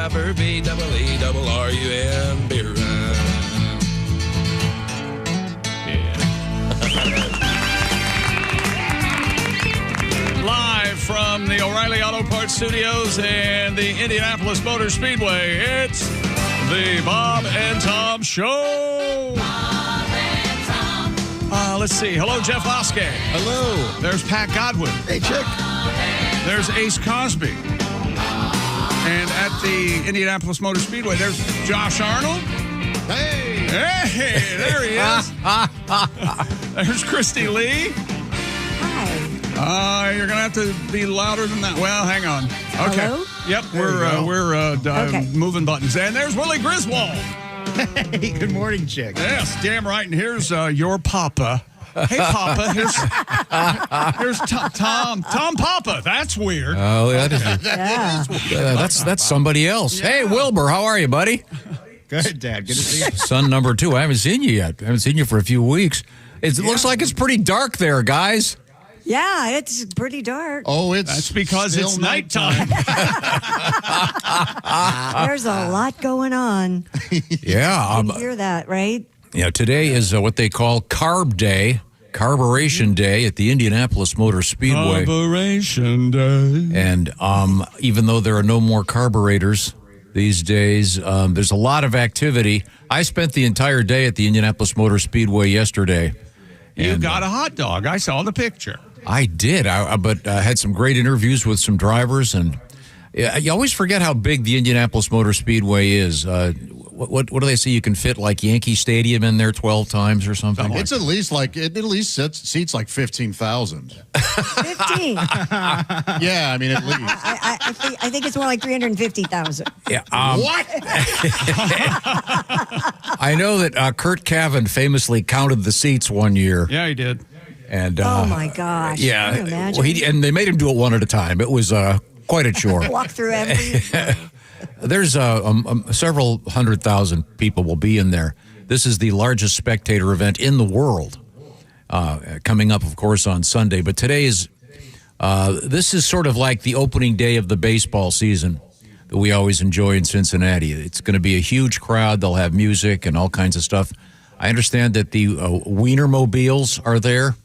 rapper, B-E-E-R-R-U-N, beer run. Live from the O'Reilly Auto Parts Studios and the Indianapolis Motor Speedway, it's the Bob and Tom Show. Bob and Tom. Let's see. Hello, Jeff Oskey. Hello. There's Pat Godwin. Hey, Chick. There's Ace Cosby. And at the Indianapolis Motor Speedway, there's Josh Arnold. Hey. Hey, there he is. There's Christy Lee. Hi. You're going to have to be louder than that. Well, hang on. Okay. Hello? Yep, we're Okay. moving buttons. And there's Willie Griswold. Hey, good morning, Chick. Yes, damn right. And here's your Papa. Hey, Papa. Here's Tom Papa. That's weird. Oh, that is Yeah. that's somebody else. Hey, Wilbur, how are you, buddy? Good, Dad. Good to see you. Son number 2. I haven't seen you yet. I haven't seen you for a few weeks. It looks like it's pretty dark there, guys. Yeah, it's pretty dark. Oh, That's because it's nighttime. There's a lot going on. Yeah. You hear that, right? Today is what they call Carb Day, Carburation Day at the Indianapolis Motor Speedway. Carburation Day. And even though there are no more carburetors these days, there's a lot of activity. I spent the entire day at the Indianapolis Motor Speedway yesterday. You And, got a hot dog. I saw the picture. I did, but I had some great interviews with some drivers, and you always forget how big the Indianapolis Motor Speedway is. What do they say? You can fit like Yankee Stadium in there 12 times or something? It's at least seats like 15,000. 15. Yeah, I mean at least. I think it's more like 350,000. Yeah. What? I know that Kurt Cavan famously counted the seats one year. Yeah, he did. And Oh, my gosh. yeah, Can you imagine? well, and they made him do it one at a time. It was quite a chore. Walk through every... There's several 100,000 people will be in there. This is the largest spectator event in the world, coming up, of course, on Sunday. But this is sort of like the opening day of the baseball season that we always enjoy in Cincinnati. It's going to be a huge crowd. They'll have music and all kinds of stuff. I understand that the Wiener Mobiles are there.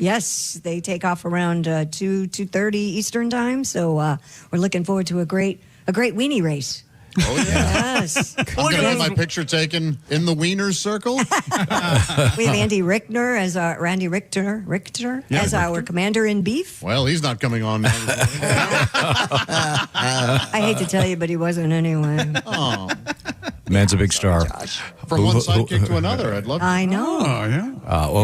Yes, they take off around 2:30 Eastern time. So we're looking forward to a great weenie race. Oh yeah. Yes. I'm gonna have my picture taken in the Wiener circle. We have Randy Richter as our commander in beef. Well, he's not coming on now. I hate to tell you, but he wasn't anyway. Oh, Man's a big star. from one sidekick to another. I'd love to. I know. Oh, yeah.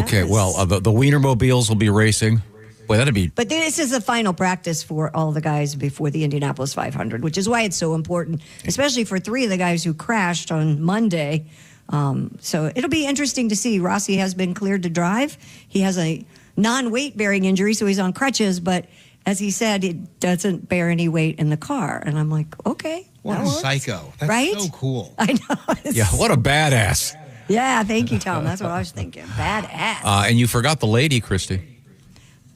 Okay, Yes. well, the Wiener Mobiles will be racing. Boy, that'd be... But this is the final practice for all the guys before the Indianapolis 500, which is why it's so important, especially for 3 of the guys who crashed on Monday. So it'll be interesting to see. Rossi has been cleared to drive. He has a non-weight-bearing injury, so he's on crutches, but as he said, it doesn't bear any weight in the car. And I'm like, okay. What that a works. psycho. That's Right? so cool. I know. Yeah, what a badass. Yeah, thank you, Tom. That's what I was thinking. Badass. And you forgot the lady, Christy.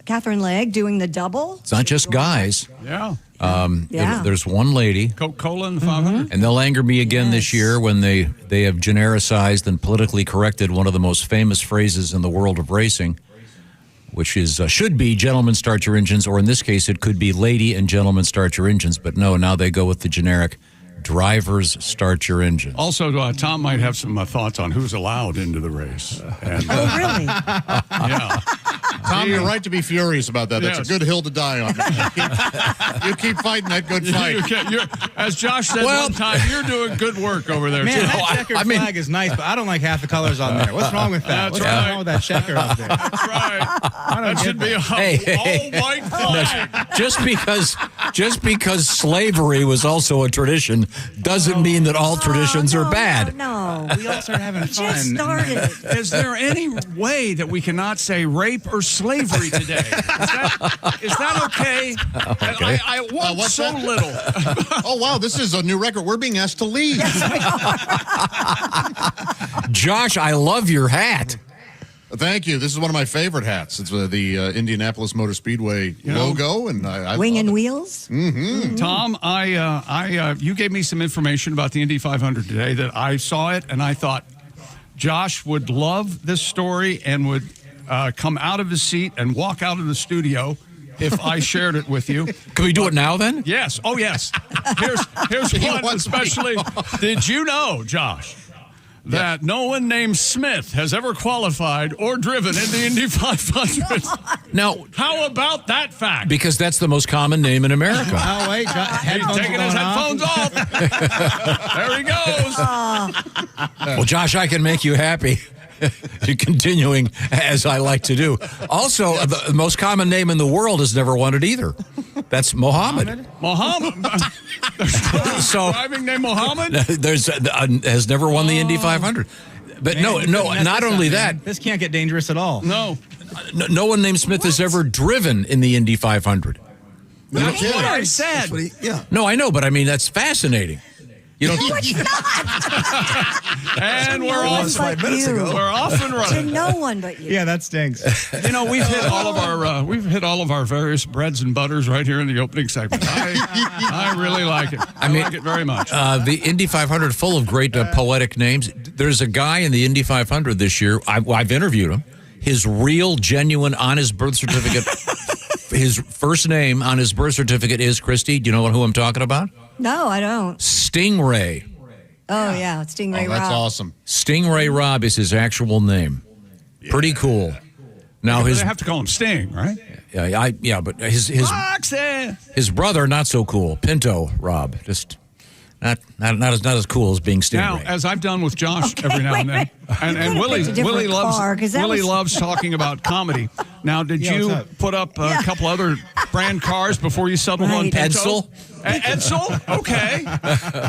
Catherine Legg doing the double. It's not just guys. Yeah. Yeah. There's one lady, Coca-Cola in the 500. and they'll anger me again this Yes. year when they have genericized and politically corrected one of the most famous phrases in the world of racing, which is should be gentlemen start your engines, or in this case it could be lady and gentlemen start your engines, but no, now they go with the generic drivers start your engines. Also, Tom might have some thoughts on who's allowed into the race. And, Oh, really? yeah. Tom, you're right to be furious about that. That's Yes. a good hill to die on. You keep fighting that good fight. As Josh said one time, you're doing good work over there, Man, too. that checkered flag is nice, but I don't like half the colors on there. What's wrong with that? That's What's right. wrong with that checker up there? That's right. That should be a all-white flag. Just because slavery was also a tradition doesn't mean that all traditions are bad. No. We all started having fun. Just started. Is there any way that we cannot say rape or slavery today? Is that okay? Okay. I want what's so that? little. Oh, wow, this is a new record. We're being asked to leave. Josh, I love your hat. Thank you. This is one of my favorite hats. It's the Indianapolis Motor Speedway logo, and I Wing love and it. wheels. Tom, you gave me some information about the Indy 500 today that I saw it, and I thought Josh would love this story and would come out of his seat and walk out of the studio if I shared it with you. Can we do it now then? Yes. Oh, yes. Here's one especially. Did you know, Josh, that no one named Smith has ever qualified or driven in the Indy 500? Now, How about that fact? because that's the most common name in America. Oh, wait. He's Headphones taking going his off. headphones off. There he goes. Well, Josh, I can make you happy. Continuing as I like to do. Also, the most common name in the world has never won it either. That's Mohammed. Muhammad. So Driving name Muhammad? has never won the Indy 500. But Man, you couldn't mess not this only up, that, man. This can't get dangerous at all. No. no one named Smith has ever driven in the Indy 500. That's what I said. No, I know, but I mean that's fascinating. You know, No, it's not. And we're No one off. but you. We're off and To running. no one but you. Yeah, that stinks. You know, we've hit all of our various breads and butters right here in the opening segment. I really like it. I mean, like it very much. the Indy 500 full of great poetic names. There's a guy in the Indy 500 this year. I've interviewed him. His real, genuine, on his birth certificate, his first name on his birth certificate is Christy. Do you know who I'm talking about? No, I don't. Stingray. Oh, yeah. Stingray Oh, that's Rock. awesome. Stingray Robb is his actual name. Pretty cool. Now They his have to call him Sting, right? but his brother not so cool. Pinto Robb, just not as cool as being Now, Stingray. as I've done with Josh every now and then, and could've Willie picked a different car, 'cause that Willie was- loves talking about comedy. Now, did Yeah, you what's up? put up a couple other brand cars before you settled on Right. Pinto? Edsel? Edsel? Okay.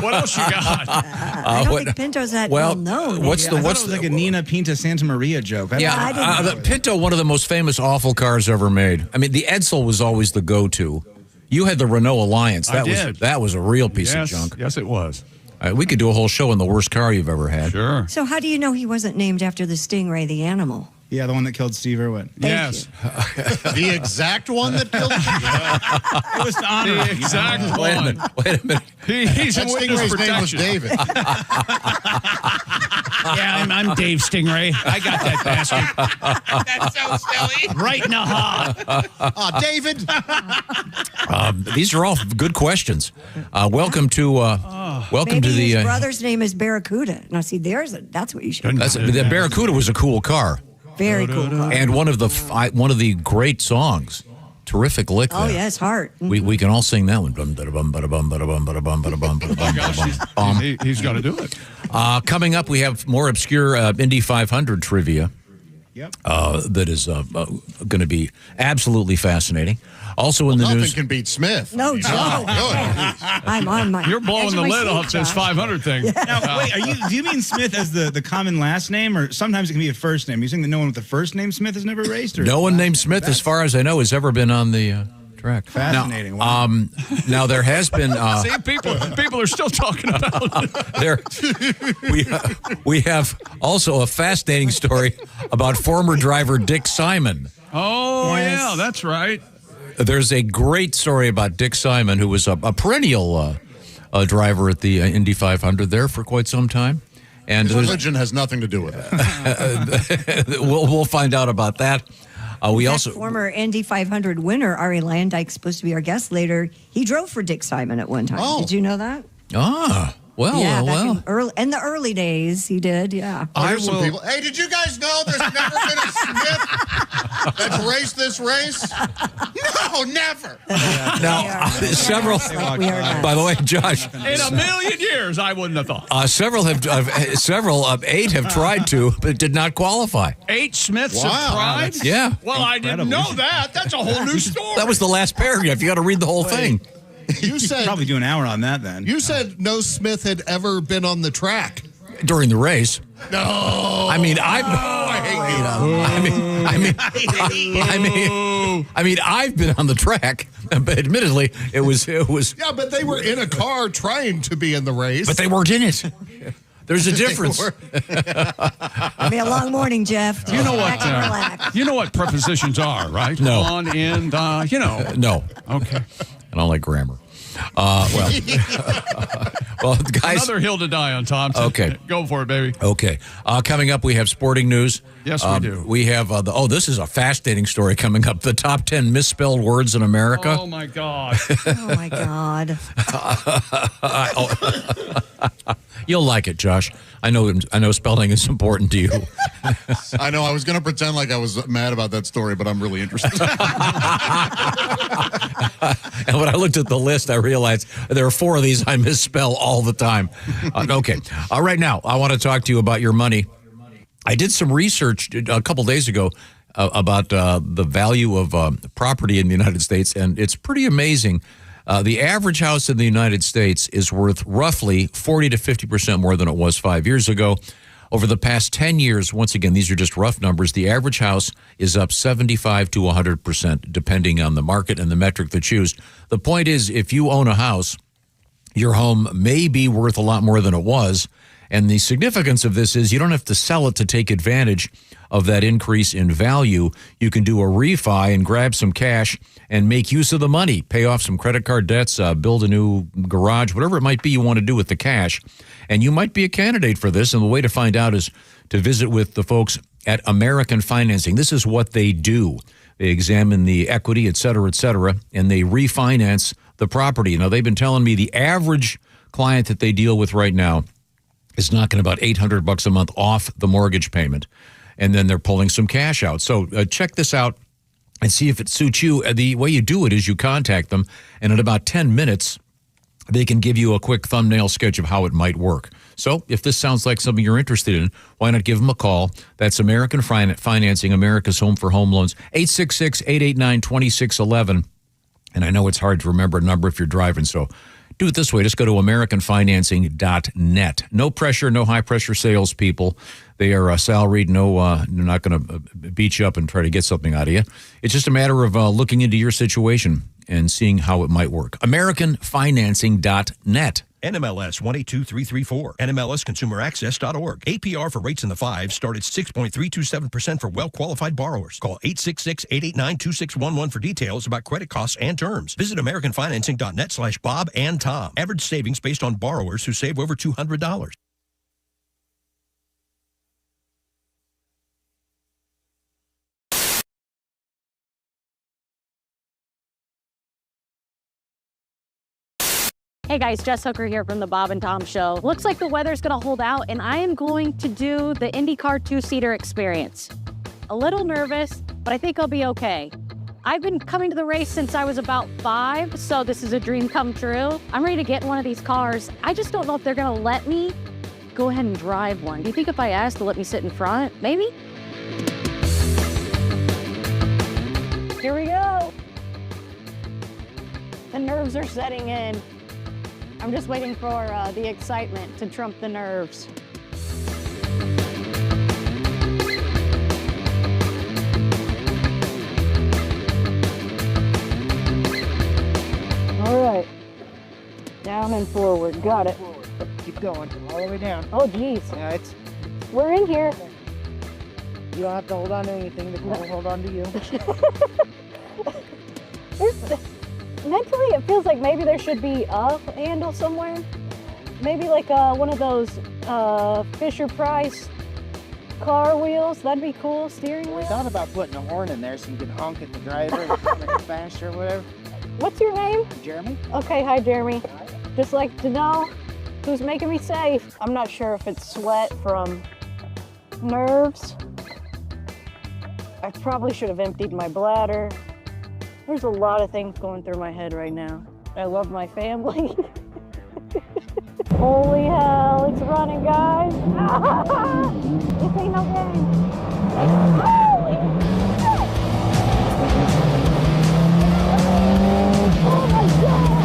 What else you got? I don't think Pinto's that well known. what's I the thought what's it was the like a Nina Pinta Santa Maria joke. I didn't the Pinto, one of the most famous awful cars ever made. I mean, the Edsel was always the go-to. You had the Renault Alliance. I did. That was a real piece of Yes, junk. yes, it was. We could do a whole show on the worst car you've ever had. Sure. So how do you know he wasn't named after the Stingray, the animal? Yeah, the one that killed Steve Irwin. Yes. The exact one that killed It was to honor The him, you know? exact Wait a one. minute. Wait a minute. He's in That witness Stingray's name was protection. David. Yeah, I'm Dave Stingray. I got that bastard. That's so silly. Right in the heart. David. These are all good questions. Welcome to Maybe the. his brother's name is Barracuda. Now, see, that's what you should. The Barracuda was a cool car, Very cool car. and one of the great songs. Terrific lick. Oh, there. yes, Heart. We can all sing that one. He's got to do it. Coming up, we have more obscure Indy 500 trivia. Yep. That is going to be absolutely fascinating. Also in the Nothing news, can beat Smith. No joke. I'm on my. You're blowing edge the of my lid seat, off this Josh. 500 thing. Now, wait, do you mean Smith as the common last name, or sometimes it can be a first name? You're saying that no one with the first name Smith has never raced? Or no one named Smith, as far as I know, has ever been on the track. Fascinating. Now, Wow. now there has been See, people are still talking about it. we have also a fascinating story about former driver Dick Simon. Oh, Yes. yeah, that's right. There's a great story about Dick Simon, who was a perennial driver at the Indy 500 there for quite some time. And His religion has nothing to do with it. we'll find out about that. We That also former Indy 500 winner Ari Luyendyk supposed to be our guest later. He drove for Dick Simon at one time. Oh. Did you know that? well. In the early days, he did. Yeah. Here's some people. Hey, did you guys know there's never been a Smith that's raced this race? No, never. Now, several. We are not. By the way, Josh, In a million years, I wouldn't have thought. several 8 have tried to, but did not qualify. 8 Smiths Wow. have tried? Yeah. Well, I didn't know that. That's a whole new story. That was the last paragraph. You got to read the whole thing. You said Probably do an hour on that then. you said no Smith had ever been on the track. During the race. No. I mean, I mean, I've been on the track, but admittedly, it was. Yeah, but they were in a car trying to be in the race. But they weren't in it. There's a difference. It'll be a long morning, Jeff. You know what? Relax and relax. You know what prepositions are, right? No. On, and, No, Okay. I don't like grammar. Well, guys. Another hill to die on, Tom. Okay. Go for it, baby. Okay. Coming up, we have sporting news. Yes, we do. We have this is a fascinating story coming up. The top 10 misspelled words in America. Oh, my God. Oh, my God. You'll like it, Josh. I know spelling is important to you. I know. I was going to pretend like I was mad about that story, but I'm really interested. And when I looked at the list, I realized there are 4 of these I misspell all the time. Okay. Right now, I want to talk to you about your money. I did some research a couple days ago about the value of property in the United States, and it's pretty amazing. The average house in the United States is worth roughly 40 to 50% more than it was 5 years ago. Over the past 10 years, once again, these are just rough numbers, the average house is up 75 to 100%, depending on the market and the metric that's used. The point is, if you own a house, your home may be worth a lot more than it was. And the significance of this is you don't have to sell it to take advantage of that increase in value. You can do a refi and grab some cash and make use of the money, pay off some credit card debts, build a new garage, whatever it might be you want to do with the cash. And you might be a candidate for this. And the way to find out is to visit with the folks at American Financing. This is what they do. They examine the equity, et cetera, and they refinance the property. Now, they've been telling me the average client that they deal with right now is knocking about $800 a month off the mortgage payment, and then they're pulling some cash out. So check this out and see if it suits you. The way you do it is you contact them, and in about 10 minutes, they can give you a quick thumbnail sketch of how it might work. So if this sounds like something you're interested in, why not give them a call? That's American Financing, America's Home for Home Loans, 866-889-2611. And I know it's hard to remember a number if you're driving, so do it this way. Just go to AmericanFinancing.net. No pressure, no high-pressure salespeople. They are salaried. They're not going to beat you up and try to get something out of you. It's just a matter of looking into your situation and seeing how it might work. AmericanFinancing.net. NMLS 182334. NMLSConsumerAccess.org. APR for rates in the 5s start at 6.327% for well-qualified borrowers. Call 866-889-2611 for details about credit costs and terms. Visit AmericanFinancing.net/Bob and Tom. Average savings based on borrowers who save over $200. Hey guys, Jess Hooker here from the Bob and Tom Show. Looks like the weather's gonna hold out and I am going to do the IndyCar 2-seater experience. A little nervous, but I think I'll be okay. I've been coming to the race since I was about 5, so this is a dream come true. I'm ready to get in one of these cars. I just don't know if they're gonna let me go ahead and drive one. Do you think if I asked to let me sit in front? Maybe? Here we go. The nerves are setting in. I'm just waiting for the excitement to trump the nerves. All right, down and forward, got it. Keep going, all the way down. Oh geez, Yeah, we're in here. you don't have to hold on to anything. The car will hold on to you. Mentally, it feels like maybe there should be a handle somewhere. Maybe like one of those Fisher-Price car wheels. That'd be cool. Steering We wheel. thought about putting a horn in there so you can honk at the driver and come in faster or whatever. What's your name? Jeremy? Okay, hi Jeremy. Just like to know who's making me safe. I'm not sure if it's sweat from nerves. I probably should have emptied my bladder. There's a lot of things going through my head right now. I love my family. Holy hell, it's running, guys. This ain't no game. Holy shit! Oh my God!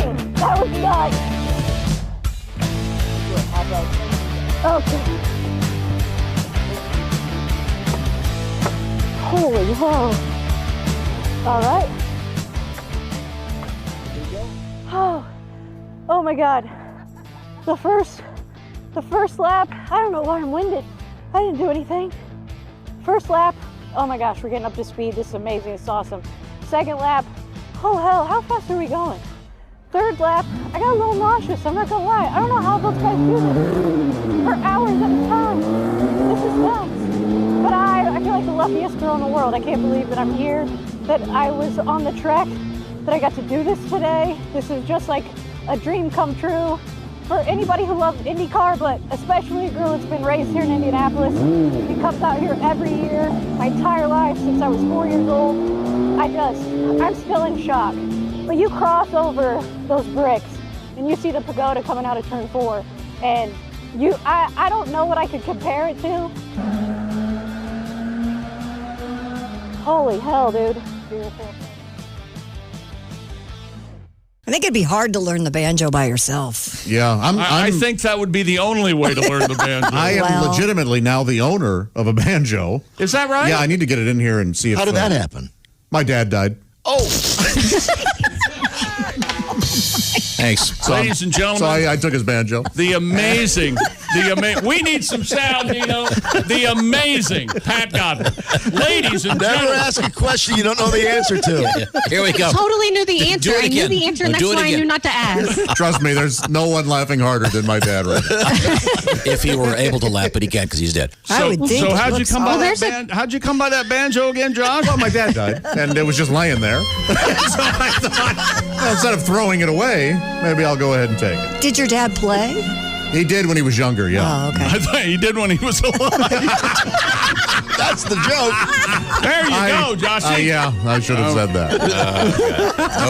insane. That was nuts. Okay. Holy hell. All right. Oh my God. The first lap, I don't know why I'm winded. I didn't do anything. First lap, oh my gosh, we're getting up to speed. This is amazing, it's awesome. Second lap, oh hell, how fast are we going? Third lap, I got a little nauseous, I'm not gonna lie. I don't know how those guys do this for hours at a time. This is nuts. But I feel like the luckiest girl in the world. I can't believe that I'm here, that I was on the track, that I got to do this today. This is just like a dream come true for anybody who loves IndyCar, but especially a girl that's been raised here in Indianapolis. She comes out here every year, my entire life since I was 4 years old. I'm still in shock. But you cross over those bricks and you see the pagoda coming out of turn 4, and I don't know what I could compare it to. Holy hell, dude. Beautiful. I think it'd be hard to learn the banjo by yourself. Yeah, I think that would be the only way to learn the banjo. I am legitimately now the owner of a banjo. Is that right? Yeah, I need to get it in here and see if. How did that happen? My dad died. Oh. Thanks. Ladies and gentlemen. So I took his banjo. We need some sound, Dino. The amazing Pat Godwin. Ladies and Never gentlemen. ask a question you don't know the answer to. Here we go. Totally knew the answer. I knew the answer, and that's why I knew not to ask. Trust me, there's no one laughing harder than my dad right now. If he were able to laugh, but he can't because he's dead. I would think. So how'd you come by Oh, that how'd you come by that banjo again, Josh? Well, my dad died, and it was just laying there. So I thought, well, instead of throwing it away, maybe I'll go ahead and take it. Did your dad play? He did when he was younger, yeah. Oh, okay. I thought he did when he was alive. That's the joke. There you go, Josh. Yeah, I should have said that.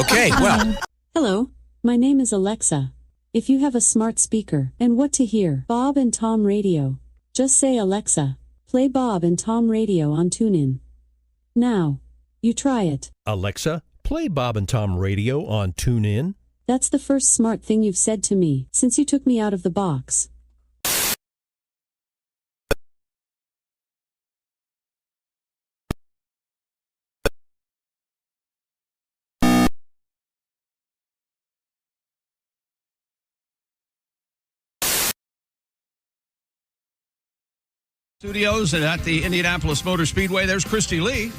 Okay, well. Hello, my name is Alexa. If you have a smart speaker and what to hear, Bob and Tom Radio, just say Alexa, play Bob and Tom Radio on TuneIn. Now, you try it. Alexa, play Bob and Tom Radio on TuneIn. That's the first smart thing you've said to me since you took me out of the box. Studios and at the Indianapolis Motor Speedway. There's Christy Lee.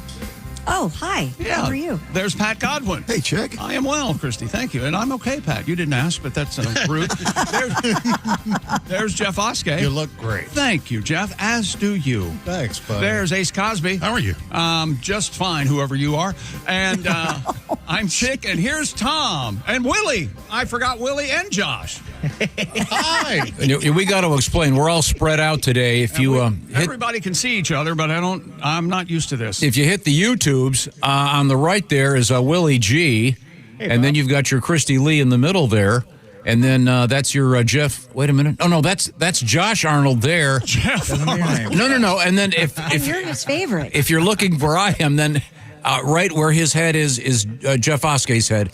Oh, hi. Yeah. How are you? There's Pat Godwin. Hey, Chick. I am well, Christy. Thank you. And I'm okay, Pat. You didn't ask, but that's rude. There's Jeff Oskey. You look great. Thank you, Jeff, as do you. Thanks, buddy. There's Ace Cosby. How are you? Just fine, whoever you are. And I'm Chick, and here's Tom. And Willie. I forgot Willie and Josh. Hi. We got to explain. We're all spread out today. If you everybody can see each other, but I'm not used to this. If you hit the YouTubes, on the right there is Willie G, and then you've got your Christy Lee in the middle there, and then that's your Jeff. Wait a minute. Oh no, that's Josh Arnold there. Jeff. No. And then if You're his favorite. if you're looking where I am, then right where his head is Jeff Oskey's head.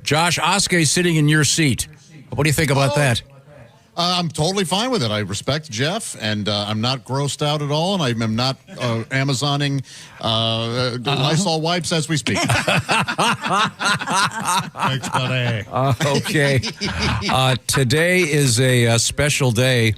Josh Oskey's sitting in your seat. What do you think about that? I'm totally fine with it. I respect Jeff, and I'm not grossed out at all, and I am not Amazoning Lysol wipes as we speak. Thanks, buddy. Okay. Today is a special day.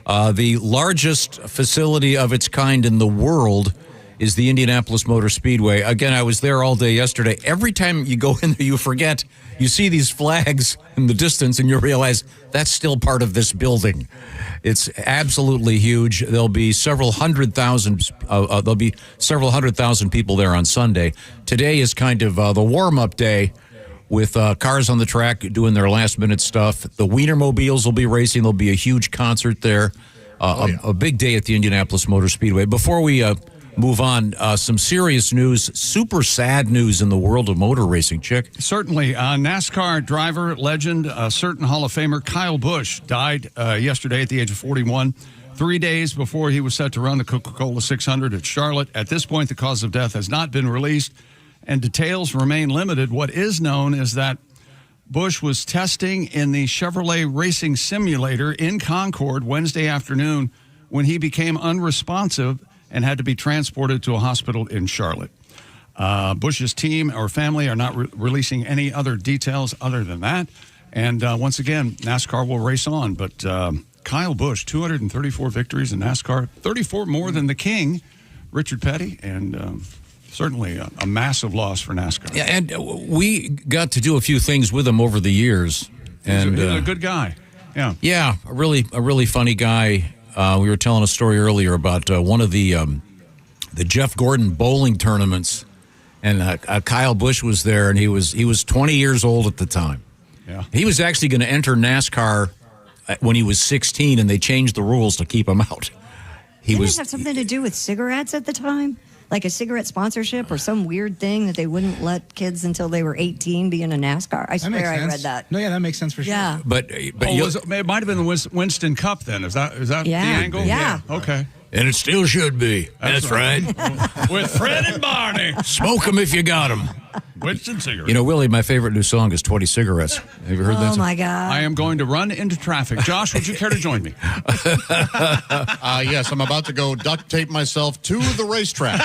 The largest facility of its kind in the world is the Indianapolis Motor Speedway. Again, I was there all day yesterday. Every time you go in there, you forget. You see these flags in the distance, and you realize that's still part of this building. It's absolutely huge. There'll be several hundred thousand people there on Sunday. Today is kind of the warm-up day with cars on the track doing their last-minute stuff. The Wiener Mobiles will be racing. There'll be a huge concert there. A big day at the Indianapolis Motor Speedway. Before we move on, some serious news, super sad news in the world of motor racing, Chick. Certainly. NASCAR driver, legend, certain Hall of Famer Kyle Busch died yesterday at the age of 41, 3 days before he was set to run the Coca-Cola 600 at Charlotte. At this point, the cause of death has not been released, and details remain limited. What is known is that Busch was testing in the Chevrolet Racing Simulator in Concord Wednesday afternoon when he became unresponsive and had to be transported to a hospital in Charlotte. Busch's team or family are not releasing any other details other than that. And once again, NASCAR will race on. But Kyle Busch, 234 victories in NASCAR, 34 more than the king, Richard Petty, and certainly a massive loss for NASCAR. Yeah, and we got to do a few things with him over the years. And he's a good guy. Yeah. Yeah, a really funny guy. We were telling a story earlier about one of the Jeff Gordon bowling tournaments, and Kyle Busch was there, and he was 20 years old at the time. Yeah. He was actually going to enter NASCAR when he was 16, and they changed the rules to keep him out. Didn't it have something to do with cigarettes at the time? Like a cigarette sponsorship or some weird thing that they wouldn't let kids until they were 18 be in a NASCAR? I swear I read that. No, yeah, that makes sense for sure. Yeah. But it might have been the Winston Cup then. Is that the angle? Yeah. Okay. And it still should be. That's right. With Fred and Barney. Smoke them if you got them. Winston cigarettes. You know, Willie, my favorite new song is 20 Cigarettes. Have you heard that? Oh, my God. I am going to run into traffic. Josh, would you care to join me? Yes, I'm about to go duct tape myself to the racetrack.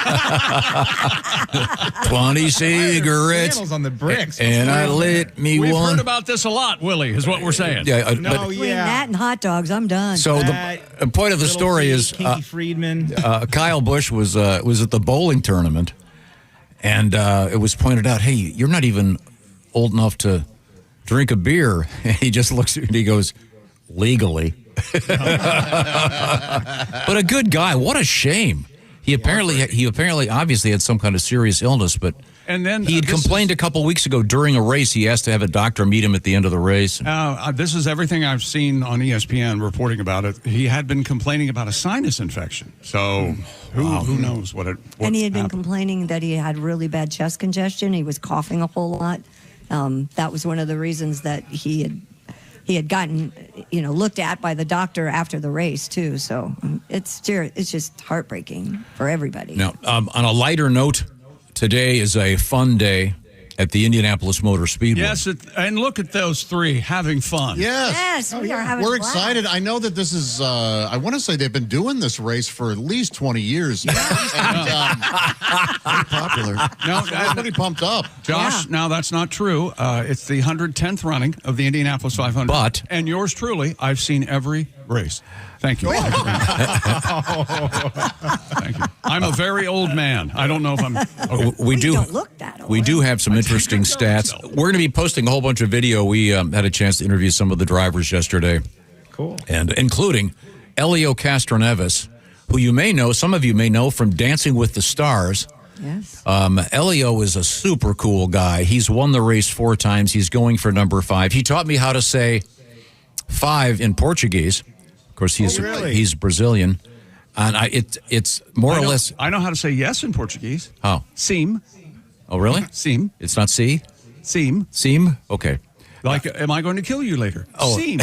20 cigarettes. Panels on the bricks. And I lit me We've one. heard about this a lot, Willie, is what we're saying. Yeah, Between that and hot dogs, I'm done. So the point of the story is Kinky Friedman. Kyle Busch was at the bowling tournament, and it was pointed out, hey, you're not even old enough to drink a beer. And he just looks at me and he goes, legally. But a good guy. What a shame. He apparently obviously had some kind of serious illness, but and then he had complained a couple weeks ago during a race. He asked to have a doctor meet him at the end of the race. This is everything I've seen on ESPN reporting about it. He had been complaining about a sinus infection. So who knows what and he had been happened. complaining that he had really bad chest congestion. He was coughing a whole lot. That was one of the reasons that he had gotten, looked at by the doctor after the race too. So it's just heartbreaking for everybody. Now, on a lighter note, today is a fun day at the Indianapolis Motor Speedway. Yes, and look at those three having fun. Yes, we are having We're fun. excited. I know that this is, I want to say they've been doing this race for at least 20 years. And, very popular. No, I'm pretty pumped up. Josh, now that's not true. It's the 110th running of the Indianapolis 500. But and yours truly, I've seen every race. Thank you. Thank you. I'm a very old man. I don't know if I'm. Okay. We do. Don't look that old. We do have some interesting stats. We're going to be posting a whole bunch of video. We had a chance to interview some of the drivers yesterday. Cool. And including Elio Castroneves, who you may know, some of you may know from Dancing with the Stars. Yes. Elio is a super cool guy. He's won the race 4 times. He's going for number 5. He taught me how to say 5 in Portuguese. Of course, he's Brazilian. And it's more or less. I know how to say yes in Portuguese. How? Sim. Oh, really? Sim. It's not C? Sim. Sim? Okay. Like, am I going to kill you later? Oh. Sim.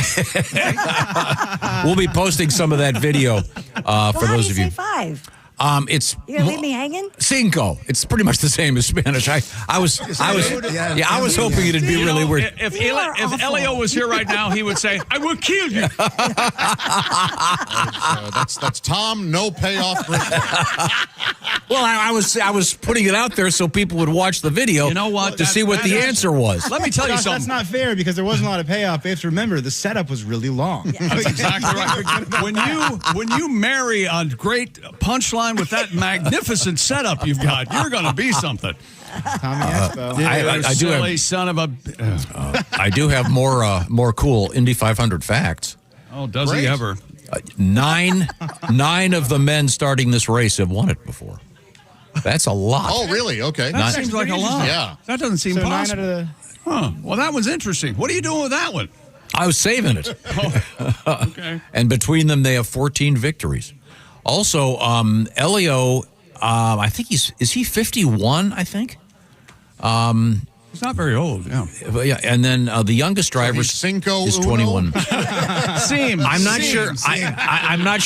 We'll be posting some of that video for those of you. How do you say 5? It's You gonna leave me hanging? Cinco. It's pretty much the same as Spanish. I was hoping it'd be really weird. If Elio was here right now, he would say, "I will kill you." That's Tom. No payoff. Well, I was putting it out there so people would watch the video. You know what? To see what the answer was. Let me tell you Josh, something. that's not fair because there wasn't a lot of payoff. You have to remember the setup was really long. That's exactly right. When you marry a great punchline with that magnificent setup you've got, you're going to be something. Tommy Expo. I do silly have, son of a. I do have more cool Indy 500 facts. Oh, does he ever? 9 of the men starting this race have won it before. That's a lot. Oh, really? Okay. That seems like a lot. Yeah. That doesn't seem So 9 possible. out of the. Huh. Well, that was interesting. What are you doing with that one? I was saving it. Okay. And between them, they have 14 victories. Also, Elio, I think is he 51, I think? He's not very old, yeah. Yeah, and then the youngest driver is Cinco 21. Seems. I'm not sure. I'm not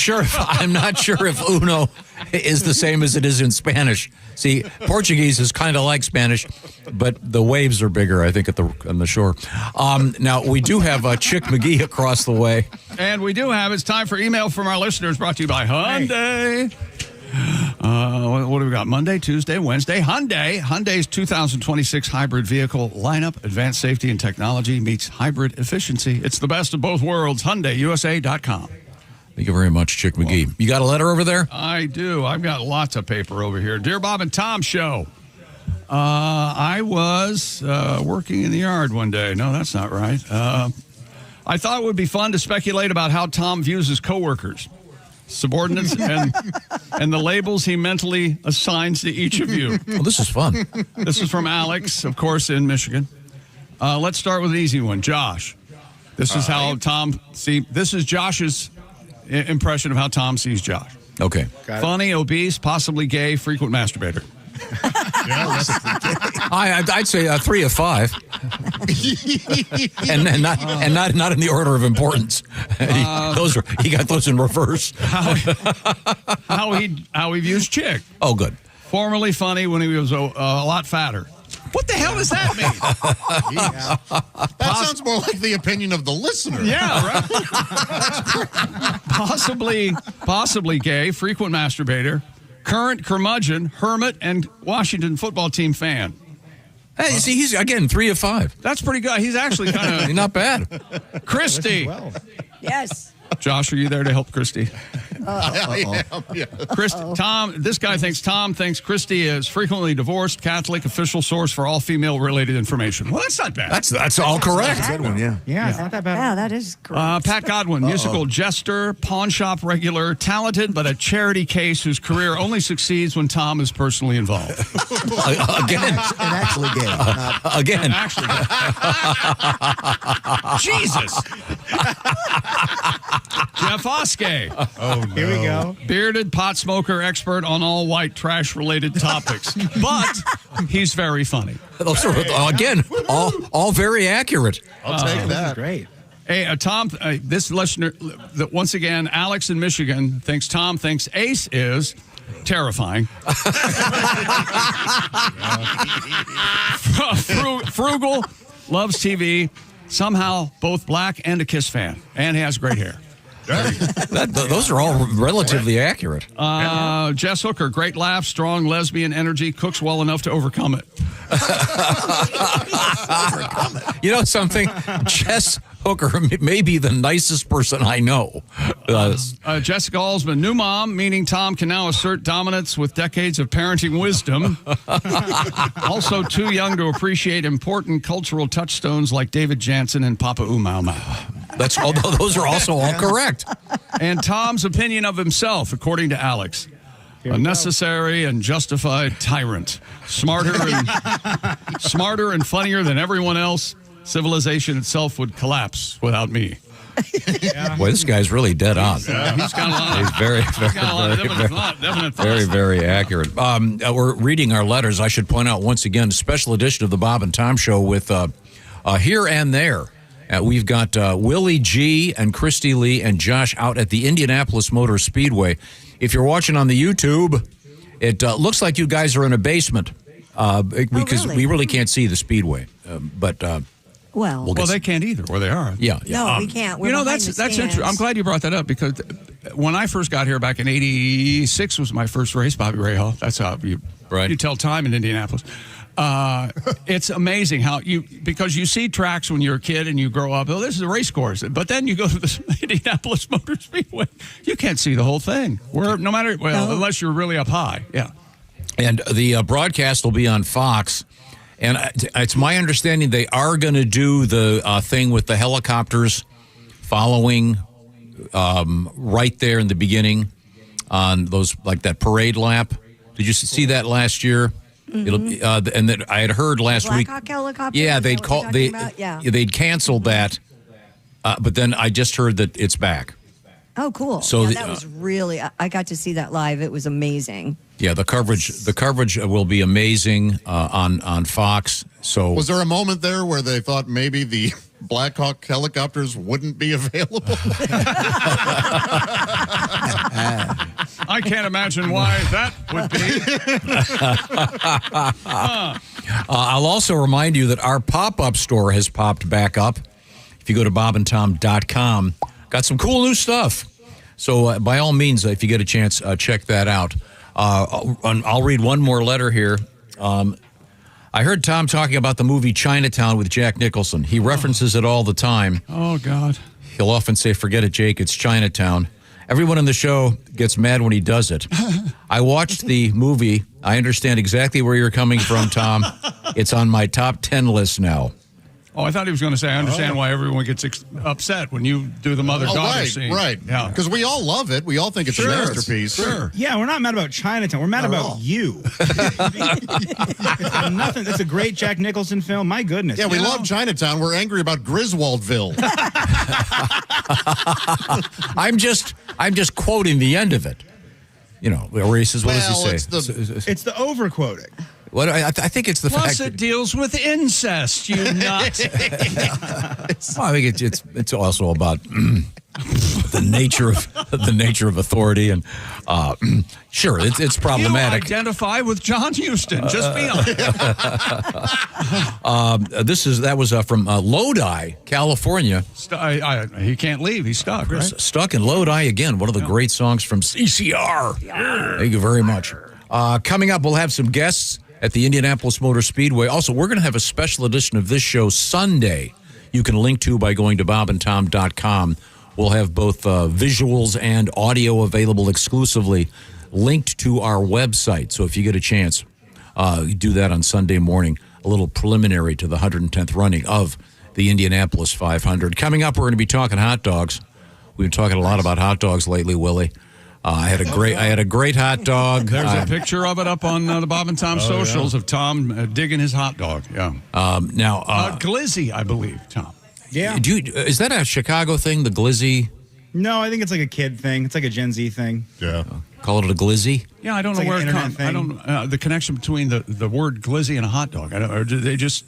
sure if Uno is the same as it is in Spanish. See, Portuguese is kind of like Spanish, but the waves are bigger, I think, on the shore. Now, we do have Chick McGee across the way. And we do have, it's time for email from our listeners, brought to you by Hyundai. What do we got? Monday, Tuesday, Wednesday. Hyundai's 2026 hybrid vehicle lineup, advanced safety and technology meets hybrid efficiency. It's the best of both worlds. HyundaiUSA.com. Thank you very much, Chick McGee. You got a letter over there? I do. I've got lots of paper over here. Dear Bob and Tom Show. I was working in the yard one day. No, that's not right. I thought it would be fun to speculate about how Tom views his coworkers, subordinates, and the labels he mentally assigns to each of you. Well, this is fun. This is from Alex, of course, in Michigan. Let's start with an easy one. Josh. This is how Tom this is Josh's impression of how Tom sees Josh. Okay. Funny, obese, possibly gay, frequent masturbator. I'd say 3 of 5, and not in the order of importance. He got those in reverse. How he views Chick. Oh, good. Formerly funny when he was a lot fatter. What the hell does that mean? That sounds more like the opinion of the listener. Yeah, right. Possibly gay, frequent masturbator, current curmudgeon, hermit, and Washington football team fan. Hey, see, he's, again, 3 of 5. That's pretty good. He's actually kind of... Not bad. Christy. Yes. Josh, are you there to help Christy? I am, yeah. This guy thinks Tom thinks Christy is frequently divorced, Catholic, official source for all female-related information. Well, that's not bad. That's all correct. Good one, yeah. Yeah, it's not that bad. Yeah, that is correct. Pat Godwin, musical jester, pawn shop regular, talented but a charity case whose career only succeeds when Tom is personally involved. Again. And actually gay. Again. Jesus. Jeff Oskey. Oh, no. Here we go. Bearded pot smoker expert on all white trash related topics. But he's very funny. Those are, again, all very accurate. I'll take that. Great. Hey, Tom, this listener, once again, Alex in Michigan Tom thinks Ace is terrifying. Frugal, loves TV, somehow both black and a Kiss fan, and has great hair. Those are all relatively accurate. Jess Hooker, great laugh, strong lesbian energy, cooks well enough to overcome it. You know something? Jess Hooker may be the nicest person I know. Jessica Alsman, new mom, meaning Tom can now assert dominance with decades of parenting wisdom. Also too young to appreciate important cultural touchstones like David Jansen and Papa Umau. Those are also all correct. And Tom's opinion of himself, according to Alex. A necessary and justified tyrant. Smarter and funnier than everyone else. Civilization itself would collapse without me. Boy, this guy's really dead on. Yeah, he's got a lot. He's very accurate. We're reading our letters. I should point out once again, a special edition of the Bob and Tom Show with Here and There. We've got Willie G. and Christy Lee and Josh out at the Indianapolis Motor Speedway. If you're watching on the YouTube, it looks like you guys are in a basement because we really can't see the Speedway. Well, they can't either where they are. Yeah. No, we can't. We're that's interesting. I'm glad you brought that up because when I first got here back in '86 was my first race, Bobby Rahal. That's how you tell time in Indianapolis. It's amazing how because you see tracks when you're a kid and you grow up, this is a race course. But then you go to the Indianapolis Motor Speedway, you can't see the whole thing. Unless you're really up high. Yeah. And the broadcast will be on Fox. And it's my understanding they are going to do the thing with the helicopters following right there in the beginning on those, like that parade lap. Did you see that last year? Mm-hmm. And that I had heard last week. Blackhawk helicopter. Yeah, they'd canceled that, but then I just heard that it's back. Oh, cool! So that was really. I got to see that live. It was amazing. Yeah, the coverage will be amazing on Fox. So was there a moment there where they thought maybe the Blackhawk helicopters wouldn't be available? I can't imagine why that would be. I'll also remind you that our pop-up store has popped back up. If you go to bobandtom.com, got some cool new stuff. So by all means, if you get a chance, check that out. I'll read one more letter here. I heard Tom talking about the movie Chinatown with Jack Nicholson. He references it all the time. Oh, God. He'll often say, forget it, Jake, it's Chinatown. Everyone in the show gets mad when he does it. I watched the movie. I understand exactly where you're coming from, Tom. It's on my top 10 list now. Oh, I thought he was going to say, I understand why everyone gets upset when you do the mother-daughter scene. Right. Yeah. Because we all love it. We all think it's a masterpiece. Sure. Yeah, we're not mad about Chinatown. We're mad about you. It's nothing. It's a great Jack Nicholson film. My goodness. Yeah, we love Chinatown. We're angry about Griswoldville. I'm just quoting the end of it. You know, where he says, what does he say? It's the overquoting. What I think it's the Plus fact it deals with incest, you nut. Well, I think it's also about the nature of authority, and sure, it's problematic. You identify with John Huston. Just be honest. That was from Lodi, California. He can't leave. He's stuck. Right? Stuck in Lodi again. One of the great songs from CCR. Thank you very much. Coming up, we'll have some guests at the Indianapolis Motor Speedway. Also, we're going to have a special edition of this show Sunday. You can link to by going to bobandtom.com. We'll have both visuals and audio available exclusively linked to our website. So if you get a chance, do that on Sunday morning, a little preliminary to the 110th running of the Indianapolis 500. Coming up, we're going to be talking hot dogs. We've been talking a lot about hot dogs lately, Willie. I had a great hot dog. There's a picture of it up on the Bob and Tom socials of Tom digging his hot dog. Yeah. Glizzy, I believe, Tom. Yeah. Is that a Chicago thing, the glizzy? No, I think it's like a kid thing. It's like a Gen Z thing. Yeah. Call it a glizzy? Yeah, I don't know like where an it internet comes. I don't. The connection between the word glizzy and a hot dog. Or they just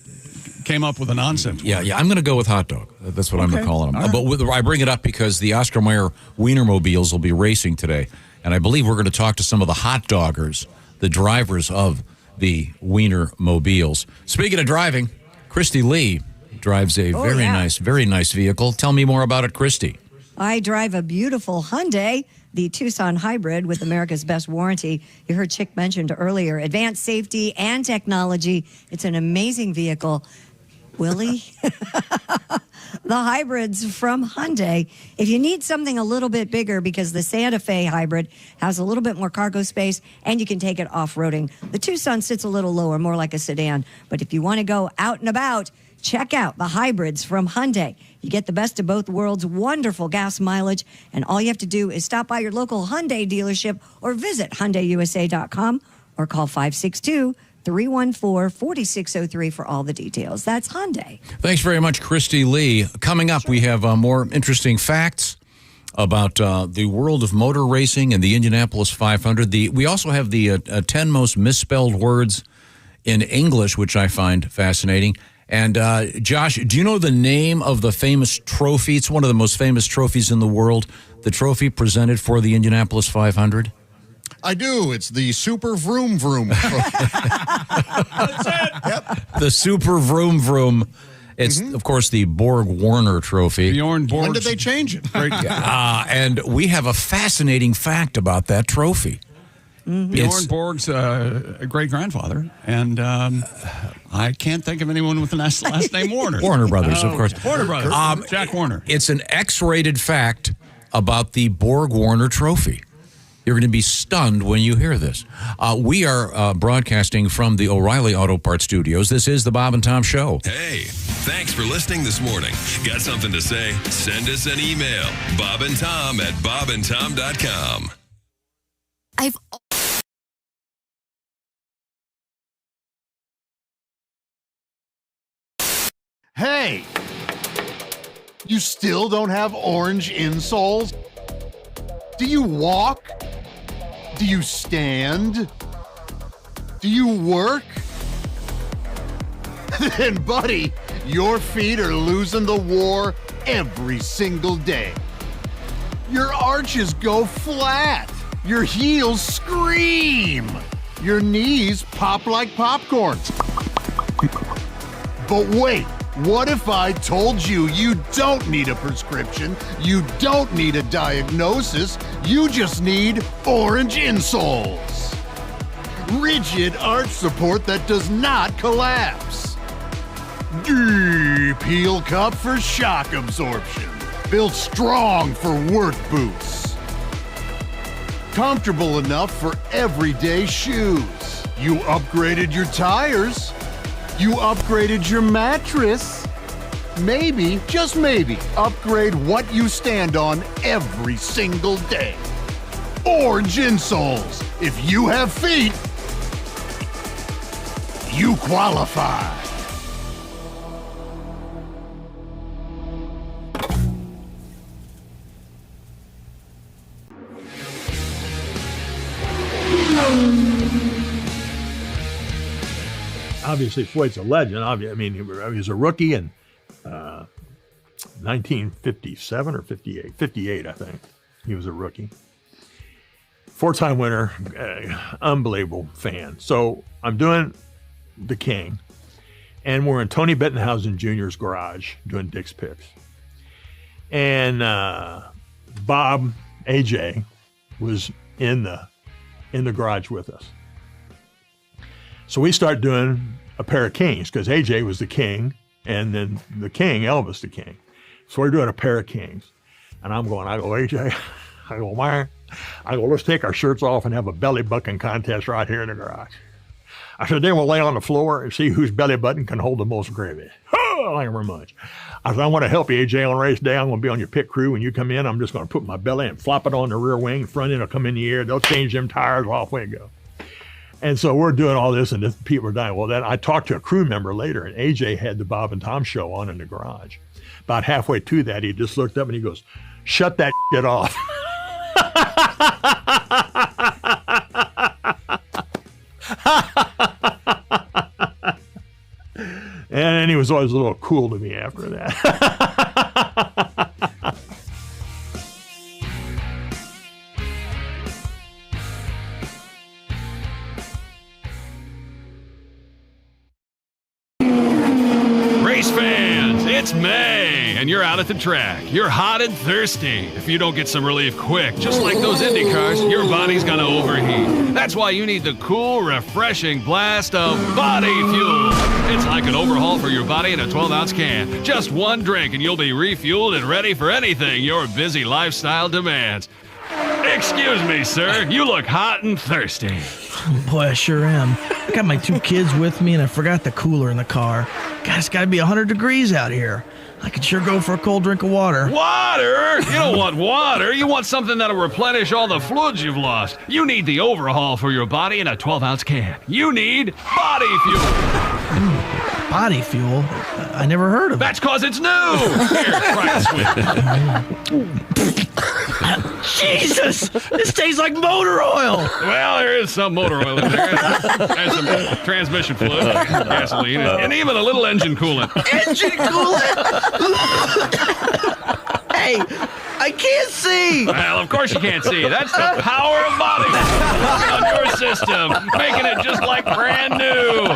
came up with a nonsense. Yeah. I'm going to go with hot dog. That's what I'm calling them. Right. But I bring it up because the Oscar Mayer Wiener Mobiles will be racing today, and I believe we're going to talk to some of the hot doggers, the drivers of the Wiener Mobiles. Speaking of driving, Christy Lee drives a very nice vehicle. Tell me more about it, Christy. I drive a beautiful Hyundai, the Tucson Hybrid with America's best warranty. You heard Chick mentioned earlier, advanced safety and technology. It's an amazing vehicle. Willie, the hybrids from Hyundai. If you need something a little bit bigger, because the Santa Fe hybrid has a little bit more cargo space and you can take it off-roading. The Tucson sits a little lower, more like a sedan. But if you want to go out and about, check out the hybrids from Hyundai. You get the best of both worlds, wonderful gas mileage, and all you have to do is stop by your local Hyundai dealership or visit HyundaiUSA.com or call 562-314-4603 for all the details. That's Hyundai. Thanks very much, Christy Lee. Coming up, we have more interesting facts about the world of motor racing and the Indianapolis 500. We also have the 10 most misspelled words in English, which I find fascinating. And Josh, do you know the name of the famous trophy? It's one of the most famous trophies in the world, the trophy presented for the Indianapolis 500. I do. It's the Super Vroom Vroom trophy. That's it. Yep. The Super Vroom Vroom. It's, of course, the Borg-Warner trophy. Bjorn Borg. When did they change it? And we have a fascinating fact about that trophy. Bjorn Borg's great-grandfather, and I can't think of anyone with the last name Warner. Warner Brothers, of course. Warner Brothers. Jack Warner. It's an X-rated fact about the Borg-Warner trophy. You're going to be stunned when you hear this. We are broadcasting from the O'Reilly Auto Parts Studios. This is the Bob and Tom Show. Hey, thanks for listening this morning. Got something to say? Send us an email. bobandtom@bobandtom.com. Hey! You still don't have orange insoles? Do you walk? Do you stand? Do you work? Then, buddy, your feet are losing the war every single day. Your arches go flat. Your heels scream. Your knees pop like popcorn. But wait, what if I told you you don't need a prescription, you don't need a diagnosis, you just need orange insoles? Rigid arch support that does not collapse. Deep heel cup for shock absorption. Built strong for work boots. Comfortable enough for everyday shoes. You upgraded your tires. You upgraded your mattress. Maybe, just maybe, upgrade what you stand on every single day. Orange insoles. If you have feet, you qualify. Obviously, Floyd's a legend. I mean, he was a rookie in 1957 or 58. 58, I think. He was a rookie. 4-time winner, unbelievable fan. So I'm doing The King, and we're in Tony Bettenhausen Jr.'s garage doing Dick's Picks. And Bob, AJ, was in the garage with us. So we start doing a pair of kings because AJ was the king, and then the king, Elvis the king. So we're doing a pair of kings. And I go, AJ, I go, man, let's take our shirts off and have a belly button contest right here in the garage. I said, then we'll lay on the floor and see whose belly button can hold the most gravy. Oh, thank you very much. I said, I want to help you, AJ, on race day. I'm going to be on your pit crew. When you come in, I'm just going to put my belly and flop it on the rear wing. Front end will come in the air. They'll change them tires. Off we go. And so we're doing all this, and people are dying. Well, then I talked to a crew member later, and AJ had the Bob and Tom show on in the garage. About halfway to that, he just looked up and he goes, shut that shit off. And he was always a little cool to me after that. Race fans, it's May, and you're out at the track. You're hot and thirsty. If you don't get some relief quick, just like those Indy cars, your body's gonna overheat. That's why you need the cool, refreshing blast of body fuel. It's like an overhaul for your body in a 12-ounce can. Just one drink, and you'll be refueled and ready for anything your busy lifestyle demands. Excuse me, sir. You look hot and thirsty. Boy, I sure am. I got my 2 kids with me, and I forgot the cooler in the car. God, it's got to be 100 degrees out here. I could sure go for a cold drink of water. Water? You don't want water. You want something that'll replenish all the fluids you've lost. You need the overhaul for your body in a 12-ounce can. You need body fuel. Body fuel? I never heard of it. That's because it's new. Here, try it, sweet. Jesus! This tastes like motor oil. Well, there is some motor oil in there. There's some transmission fluid, gasoline, and even a little engine coolant. Engine coolant? Hey, I can't see. Well, of course you can't see. That's the power of body on your system, making it just like brand new.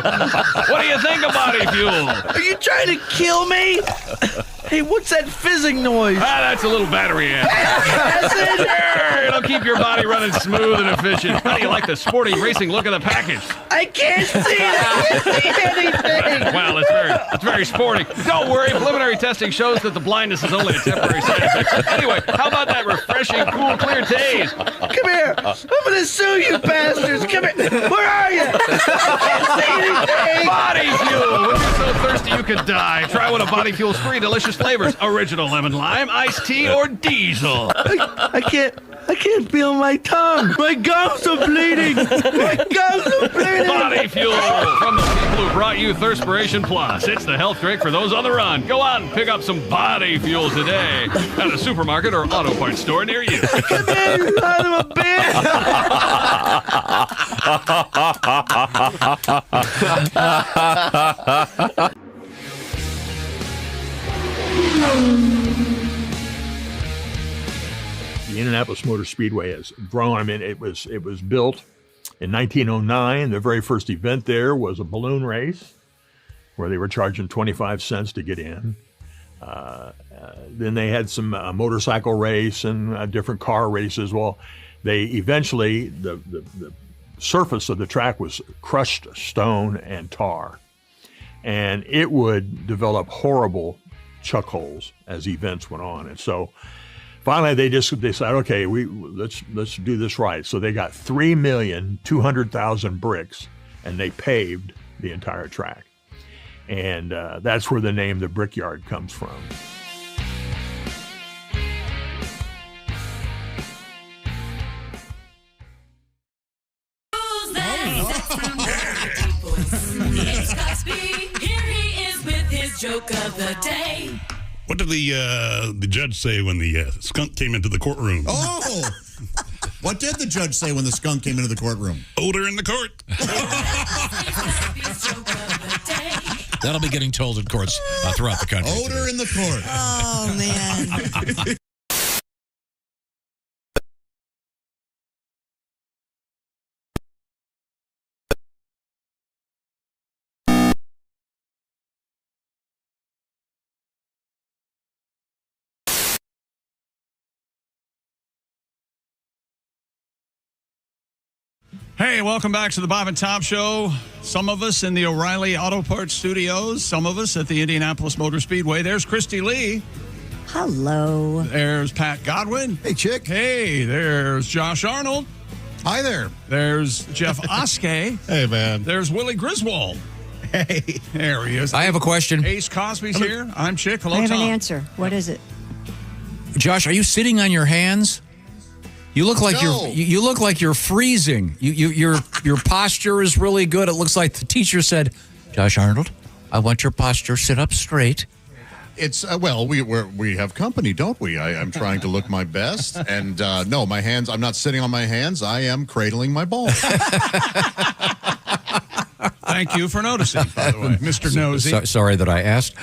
What do you think of body fuel? Are you trying to kill me? Hey, what's that fizzing noise? That's a little battery amp. Sure, it'll keep your body running smooth and efficient. How do you like the sporty racing look of the package? I can't see it. I can't see anything. Well, it's very sporty. Don't worry, preliminary testing shows that the blindness is only a temporary side effect. Anyway, how about that refreshing, cool, clear taste? Come here. I'm going to sue you bastards. Come here. Where are you? I can't see anything. Body fuel. When you're so thirsty you could die, try one of Body Fuel's 3 delicious flavors: original lemon lime, iced tea, or diesel. I can't feel my tongue. My gums are bleeding. My gums are bleeding. Body Fuel from the people who brought you Thirspiration Plus. It's the health drink for those on the run. Go out and pick up some Body Fuel today at a supermarket or auto parts store near you. Come here, you son of a bitch. The Indianapolis Motor Speedway has grown. I mean, it was built in 1909. The very first event there was a balloon race where they were charging 25 cents to get in. Then they had some motorcycle race and different car races. Well, they eventually, the surface of the track was crushed stone and tar. And it would develop horrible chuck holes as events went on. And so finally they decided, okay, let's do this right. So they got 3,200,000 bricks and they paved the entire track. And that's where the name the Brickyard comes from. It's Cosby. Here he is with his joke of the day. What did the judge say when the skunk came into the courtroom? Oh! What did the judge say when the skunk came into the courtroom? Odor in the court. That'll be getting told in courts throughout the country. Odor in the court. Oh, man. Hey, welcome back to the Bob and Tom Show. Some of us in the O'Reilly Auto Parts Studios, some of us at the Indianapolis Motor Speedway. There's Christy Lee. Hello. There's Pat Godwin. Hey, chick. Hey, there's Josh Arnold. Hi there. There's Jeff Oskey. Hey, man. There's Willie Griswold. Hey. There he is. I have a question. Ace Cosby's here. I'm Chick. Hello, I have Tom. an answer. What is it? Josh, are you sitting on your hands? You look like you look like you're freezing. Your posture is really good. It looks like the teacher said, "Josh Arnold, I want your posture. Sit up straight." It's well, we have company, don't we? I'm trying to look my best, and no, my hands. I'm not sitting on my hands. I am cradling my balls. Thank you for noticing, by the way, Mr. Nosy. Sorry that I asked.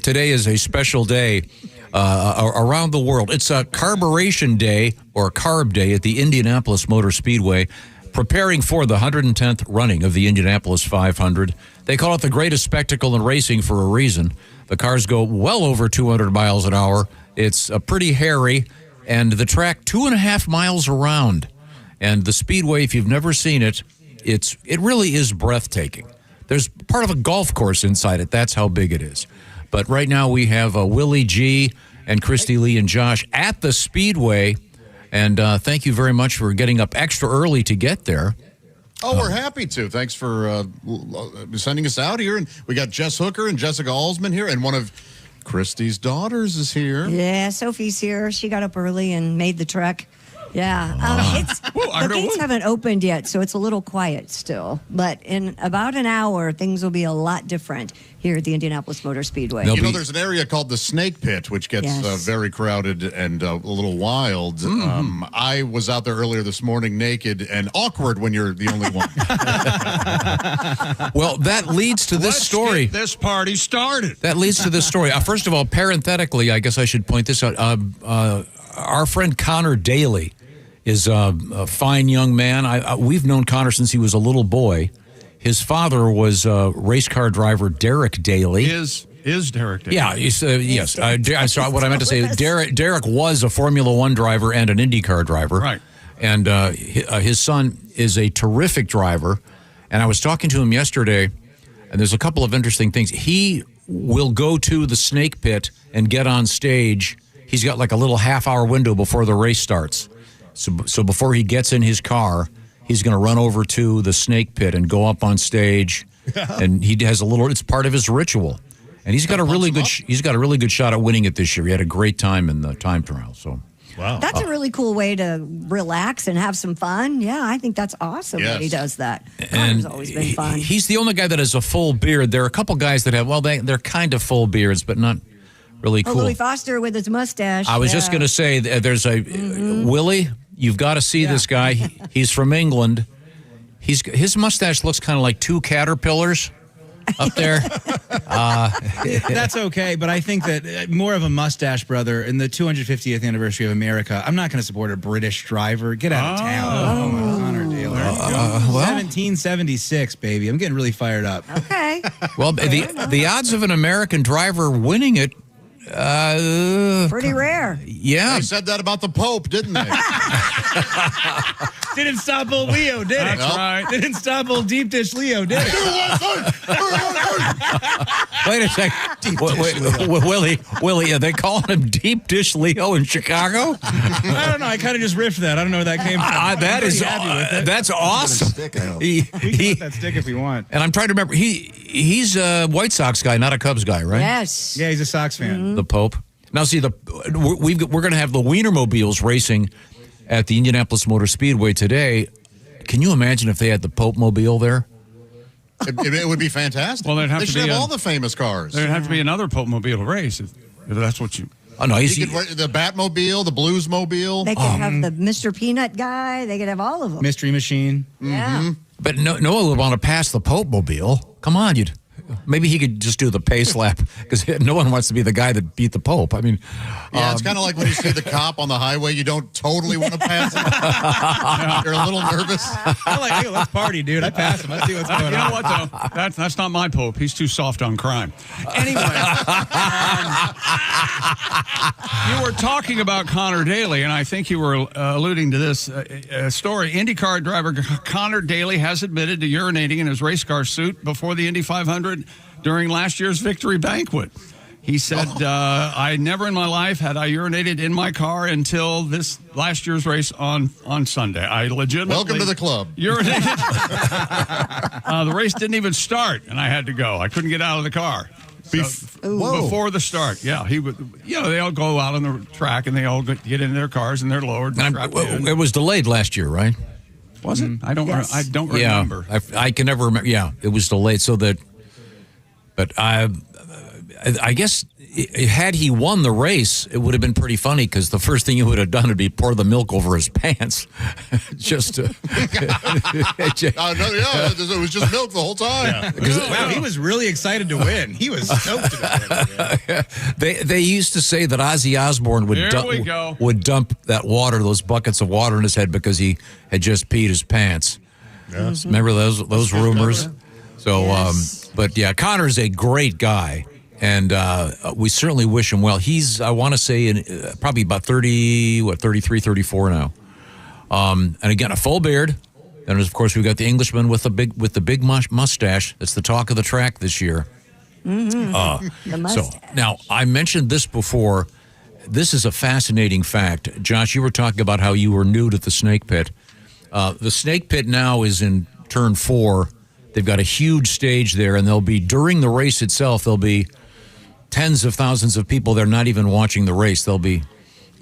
Today is a special day. Around the world. It's a carburation day or Carb Day at the Indianapolis Motor Speedway, preparing for the 110th running of the Indianapolis 500. They call it the greatest spectacle in racing for a reason. The cars go well over 200 miles an hour. It's pretty hairy, and the track 2.5 miles around. And the Speedway, if you've never seen it, it really is breathtaking. There's part of a golf course inside it. That's how big it is. But right now we have Willie G and Christy Lee and Josh at the Speedway. And thank you very much for getting up extra early to get there. Oh, we're happy to. Thanks for sending us out here. And we got Jess Hooker and Jessica Alsman here. And one of Christy's daughters is here. Yeah, Sophie's here. She got up early and made the trek. Yeah. The gates haven't opened yet, so it's a little quiet still. But in about an hour, things will be a lot different here at the Indianapolis Motor Speedway. There's an area called the Snake Pit, which gets very crowded and a little wild. Mm-hmm. I was out there earlier this morning naked and awkward when you're the only one. Well, that leads to this story. Get this party started. That leads to this story. First of all, parenthetically, I guess I should point this out. Our friend Connor Daly is a fine young man. We've known Connor since he was a little boy. His father was race car driver Derek Daly. Is Derek Daly? Yeah, yes. I'm sorry, what I meant to say, Derek was a Formula One driver and an IndyCar driver. Right. And his son is a terrific driver. And I was talking to him yesterday, and there's a couple of interesting things. He will go to the Snake Pit and get on stage. He's got like a little half-hour window before the race starts. So before he gets in his car, he's going to run over to the Snake Pit and go up on stage, and he has a little. It's part of his ritual, and he's got a really good. He's got a really good shot at winning it this year. He had a great time in the time trial. So, wow, that's a really cool way to relax and have some fun. Yeah, I think that's awesome that he does that. And it's always been fun. He's the only guy that has a full beard. There are a couple guys that have. Well, they're kind of full beards, but not really cool. Louis Foster with his mustache. I was just going to say, there's a Willie. You've got to see this guy. He's from England. His mustache looks kind of like two caterpillars up there. That's okay, but I think that more of a mustache brother in the 250th anniversary of America. I'm not going to support a British driver. Get out of town. Connor Daly. 1776, baby. I'm getting really fired up. Okay. Well, the odds of an American driver winning it. Pretty rare. Yeah. They said that about the Pope, didn't they? Didn't stop old Leo, did it? That's right. Didn't stop old deep dish Leo, did it? Wait a second. Willie, are they calling him deep dish Leo in Chicago? I don't know. I kind of just riffed that. I don't know where that came from. That's awesome. We can put that stick if you want. And I'm trying to remember. He's a White Sox guy, not a Cubs guy, right? Yes. Yeah, he's a Sox fan. The Pope. Now, see, we're going to have the Wiener Mobiles racing at the Indianapolis Motor Speedway today. Can you imagine if they had the Pope Mobile there? It would be fantastic. Well, they should have all the famous cars. There'd have to be another Pope Mobile race if that's what you... Oh, no, the Batmobile, the Bluesmobile. They could have the Mr. Peanut guy. They could have all of them. Mystery Machine. Yeah. But no one would want to pass the Pope Mobile. Come on, maybe he could just do the pace lap because no one wants to be the guy that beat the Pope. I mean, yeah, it's kind of like when you see the cop on the highway, you don't totally want to pass him. You're a little nervous. I'm like, hey, let's party, dude. I pass him. Let's see what's going on. You know what, though? That's not my Pope. He's too soft on crime. Anyway, you were talking about Connor Daly, and I think you were alluding to this story. IndyCar driver Connor Daly has admitted to urinating in his race car suit before the Indy 500 during last year's victory banquet. He said, I never in my life had I urinated in my car until this last year's race on Sunday. I legitimately... Welcome to the club. Urinated. The race didn't even start, and I had to go. I couldn't get out of the car. Before the start, yeah, he would. They all go out on the track and they all get in their cars and they're lowered. It was delayed last year, right? Was it? I don't. Yes. I don't remember. I can never remember. Yeah, it was delayed so that. But I guess had he won the race, it would have been pretty funny because the first thing he would have done would be pour the milk over his pants, just to. It was just milk the whole time. Yeah. Wow, he was really excited to win. He was stoked to win. They used to say that Ozzy Osbourne would dump that water, those buckets of water in his head because he had just peed his pants. Yes. Remember those rumors? So, yes. But yeah, Connor's a great guy. And we certainly wish him well. He's, I want to say, probably about 33, 34 now. And again, a full beard. And of course, we've got the Englishman with the big mustache. That's the talk of the track this year. Mm-hmm. The mustache. So now, I mentioned this before. This is a fascinating fact. Josh, you were talking about how you were new to the snake pit. The snake pit now is in turn 4. They've got a huge stage there, and during the race itself, there'll be tens of thousands of people. They're not even watching the race. They'll be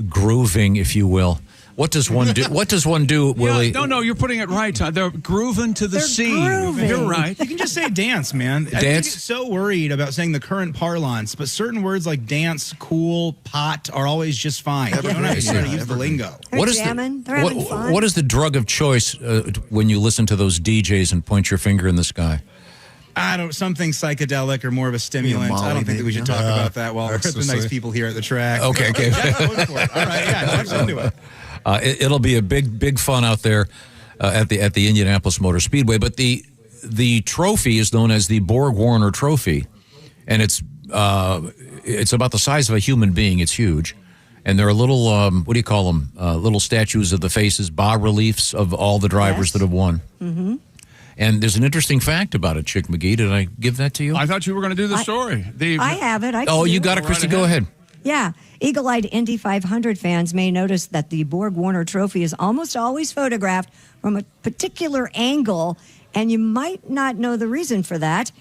grooving, if you will. What does one do? What does one do, Willie? No, you're putting it right. They're grooving to the scene. Grooving. You're right. You can just say dance, man. I get so worried about saying the current parlance, but certain words like dance, cool, pot are always just fine. You don't have to try to use the lingo. They're jamming. They're having fun. What is the drug of choice when you listen to those DJs and point your finger in the sky? Something psychedelic or more of a stimulant. Molly, I don't think that we should talk about that while the nice people here at the track. Okay. All right, yeah, let's into it. It'll be a big fun out there at the Indianapolis Motor Speedway. But the trophy is known as the Borg-Warner Trophy, and it's about the size of a human being. It's huge, and there are little what do you call them? Little statues of the faces, bas-reliefs of all the drivers that have won. Mm-hmm. And there's an interesting fact about it, Chick McGee. Did I give that to you? I thought you were going to do the story. I have it. You got it, Christy. Go ahead. Yeah. Eagle-eyed Indy 500 fans may notice that the Borg-Warner Trophy is almost always photographed from a particular angle, and you might not know the reason for that.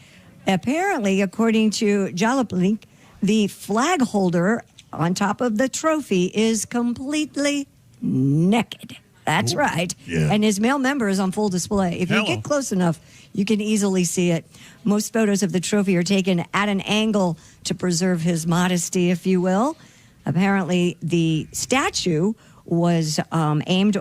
Apparently, according to Jalopnik, the flag holder on top of the trophy is completely naked. That's right. Yeah. And his male member is on full display. If you get close enough, you can easily see it. Most photos of the trophy are taken at an angle to preserve his modesty, if you will. Apparently, the statue was aimed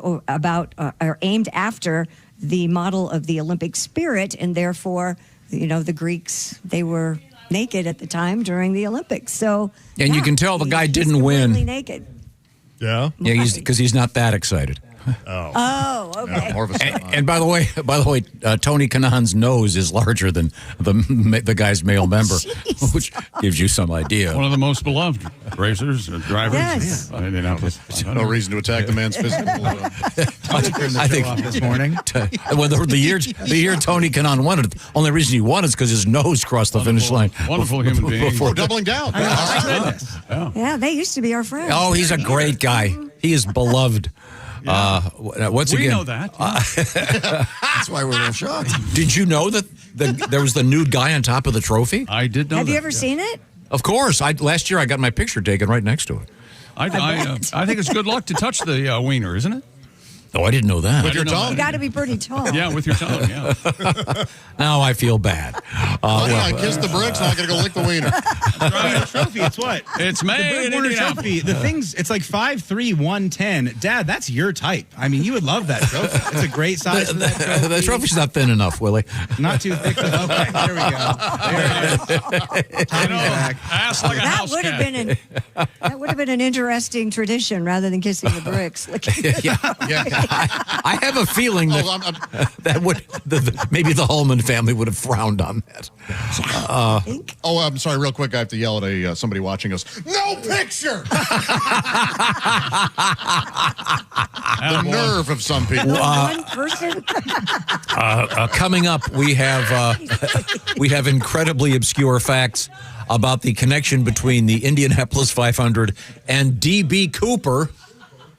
after the model of the Olympic spirit, and therefore, the Greeks, they were naked at the time during the Olympics. So, And you can tell the guy didn't completely win. naked. Yeah. Yeah, because he's not that excited. Oh, okay. More of a And by the way, Tony Kanan's nose is larger than the guy's male member, which gives you some idea. One of the most beloved racers, drivers. Yes. in Indianapolis. No reason to attack the man's physical. I think this morning. Well, the year Tony Kanan won it, only reason he won is because his nose crossed the finish line. Wonderful human being. Before doubling down. Yeah, they used to be our friends. Oh, he's a great guy. He is beloved. Once We again, know that. That's why we're a little shocked. Did you know that there was the nude guy on top of the trophy? I did know Have that. you ever seen it? Of course. Last year I got my picture taken right next to it. I think it's good luck to touch the wiener, isn't it? Oh, I didn't know that. With your tongue? You got to be pretty tall. Yeah, with your tongue, yeah. Now I feel bad. I kissed the bricks, now I got to go lick the wiener. The trophy, it's what? It's The made in Warner Indianapolis. trophy. The thing's, it's like 5'3", 110. Dad, that's your type. I mean, you would love that trophy. It's a great size for that trophy. The trophy's not thin enough, Willie. Not too thick. Okay, there we go. There it is. Tommy back. Ass like a That house would have cat. been an interesting tradition rather than kissing the bricks. I have a feeling that that would maybe the Holman family would have frowned on that. I'm sorry, real quick. I have to yell at somebody watching us. No picture! The nerve of some people. One person. Coming up, we have incredibly obscure facts about the connection between the Indianapolis 500 and D.B. Cooper.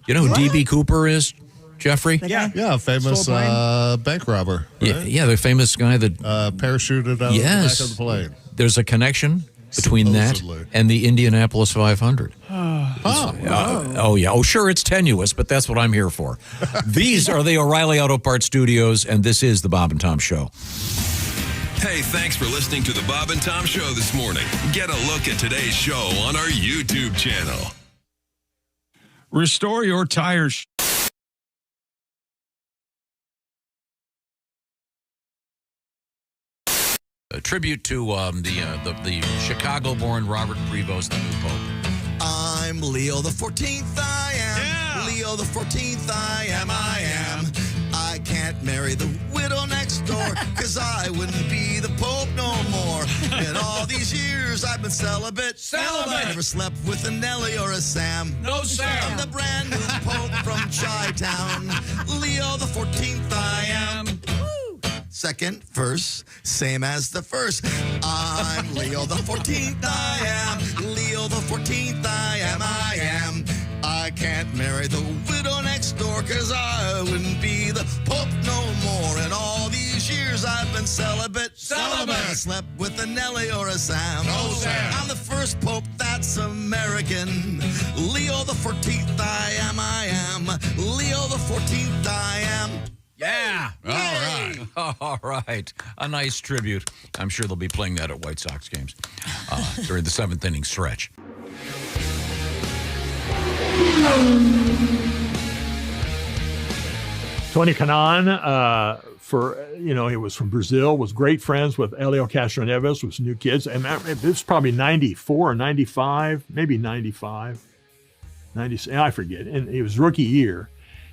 You know who D.B. Cooper is, Jeffrey? Yeah, famous bank robber. Right? Yeah, the famous guy that parachuted out of the back of the plane. There's a connection between Supposedly. that and the Indianapolis 500. Oh, yeah. Oh, sure, it's tenuous, but that's what I'm here for. These are the O'Reilly Auto Parts Studios, and this is the Bob and Tom Show. Hey, thanks for listening to the Bob and Tom Show this morning. Get a look at today's show on our YouTube channel. Restore your tires. A tribute to the Chicago-born Robert Prevost, the new pope. I'm Leo the 14th, I am. Yeah. Leo the 14th, I am. I can't marry the widow next door, because I wouldn't be the pope no more. In all these years, I've been celibate. I never slept with a Nelly or a Sam. No Sam. I'm the brand new pope from Chi-Town. Leo the 14th, I am. Second verse, same as the first. I'm Leo the 14th, I am. Leo the 14th, I am. I can't marry the widow next door, because I wouldn't be the pope no more. In all these years, I've been celibate. I slept with a Nelly or a Sam. No Sam. I'm the first pope that's American. Leo the 14th, I am. Leo the 14th, I am. Yeah. All right. A nice tribute. I'm sure they'll be playing that at White Sox games during the seventh inning stretch. Tony Kanan, he was from Brazil, was great friends with Helio Castro Neves, with new kids. And this was probably 94 or 95, maybe 95, 90, I forget. And it was rookie year.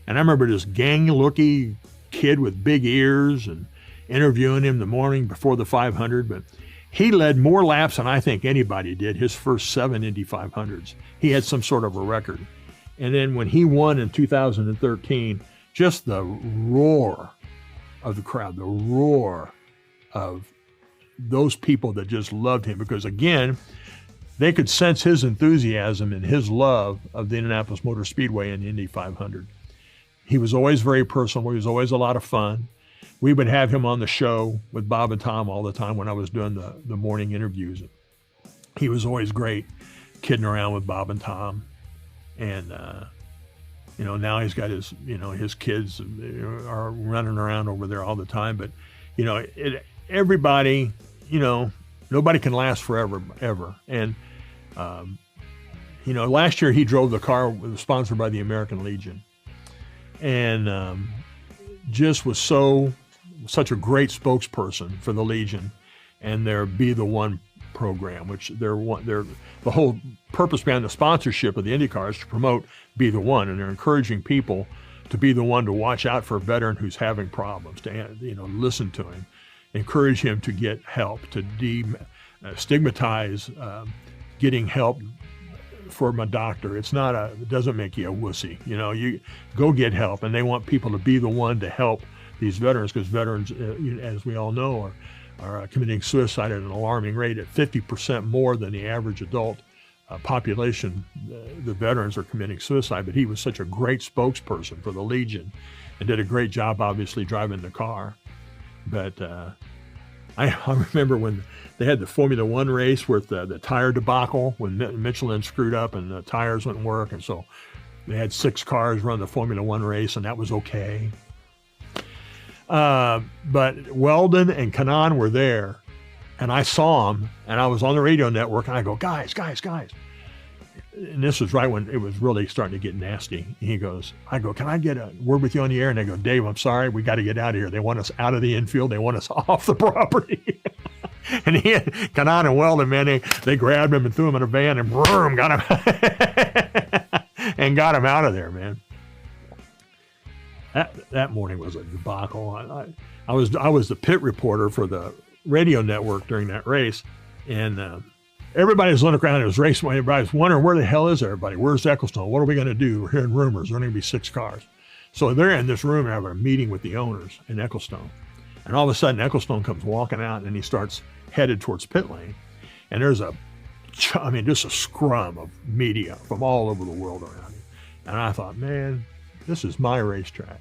And I remember this gang-looking kid with big ears and interviewing him the morning before the 500. But he led more laps than I think anybody did his first 7 Indy 500s. He had some sort of a record. And then when he won in 2013, just the roar of the crowd, the roar of those people that just loved him, because again, they could sense his enthusiasm and his love of the Indianapolis Motor Speedway and the Indy 500. He was always very personal. He was always a lot of fun. We would have him on the show with Bob and Tom all the time when I was doing the morning interviews. He was always great, kidding around with Bob and Tom. And, now he's got his kids are running around over there all the time. But, everybody, nobody can last forever, ever. And, last year he drove the car sponsored by the American Legion. And just was such a great spokesperson for the Legion and their Be the One program, which they're the whole purpose behind the sponsorship of the IndyCar is to promote Be the One, and they're encouraging people to be the one to watch out for a veteran who's having problems, to listen to him, encourage him to get help, to stigmatize getting help from a doctor. It doesn't make you a wussy. You go get help, and they want people to be the one to help these veterans, because veterans, as we all know, are committing suicide at an alarming rate at 50% more than the average adult population. The veterans are committing suicide, but he was such a great spokesperson for the Legion and did a great job, obviously, driving the car. But I remember when they had the Formula One race with the tire debacle, when Michelin screwed up and the tires wouldn't work, and so they had 6 cars run the Formula One race, and that was okay. But Weldon and Kanaan were there, and I saw them, and I was on the radio network, and I go, guys. And this was right when it was really starting to get nasty. I go, can I get a word with you on the air? And they go, Dave, I'm sorry, we got to get out of here. They want us out of the infield. They want us off the property. And Kanaan and Weldon, man, they grabbed him and threw him in a van and boom, got him and got him out of there, man. That morning was a debacle. I was the pit reporter for the radio network during that race, and everybody was looking around. It was racing. Everybody was wondering, where the hell is everybody? Where's Ecclestone? What are we going to do? We're hearing rumors. There are going to be 6 cars. So they're in this room having a meeting with the owners in Ecclestone, and all of a sudden Ecclestone comes walking out, and he starts headed towards pit lane, and there's just a scrum of media from all over the world around him. And I thought, man, this is my racetrack.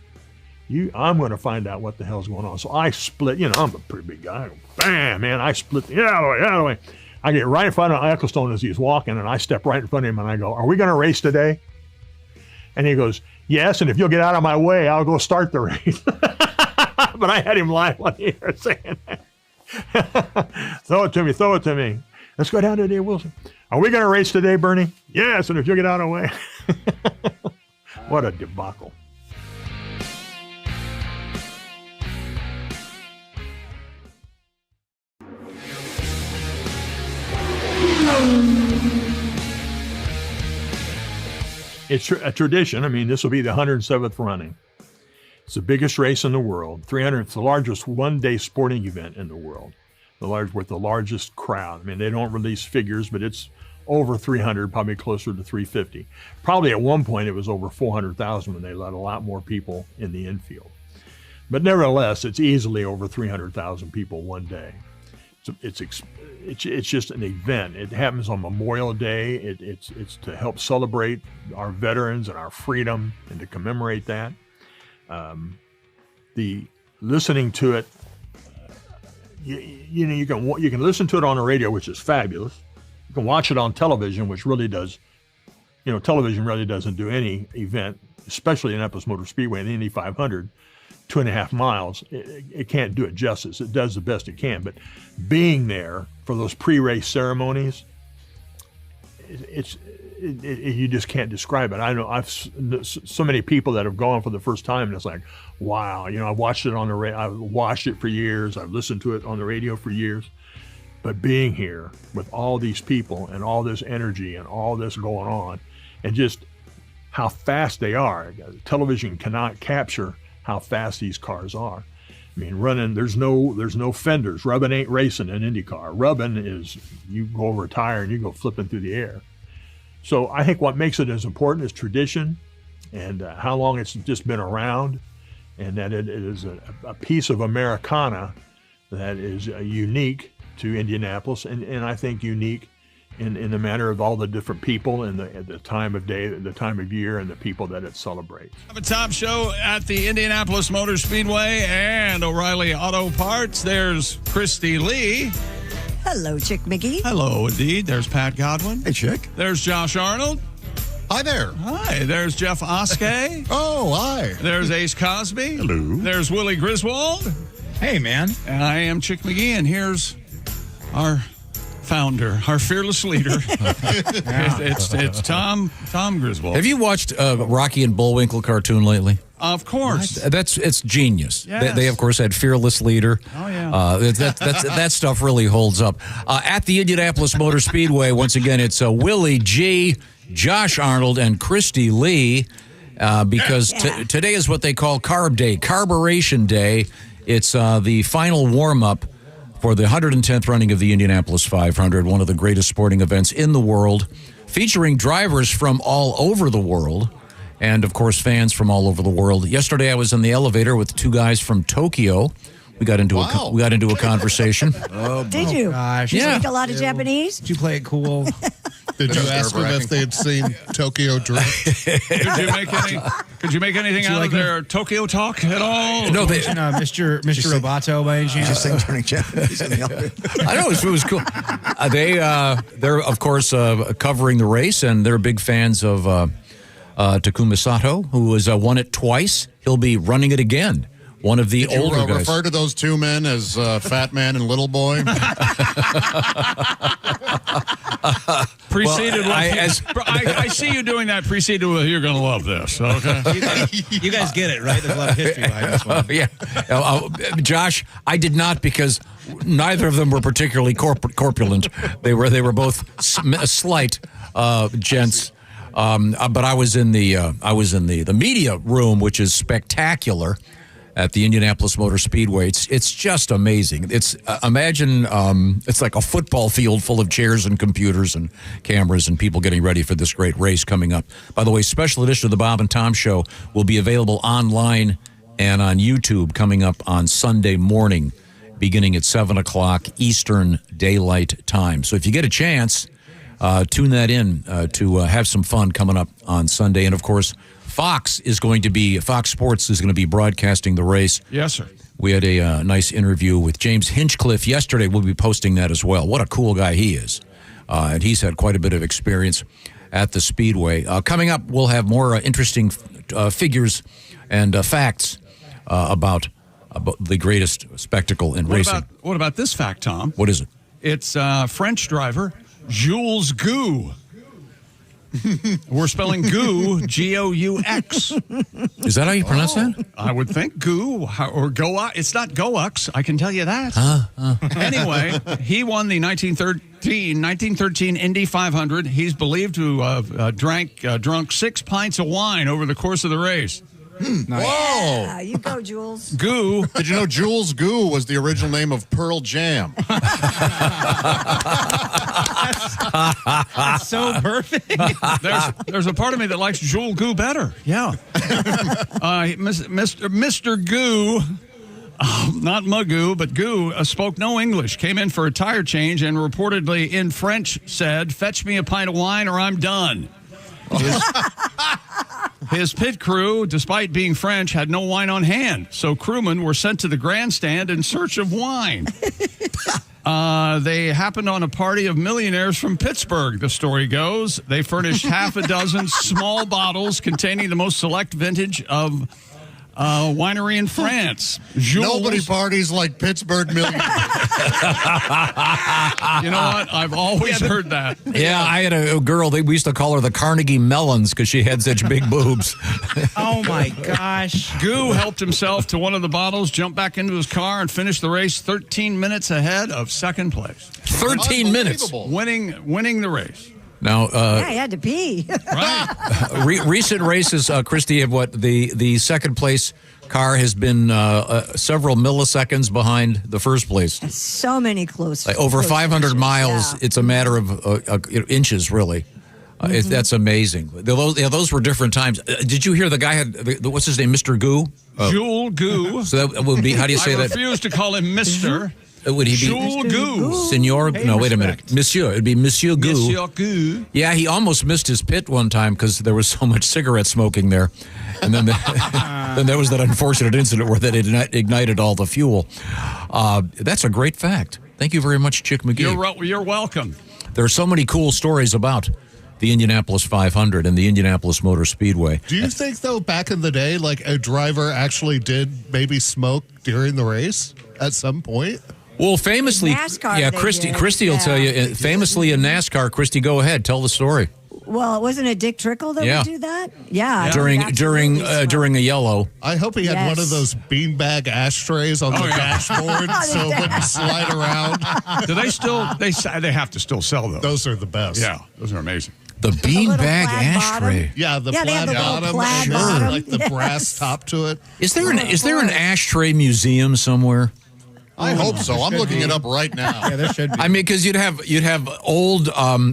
I'm going to find out what the hell's going on. So I split, I'm a pretty big guy. Bam, man, I split, out of the way. I get right in front of Ecclestone as he's walking, and I step right in front of him, and I go, are we going to race today? And he goes, yes, and if you'll get out of my way, I'll go start the race. But I had him live on the air saying that. Throw it to me. Let's go down to Dave Wilson. Are we going to race today, Bernie? Yes, and if you'll get out of the way. What a debacle. It's a tradition. I mean, this will be the 107th running. It's the biggest race in the world. It's the largest one-day sporting event in the world. With the largest crowd. I mean, they don't release figures, but it's over 300, probably closer to 350. Probably at one point it was over 400,000 when they let a lot more people in the infield. But nevertheless, it's easily over 300,000 people one day. It's just an event. It happens on Memorial Day. It's to help celebrate our veterans and our freedom and to commemorate that. The listening to it, you can listen to it on the radio, which is fabulous. You can watch it on television, which really does. Television really doesn't do any event, especially Indianapolis Motor Speedway and the Indy 500. 2.5 miles, it can't do it justice. It does the best it can, but being there for those pre-race ceremonies, you just can't describe it. I know I've so many people that have gone for the first time, and it's like, wow, I've watched it on the radio. I've watched it for years. I've listened to it on the radio for years, but being here with all these people and all this energy and all this going on, and just how fast they are, television cannot capture how fast these cars are. I mean, running, there's no fenders. Rubbing ain't racing in IndyCar. Rubbing is you go over a tire and you go flipping through the air. So I think what makes it as important is tradition and how long it's just been around, and that it is a piece of Americana that is unique to Indianapolis, and I think unique in the matter of all the different people and the time of day, the time of year, and the people that it celebrates. A top show at the Indianapolis Motor Speedway and O'Reilly Auto Parts. There's Christy Lee. Hello, Chick McGee. Hello, indeed. There's Pat Godwin. Hey, Chick. There's Josh Arnold. Hi there. Hi. There's Jeff Oskey. Oh, hi. There's Ace Cosby. Hello. There's Willie Griswold. Hey, man. And I am Chick McGee, and here's our founder, our fearless leader. It's Tom Griswold. Have you watched Rocky and Bullwinkle cartoon lately? Of course. It's genius. Yes. They, of course, had Fearless Leader. Oh, yeah. That stuff really holds up. At the Indianapolis Motor Speedway, once again, it's Willie G., Josh Arnold, and Christy Lee, because today is what they call Carb Day, Carburation Day. It's the final warm-up for the 110th running of the Indianapolis 500, one of the greatest sporting events in the world, featuring drivers from all over the world. And, of course, fans from all over the world. Yesterday, I was in the elevator with two guys from Tokyo. We got into a conversation. Did you? Gosh. You speak a lot of Japanese? Did you play it cool? Did you ask them if they had seen Tokyo Drift? Could you make anything out of their Tokyo talk at all? No, Mr. Roboto by any chance? I know it was cool. They're of course covering the race, and they're big fans of Takuma Sato, who has won it twice. He'll be running it again. One of the Did older you guys. refer to those two men as Fat Man and Little Boy? Preceded I see you doing that. Preceded with, you're going to love this. Okay. You guys get it, right? There's a lot of history behind this one. Yeah. Josh, I did not, because neither of them were particularly corpulent. They were both slight gents. But I was in the media room, which is spectacular, at the Indianapolis Motor Speedway. It's just amazing. It's imagine it's like a football field full of chairs and computers and cameras and people getting ready for this great race coming up. By the way, special edition of the Bob and Tom Show will be available online and on YouTube coming up on Sunday morning, beginning at 7 o'clock Eastern Daylight Time. So if you get a chance, tune that in to have some fun coming up on Sunday. And, of course, Fox Sports is going to be broadcasting the race. Yes, sir. We had a nice interview with James Hinchcliffe yesterday. We'll be posting that as well. What a cool guy he is. And he's had quite a bit of experience at the Speedway. Coming up, we'll have more interesting figures and facts about the greatest spectacle in racing. What about this fact, Tom? What is it? It's French driver Jules Gou. We're spelling Gou, G-O-U-X. Is that how you pronounce that? I would think Gou or Goa. It's not Goux, I can tell you that. Anyway, he won the 1913 Indy 500. He's believed to have drunk 6 pints of wine over the course of the race. Nice. Whoa! Yeah, you go, Jules. Gou. Did you know Jules Gou was the original name of Pearl Jam? That's so perfect. There's a part of me that likes Jules Gou better. Yeah. Mr. Gou, not Magoo, but Gou, spoke no English, came in for a tire change, and reportedly in French said, "Fetch me a pint of wine or I'm done." His pit crew, despite being French, had no wine on hand, so crewmen were sent to the grandstand in search of wine. They happened on a party of millionaires from Pittsburgh, the story goes. They furnished half a dozen small bottles containing the most select vintage of winery in France. Jules. Nobody parties like Pittsburgh millionaires. You know what? I've always heard that. Yeah, I had a girl, we used to call her the Carnegie Melons because she had such big boobs. Oh, my gosh. Gou helped himself to one of the bottles, jumped back into his car, and finished the race 13 minutes ahead of second place. 13 minutes? Winning the race. Now, I had to pee. Right. Recent races, Christy, have the second place car has been several milliseconds behind the first place. So many close. Like over 500 finishes, miles, yeah. It's a matter of inches, really. That's amazing. Those were different times. Did you hear the guy had, what's his name, Mr. Gou? Jules Gou. So that would be, how do you say that? I refuse to call him Mr. Would he be Jules Gou? Senor? No, wait a minute. Monsieur. It'd be Monsieur Gou. Monsieur Gou. Yeah, he almost missed his pit one time because there was so much cigarette smoking there. And then, then there was that unfortunate incident where they ignited all the fuel. That's a great fact. Thank you very much, Chick McGee. You're welcome. There are so many cool stories about the Indianapolis 500 and the Indianapolis Motor Speedway. Do you think, though, back in the day, like a driver actually did maybe smoke during the race at some point? Well, famously, NASCAR, yeah, they Christy did. will tell you. Famously in NASCAR, Christy, go ahead, tell the story. Well, wasn't it Dick Trickle that would do that? Yeah. During a yellow. I hope he had one of those beanbag ashtrays on the dashboard so it wouldn't slide around. Do they still? They have to still sell those. Those are the best. Yeah, those are amazing. The beanbag ashtray. Bottom. Yeah, the they have plaid the little bottom. plaid bottom. Like the brass top to it. Is there an ashtray museum somewhere? I hope so. I'm looking it up right now. Yeah, there should be. I mean, because you'd have old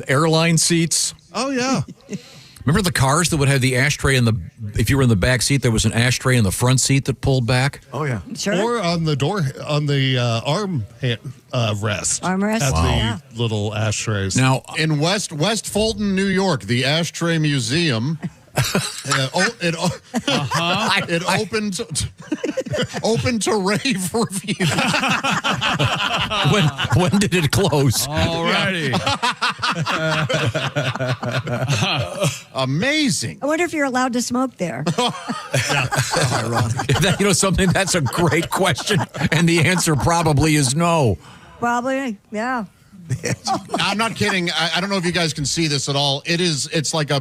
airline seats. Oh yeah. Remember the cars that would have the ashtray if you were in the back seat, there was an ashtray in the front seat that pulled back? Oh, yeah. Or on the door, on the armrest. Armrest? At the little ashtrays. Now, in West Fulton, New York, the Ashtray Museum, it opened to rave review. When did it close? Alrighty. Amazing. I wonder if you're allowed to smoke there. Ironic. Something that's a great question, and the answer probably is no. Probably, yeah. I'm not kidding. I don't know if you guys can see this at all. It's like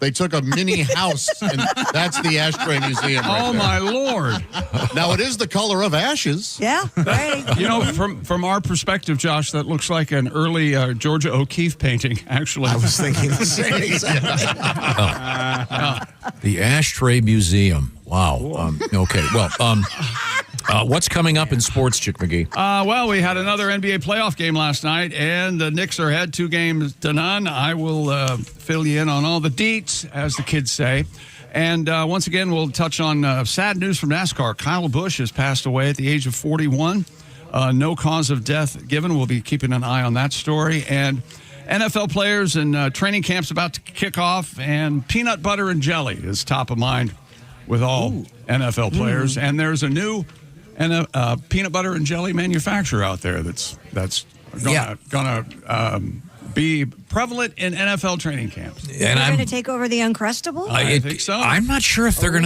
they took a mini house, and that's the Ashtray Museum. Oh, my Lord. Now, it is the color of ashes. Yeah, right. From our perspective, Josh, that looks like an early Georgia O'Keeffe painting, actually. I was thinking the same exactly. The Ashtray Museum. Wow. Okay, well, what's coming up in sports, Chick McGee? Well, we had another NBA playoff game last night, and the Knicks are ahead 2-0. I will fill you in on all the deets, as the kids say. And once again, we'll touch on sad news from NASCAR. Kyle Busch has passed away at the age of 41. No cause of death given. We'll be keeping an eye on that story. And NFL players and training camps about to kick off, and peanut butter and jelly is top of mind with all NFL players. And there's a new peanut butter and jelly manufacturer out there that's gonna be prevalent in NFL training camps. And they're going to take over the Uncrustables? I think so. I'm not sure if they're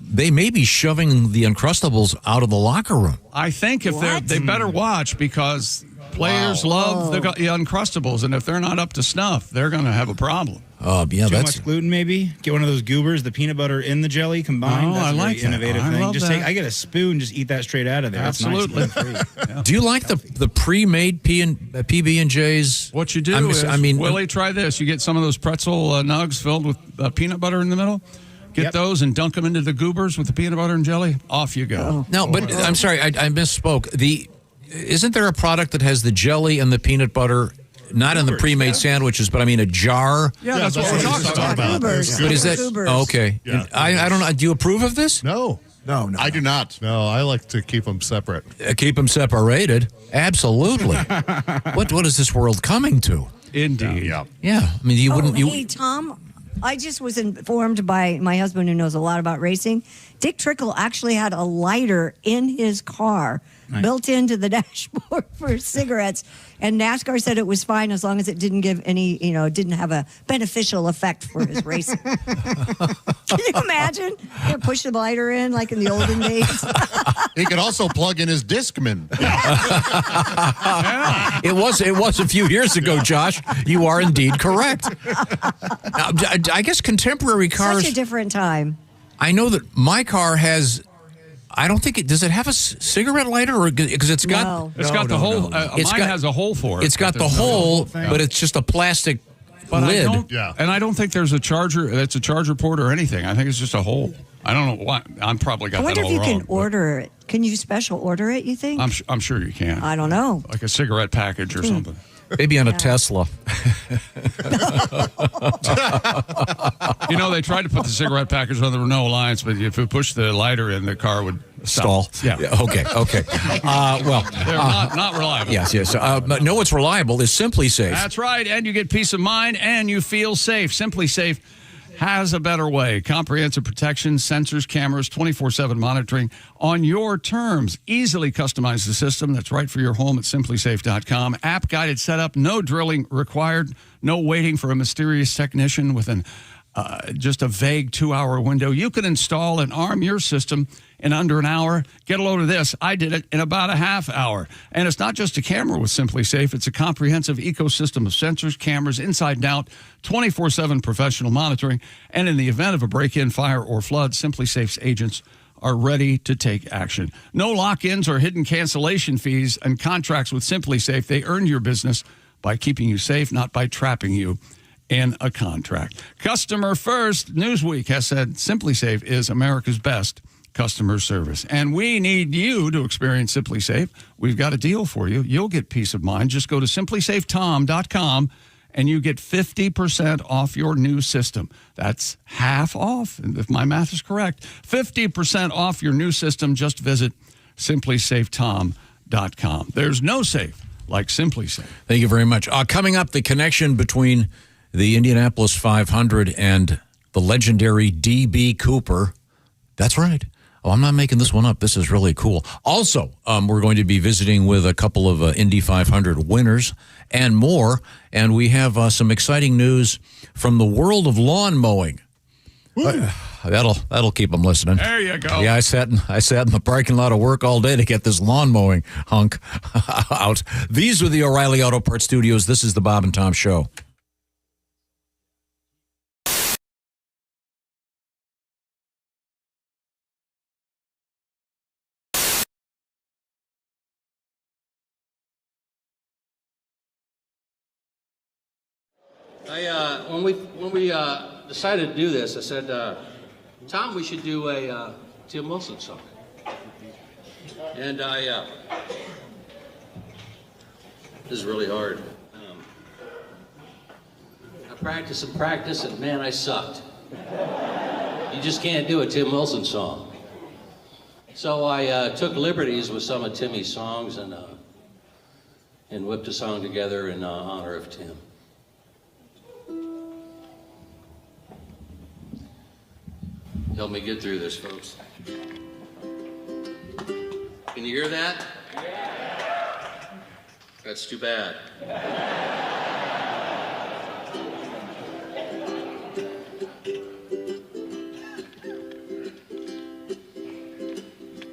they may be shoving the Uncrustables out of the locker room. I think they better watch, because players love the Uncrustables, and if they're not up to snuff, they're going to have a problem. Too much gluten, maybe. Get one of those goobers, the peanut butter in the jelly combined. That's I a like very innovative that. thing. Just I get a spoon, just eat that straight out of there. Absolutely. It's nice, gluten-free. Do you like the pre-made PB&J's? What you do Willie, try this. You get some of those pretzel nugs filled with peanut butter in the middle. Get those and dunk them into the goobers with the peanut butter and jelly. Off you go. No, but I'm sorry, I misspoke. Isn't there a product that has the jelly and the peanut butter? Not in the pre-made sandwiches, but I mean a jar. Yeah, that's what we're talking about. But is that okay? Yeah. I don't know. Do you approve of this? No, I do not. No, I like to keep them separate. Keep them separated. Absolutely. What is this world coming to? Indeed. Yeah. I mean, you wouldn't. Hey, Tom. I just was informed by my husband, who knows a lot about racing. Dick Trickle actually had a lighter in his car built into the dashboard for cigarettes. And NASCAR said it was fine as long as it didn't give any, didn't have a beneficial effect for his racing. Can you imagine? Push the lighter in like in the olden days. He could also plug in his Discman. It was a few years ago, Josh. You are indeed correct. Now, I guess contemporary cars. Such a different time. I know that my car has. I don't think does it have a cigarette lighter, or because it's got the hole. Mine has a hole for it. It's got the hole, but it's just a plastic lid. I don't think there's a charger. That's a charger port or anything. I think it's just a hole. I don't know why. I'm probably got that all wrong. I wonder if you can order it. Can you special order it? You think? I'm sure you can. I don't know. Like a cigarette package or something. Maybe on a Tesla. They tried to put the cigarette package on the Renault Alliance, but if you push the lighter in, the car would stall. Yeah. Okay. Well, they're not reliable. Yes. No, what's reliable is Simply Safe. That's right, and you get peace of mind, and you feel safe. Simply Safe has a better way. Comprehensive protection, sensors, cameras, 24/7 monitoring on your terms. Easily customize the system that's right for your home at simplysafe.com. App-guided setup, no drilling required, no waiting for a mysterious technician with an just a vague 2-hour window. You can install and arm your system in under an hour. Get a load of this. I did it in about a half hour. And it's not just a camera with Simply Safe. It's a comprehensive ecosystem of sensors, cameras, inside and out, 24/7 professional monitoring. And in the event of a break-in, fire, or flood, Simply Safe's agents are ready to take action. No lock-ins or hidden cancellation fees and contracts with Simply Safe. They earn your business by keeping you safe, not by trapping you in a contract. Customer first. Newsweek has said Simply Safe is America's best customer service. And we need you to experience Simply Safe. We've got a deal for you. You'll get peace of mind. Just go to simplysafetom.com and you get 50% off your new system. That's half off, if my math is correct. 50% off your new system. Just visit simplysafetom.com. There's no safe like Simply Safe. Thank you very much. Coming up, the connection between the Indianapolis 500 and the legendary D.B. Cooper. That's right. Oh, I'm not making this one up. This is really cool. Also, we're going to be visiting with a couple of Indy 500 winners and more. And we have some exciting news from the world of lawn mowing. That'll keep them listening. There you go. Yeah, I sat in the parking lot of work all day to get this lawn mowing hunk out. These are the O'Reilly Auto Parts Studios. This is the Bob and Tom Show. When we decided to do this, I said, Tom, we should do a Tim Wilson song. And this is really hard. I practice, and man, I sucked. You just can't do a Tim Wilson song. So I took liberties with some of Timmy's songs and whipped a song together in honor of Tim. Help me get through this, folks. Can you hear that? Yeah. That's too bad.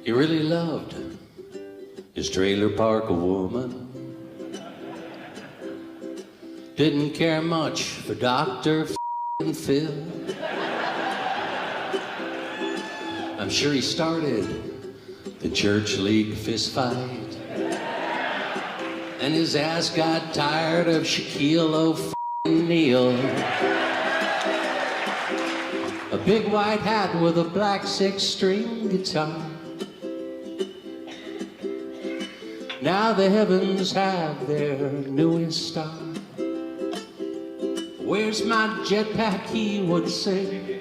He really loved his trailer park a woman. Didn't care much for Dr. Phil. I'm sure he started the church league fist fight, and his ass got tired of Shaquille O'Neal. A big white hat with a black 6-string guitar. Now the heavens have their newest star. Where's my jetpack, he would say.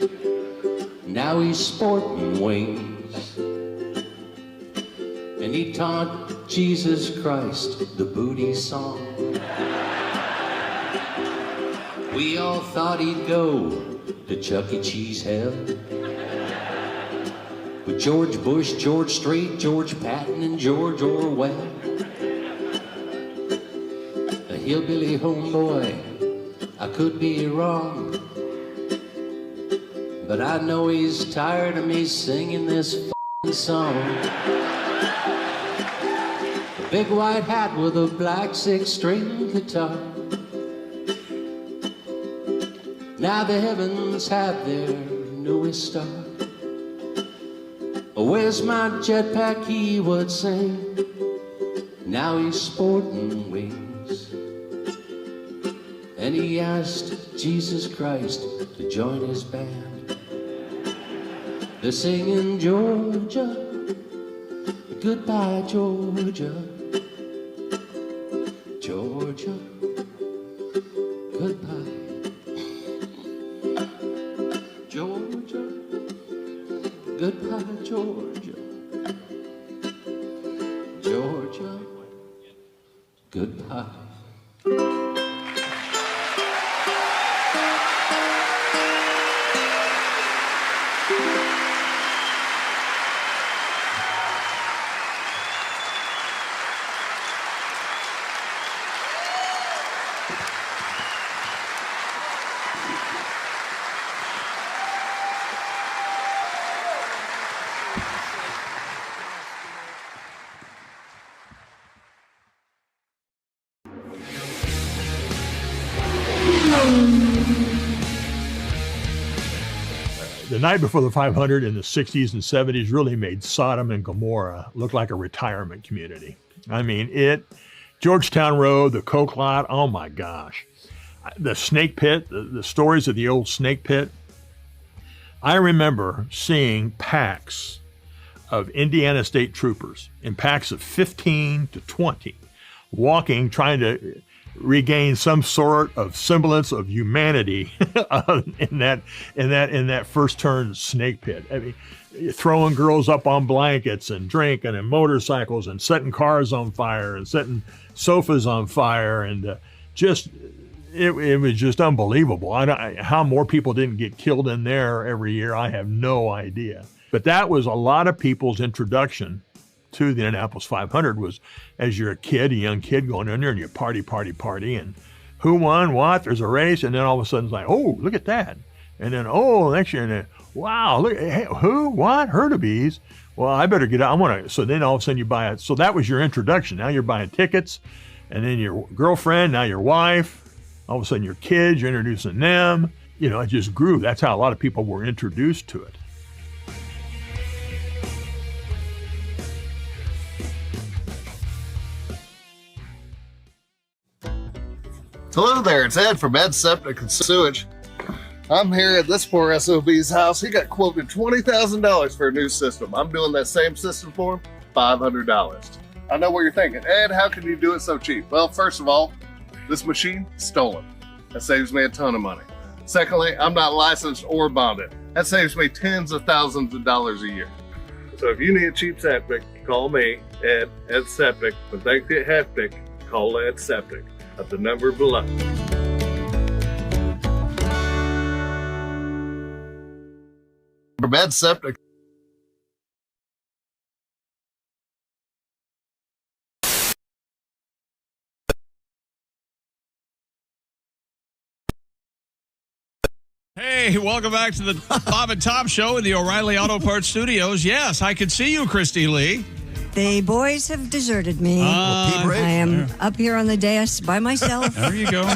Now he's sporting wings, and he taught Jesus Christ the booty song. We all thought he'd go to Chuck E. Cheese hell with George Bush, George Strait, George Patton, and George Orwell. A hillbilly homeboy, I could be wrong, but I know he's tired of me singing this f***ing song. A big white hat with a black 6-string guitar. Now the heavens have their newest star. Where's my jetpack, he would sing. Now he's sporting wings, and he asked Jesus Christ to join his band. They're singing Georgia, goodbye Georgia, Georgia, goodbye, Georgia, goodbye Georgia, Georgia, goodbye. the night before the 500 in the 60s and 70s really made Sodom and Gomorrah look like a retirement community. I mean, Georgetown Road, the Coke Lot, oh my gosh. The Snake Pit, the stories of the old Snake Pit. I remember seeing packs of Indiana State Troopers in packs of 15 to 20 walking, trying to regain some sort of semblance of humanity in that first turn Snake Pit. I mean, throwing girls up on blankets and drinking and motorcycles and setting cars on fire and setting sofas on fire and it was just unbelievable. How more people didn't get killed in there every year, I have no idea. But that was a lot of people's introduction to the Indianapolis 500 was as you're a young kid going in there and you party, and who won what? There's a race, and then all of a sudden it's like, oh, look at that. And then, next year, and then, wow, look, hey, who, what, Herdebees? Well, I better get out. So then all of a sudden you buy it. So that was your introduction. Now you're buying tickets, and then your girlfriend, now your wife. All of a sudden your kids, you're introducing them. It just grew. That's how a lot of people were introduced to it. Hello there, it's Ed from Ed Septic and Sewage. I'm here at this poor SOB's house. He got quoted $20,000 for a new system. I'm doing that same system for him, $500. I know what you're thinking. Ed, how can you do it so cheap? Well, first of all, this machine, stolen. That saves me a ton of money. Secondly, I'm not licensed or bonded. That saves me tens of thousands of dollars a year. So if you need a cheap septic, call me, Ed Septic. When things get hectic, call Ed Septic at the number below. From Ed Septic. Hey, welcome back to the Bob and Tom Show in the O'Reilly Auto Parts Studios. Yes, I could see you, Christy Lee. The boys have deserted me. I am up here on the dais by myself. There you go.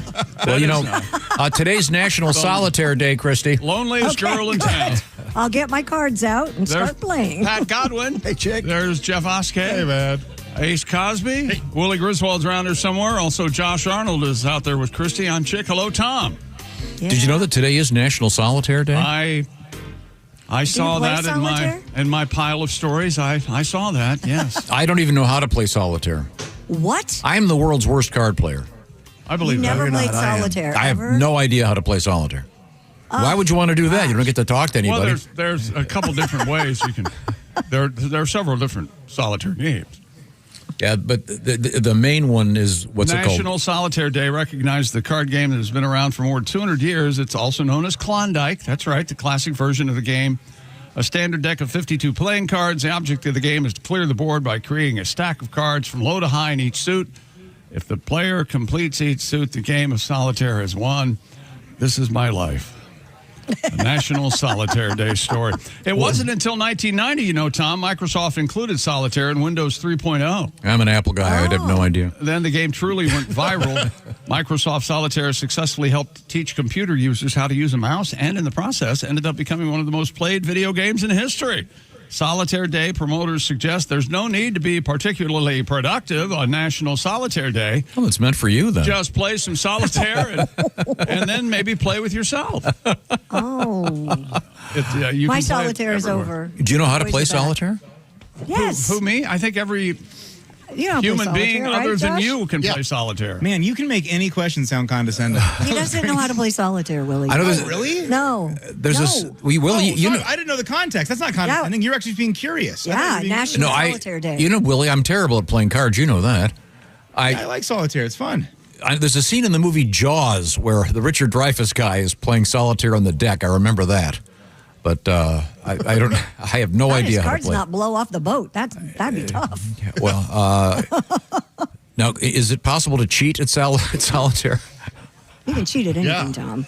Well, today's National Solitaire Day, Christy. Loneliest girl in town. I'll get my cards out and start playing. Pat Godwin. Hey, chick. There's Jeff Oskay. Hey, man. Ace Cosby. Hey. Willie Griswold's around there somewhere. Also, Josh Arnold is out there with Christy. I'm Chick. Hello, Tom. Yeah. Did you know that today is National Solitaire Day? I saw that in my pile of stories. I saw that, yes. I don't even know how to play solitaire. What? I am the world's worst card player. I believe that. You're never played solitaire, I have no idea how to play solitaire. Why would you want to do that? You don't get to talk to anybody. Well, there's a couple different ways you can. There are several different solitaire games. Yeah, but the main one is what's it called? National Solitaire Day recognized the card game that has been around for more than 200 years. It's also known as Klondike. That's right, the classic version of the game. A standard deck of 52 playing cards. The object of the game is to clear the board by creating a stack of cards from low to high in each suit. If the player completes each suit, the game of solitaire has won. This is my life. A National Solitaire Day story. It wasn't until 1990, Tom, Microsoft included solitaire in Windows 3.0. I'm an Apple guy. I'd have no idea. Then the game truly went viral. Microsoft Solitaire successfully helped teach computer users how to use a mouse, and in the process ended up becoming one of the most played video games in history. Solitaire Day promoters suggest there's no need to be particularly productive on National Solitaire Day. Well, it's meant for you, then. Just play some solitaire and then maybe play with yourself. Oh. My solitaire is over. Do you know how to play solitaire? Yes. Who, me? I think every human being other than you can play solitaire. Man, you can make any question sound condescending. He doesn't know how to play solitaire, Willie. I know really? No. There's Willie, you know, I didn't know the context. That's not condescending. You're actually being curious. Yeah, National Solitaire Day. You know, Willie, I'm terrible at playing cards. You know that. I like solitaire. It's fun. There's a scene in the movie Jaws where the Richard Dreyfuss guy is playing solitaire on the deck. I remember that. But I don't. I have no idea how to play. Cards not blow off the boat. That'd be tough. Well, now is it possible to cheat at solitaire? You can cheat at anything, Tom.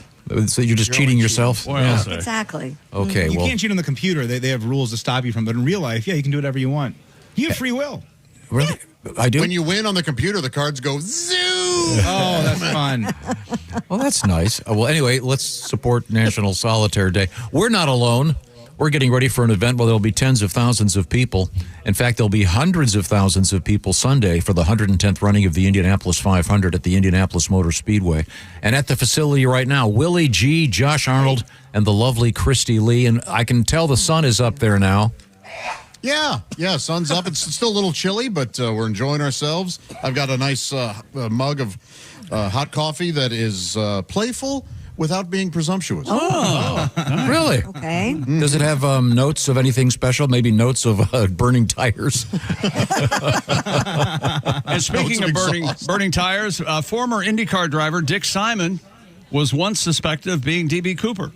So you're just cheating yourself? Well, exactly. Okay. You can't cheat on the computer. They have rules to stop you from. But in real life, you can do whatever you want. You have free will. Really? I do. When you win on the computer, the cards go zoo. Oh, that's fun. Well, that's nice. Well, anyway, let's support National Solitaire Day. We're not alone. We're getting ready for an event where there'll be tens of thousands of people. In fact, there'll be hundreds of thousands of people Sunday for the 110th running of the Indianapolis 500 at the Indianapolis Motor Speedway. And at the facility right now, Willie G., Josh Arnold, and the lovely Christy Lee. And I can tell the sun is up there now. Yeah, sun's up. It's still a little chilly, but we're enjoying ourselves. I've got a nice mug of hot coffee that is playful without being presumptuous. Oh, really? Okay. Does it have notes of anything special? Maybe notes of burning tires? And speaking of burning tires, former IndyCar driver Dick Simon was once suspected of being D.B. Cooper.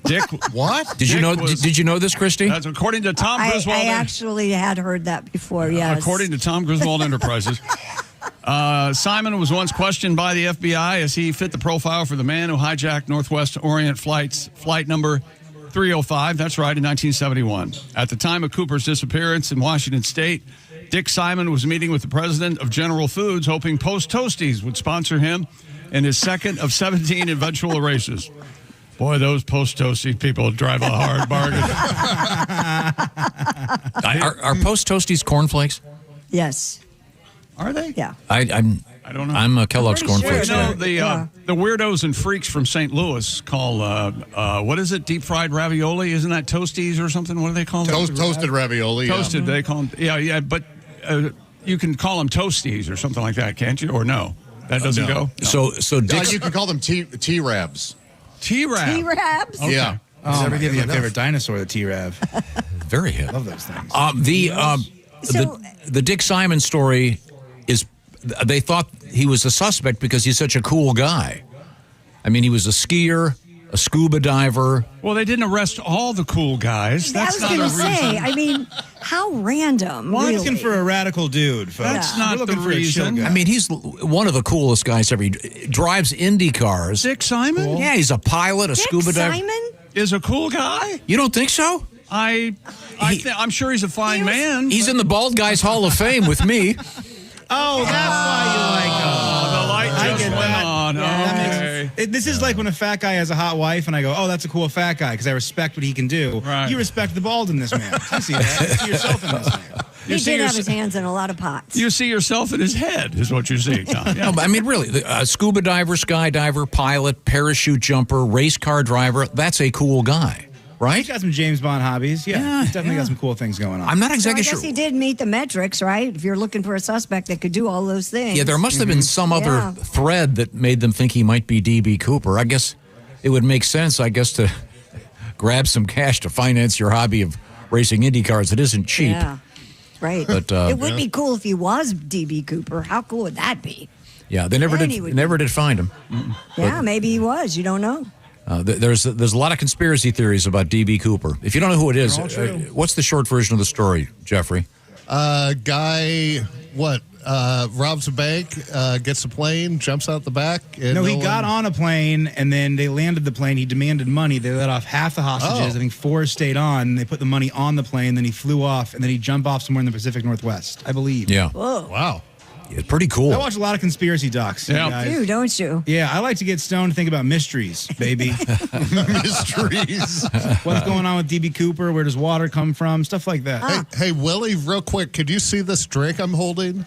Dick, what? Did you know this, Christy? That's according to Tom Griswold. I actually had heard that before. Yes. According to Tom Griswold Enterprises. Simon was once questioned by the FBI as he fit the profile for the man who hijacked Northwest Orient flight number 305. That's right, in 1971. At the time of Cooper's disappearance in Washington State, Dick Simon was meeting with the president of General Foods, hoping Post Toasties would sponsor him in his second of 17 eventual races. Boy, those Post Toasties people drive a hard bargain. Are Post Toasties cornflakes? Yes. Are they? Yeah. I don't know. I'm a Kellogg's cornflakes Sure. guy. The weirdos and freaks from St. Louis call what is it? Deep fried ravioli? Isn't that Toasties or something? What do they call them? Toasted ravioli. Toasted. They call them. Yeah. But you can call them Toasties or something like that, can't you? Or no, that doesn't go. So Dick's, you can call them T-Rabs. T-Rab. T-Rabs? Okay. Yeah. Does ever give you a favorite dinosaur, the T-Rab? Very hip. Love those things. The Dick Simon story is, they thought he was a suspect because he's such a cool guy. I mean, he was a skier, a scuba diver. Well, they didn't arrest all the cool guys. That's I was not going to a reason. say, I mean, how random. We're really. looking for a radical dude, folks. That's not We're looking the for a chill reason. guy. I mean, he's one of the coolest guys ever. He drives Indy cars. Dick Simon? Cool. Yeah, he's a pilot, a Dick scuba diver. Simon? Is a cool guy? You don't think so? I'm sure he's a fine man. He's in the Bald Guys Hall of Fame with me. Oh, that's why you like him. The light just get went that. on. That Okay. this is like when a fat guy has a hot wife, and I go, "Oh, that's a cool fat guy," because I respect what he can do. Right. You respect the bald in this man. You see that? You see yourself in this man. He did have his hands in a lot of pots. You see yourself in his head, is what you see, Tom. Yeah. No, but I mean, really, scuba diver, skydiver, pilot, parachute jumper, race car driver, that's a cool guy, right? He's got some James Bond hobbies. Yeah, he's definitely got some cool things going on. I'm not So I exactly guess sure. he did meet the metrics, right? If you're looking for a suspect that could do all those things. Yeah, there must have been some other Yeah. thread that made them think he might be D.B. Cooper. I guess it would make sense, to grab some cash to finance your hobby of racing Indy cars. It isn't cheap. Yeah, right. But, it would be cool if he was D.B. Cooper. How cool would that be? Yeah, they never Then did he would never did find him. Yeah, maybe he was. You don't know. There's a lot of conspiracy theories about D.B. Cooper. If you don't know who it is, what's the short version of the story, Jeffrey? Guy, robs a bank, gets a plane, jumps out the back. And No, he got on a plane, and then they landed the plane. He demanded money. They let off half the hostages. Oh. I think 4 stayed on. They put the money on the plane. Then he flew off, and then he jumped off somewhere in the Pacific Northwest, I believe. Yeah. Whoa. Wow. It's pretty cool. I watch a lot of conspiracy docs. Yeah. You guys. You, don't you? Yeah, I like to get stoned and think about mysteries, baby. Mysteries. What's going on with D.B. Cooper? Where does water come from? Stuff like that. Hey, Willie, real quick, could you see this drink I'm holding?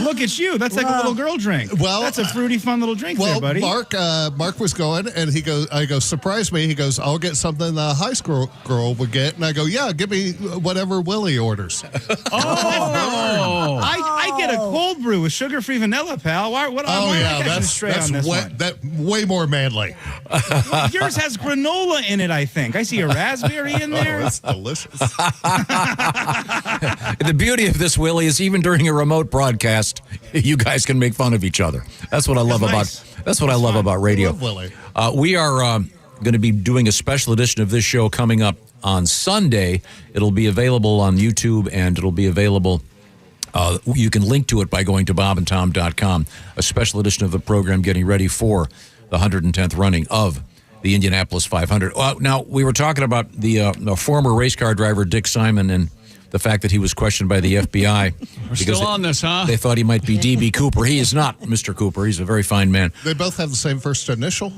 Look at you. That's like a little girl drink. Well, that's a fruity, fun little drink there, buddy. Mark was going, and I go, surprise me. He goes, I'll get something the high school girl would get. And I go, yeah, give me whatever Willie orders. Oh. I get a cold brew with sugar-free vanilla, pal. Why that's way more manly. Well, yours has granola in it, I think. I see a raspberry in there. That's delicious. The beauty of this, Willie, is even during a remote broadcast, you guys can make fun of each other. That's what I love about radio. I love Willie. We are going to be doing a special edition of this show coming up on Sunday. It'll be available on YouTube, and it'll be available. You can link to it by going to bobandtom.com. A special edition of the program getting ready for the 110th running of the Indianapolis 500. Now, we were talking about the former race car driver Dick Simon, and the fact that he was questioned by the FBI. We're still on this, huh? They thought he might be D.B. Cooper. He is not Mr. Cooper. He's a very fine man. They both have the same first initial.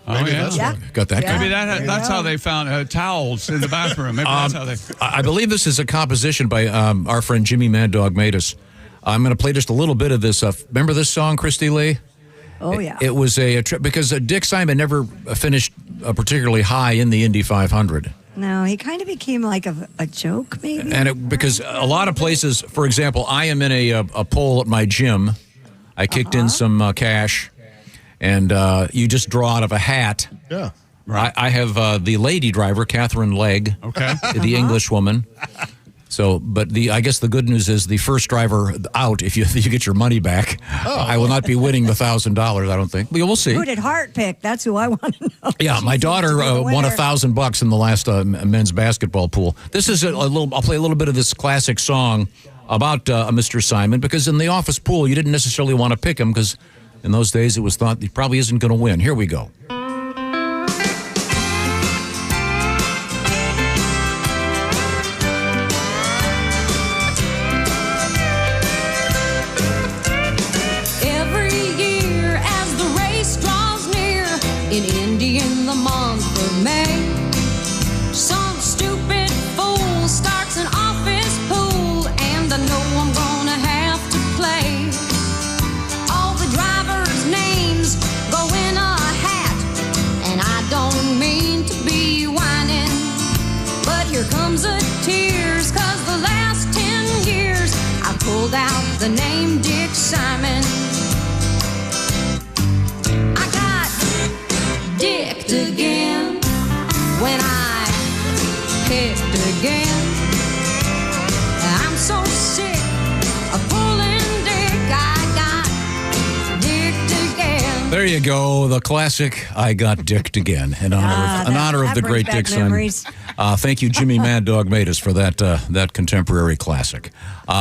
Oh, yeah. Got that guy. Maybe that's how they found towels in the bathroom. Maybe that's how they... I believe this is a composition by our friend Jimmy Mad Dog Matus. I'm going to play just a little bit of this. Remember this song, Christy Lee? Oh, yeah. It was a trip because Dick Simon never finished particularly high in the Indy 500. No, he kind of became like a joke, maybe. And because a lot of places, for example, I am in a poll at my gym. I kicked in some cash. And you just draw out of a hat. Yeah. Right. I have the lady driver, Catherine Legg. Okay. The English woman. So, but I guess the good news is the first driver out, if you get your money back, I will not be winning the $1,000, I don't think. We'll see. Who did Hart pick? That's who I want to know. Yeah, my daughter won $1,000 in the last men's basketball pool. This is I'll play a little bit of this classic song about Mr. Simon, because in the office pool, you didn't necessarily want to pick him because in those days, it was thought he probably isn't going to win. Here we go. Every year as the race draws near, in Indy in the month of May, some stupid fool starts an office pool, and I know I'm gonna have to play. All the drivers' names go in a hat, and I don't mean to be whining, but here comes a tears, 'cause the last 10 years I pulled out the name Dick Simon. I got dicked again when I picked again. I'm so sick of pulling dick, I got dicked again. There you go, the classic "I Got Dicked Again" in honor of the great Dick Simon. Thank you, Jimmy Mad Dog Matus, for that contemporary classic.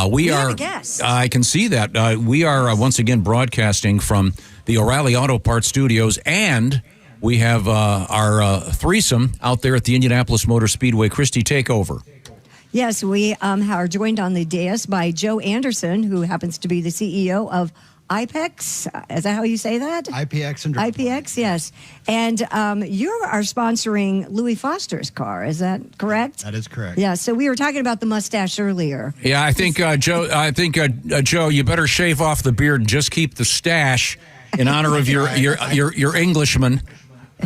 We have are. a guest. I can see that. We are once again broadcasting from the O'Reilly Auto Parts Studios, and we have our threesome out there at the Indianapolis Motor Speedway. Christy, take over. Yes, we are joined on the dais by Joe Anderson, who happens to be the CEO of IPEX. Is that how you say that? IPX and IPX, yes. And you are sponsoring Louis Foster's car. Is that correct? That is correct. Yeah. So we were talking about the mustache earlier. Yeah, I think Joe, you better shave off the beard and just keep the stash in honor of your Englishman.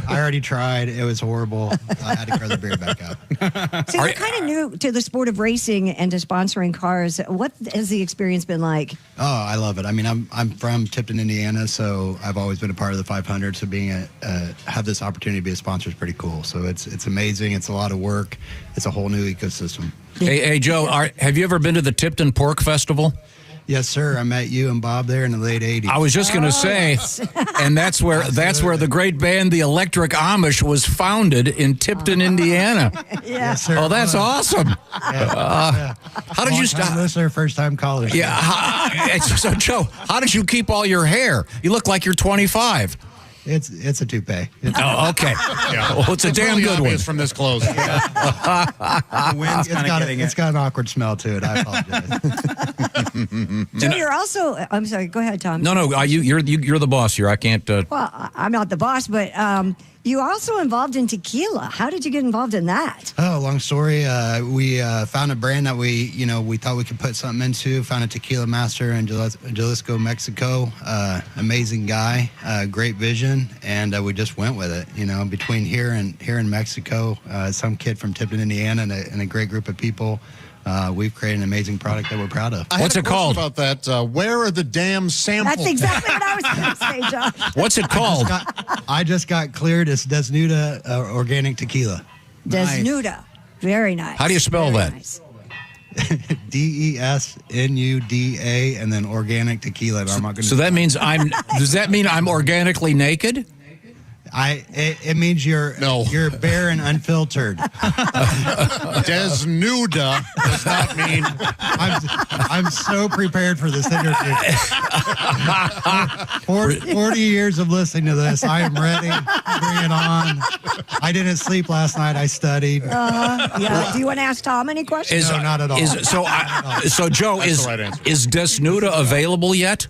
I already tried. It was horrible. I had to grow the beard back out. So you're kind of new to the sport of racing and to sponsoring cars. What has the experience been like? Oh, I love it. I mean, I'm from Tipton, Indiana, so I've always been a part of the 500. So being have this opportunity to be a sponsor is pretty cool. So it's amazing. It's a lot of work. It's a whole new ecosystem. Hey Joe, have you ever been to the Tipton Pork Festival? Yes, sir. I met you and Bob there in the late 80s. I was just going to say, and that's where the great band, the Electric Amish, was founded in Tipton, Indiana. Yeah. Yes, sir. Oh, that's awesome. How did you stop? Listener, first time callers. Yeah. So, Joe, how did you keep all your hair? You look like you're 25. It's a toupee. Oh, okay. Yeah. Well, it's a damn good one. From this close. The wind's it's got an awkward smell to it. I apologize. So you're also. I'm sorry. Go ahead, Tom. No. You're the boss here. I can't. Well, I'm not the boss, but you also involved in tequila. How did you get involved in that? Oh, long story. We found a brand that we thought we could put something into. Found a tequila master in Jalisco, Mexico. Amazing guy, great vision, and we just went with it. Between here and Mexico, some kid from Tipton, Indiana, and a great group of people. We've created an amazing product that we're proud of. What's it called? About that, where are the damn samples? That's exactly what I was going to say, Josh. What's it called? I just got cleared. It's Desnuda Organic Tequila. Desnuda. Very nice. How do you spell that? Nice. DESNUDA and then organic tequila. So that means does that mean I'm organically naked? It means you're bare and unfiltered. Desnuda does not mean. I'm so prepared for this interview. 40 years of listening to this. I am ready. Bring it on. I didn't sleep last night. I studied. Yeah. Do you want to ask Tom any questions? No, not at all. So Joe, That's is the right answer. Desnuda available yet?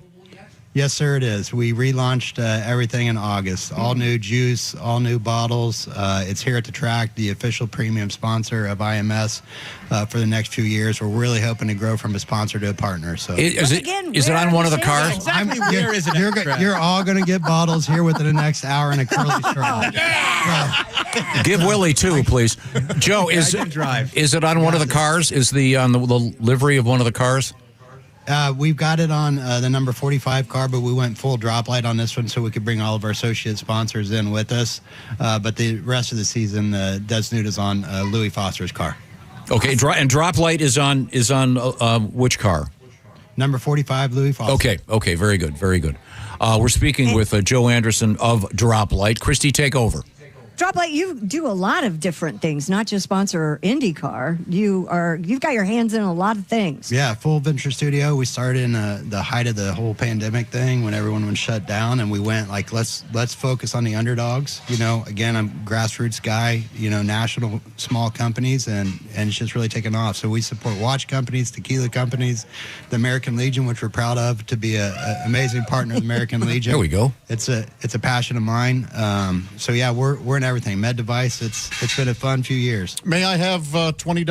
Yes, sir, it is. We relaunched everything in August. All new juice, all new bottles. It's here at the track, the official premium sponsor of IMS for the next few years. We're really hoping to grow from a sponsor to a partner. So, Is it on one of the cars? Exactly. Where is it? You're all going to get bottles here within the next hour in a curly straw. Give Willie two, please. Joe, is it on one of the cars? Is on the livery of one of the cars? We've got it on the number 45 car, but we went full drop light on this one so we could bring all of our associate sponsors in with us. But the rest of the season, Desnuda's on Louis Foster's car. Okay, and drop light is on which car? Number 45, Louis Foster. Okay, very good. We're speaking with Joe Anderson of Drop Light. Christy, take over. Droplight, you do a lot of different things, not just sponsor IndyCar. You've got your hands in a lot of things. Yeah, full venture studio. We started in the height of the whole pandemic thing when everyone was shut down, and we went like, let's focus on the underdogs. Again, I'm a grassroots guy. National small companies, and it's just really taken off. So we support watch companies, tequila companies, the American Legion, which we're proud of to be an amazing partner of the American Legion. There we go. It's a passion of mine. So yeah, we're in everything. Med device. It's been a fun few years. May I have $20?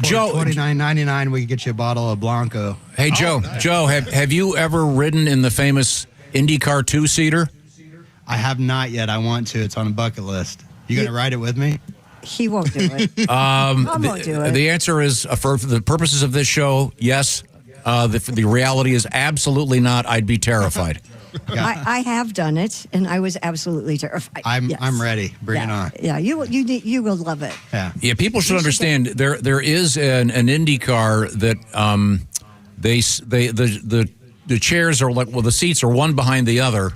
Joe, $29.99. We can get you a bottle of Blanco. Hey, Joe. Nice. Joe, have you ever ridden in the famous IndyCar two-seater? I have not yet. I want to. It's on a bucket list. You going to ride it with me? He won't do it. Mom won't do it. The answer is, for the purposes of this show, yes. The reality is absolutely not. I'd be terrified. I have done it, and I was absolutely terrified. I'm ready. Bring it on. Yeah, you will love it. Yeah. People should understand there is an IndyCar that the chairs are like, well, the seats are one behind the other,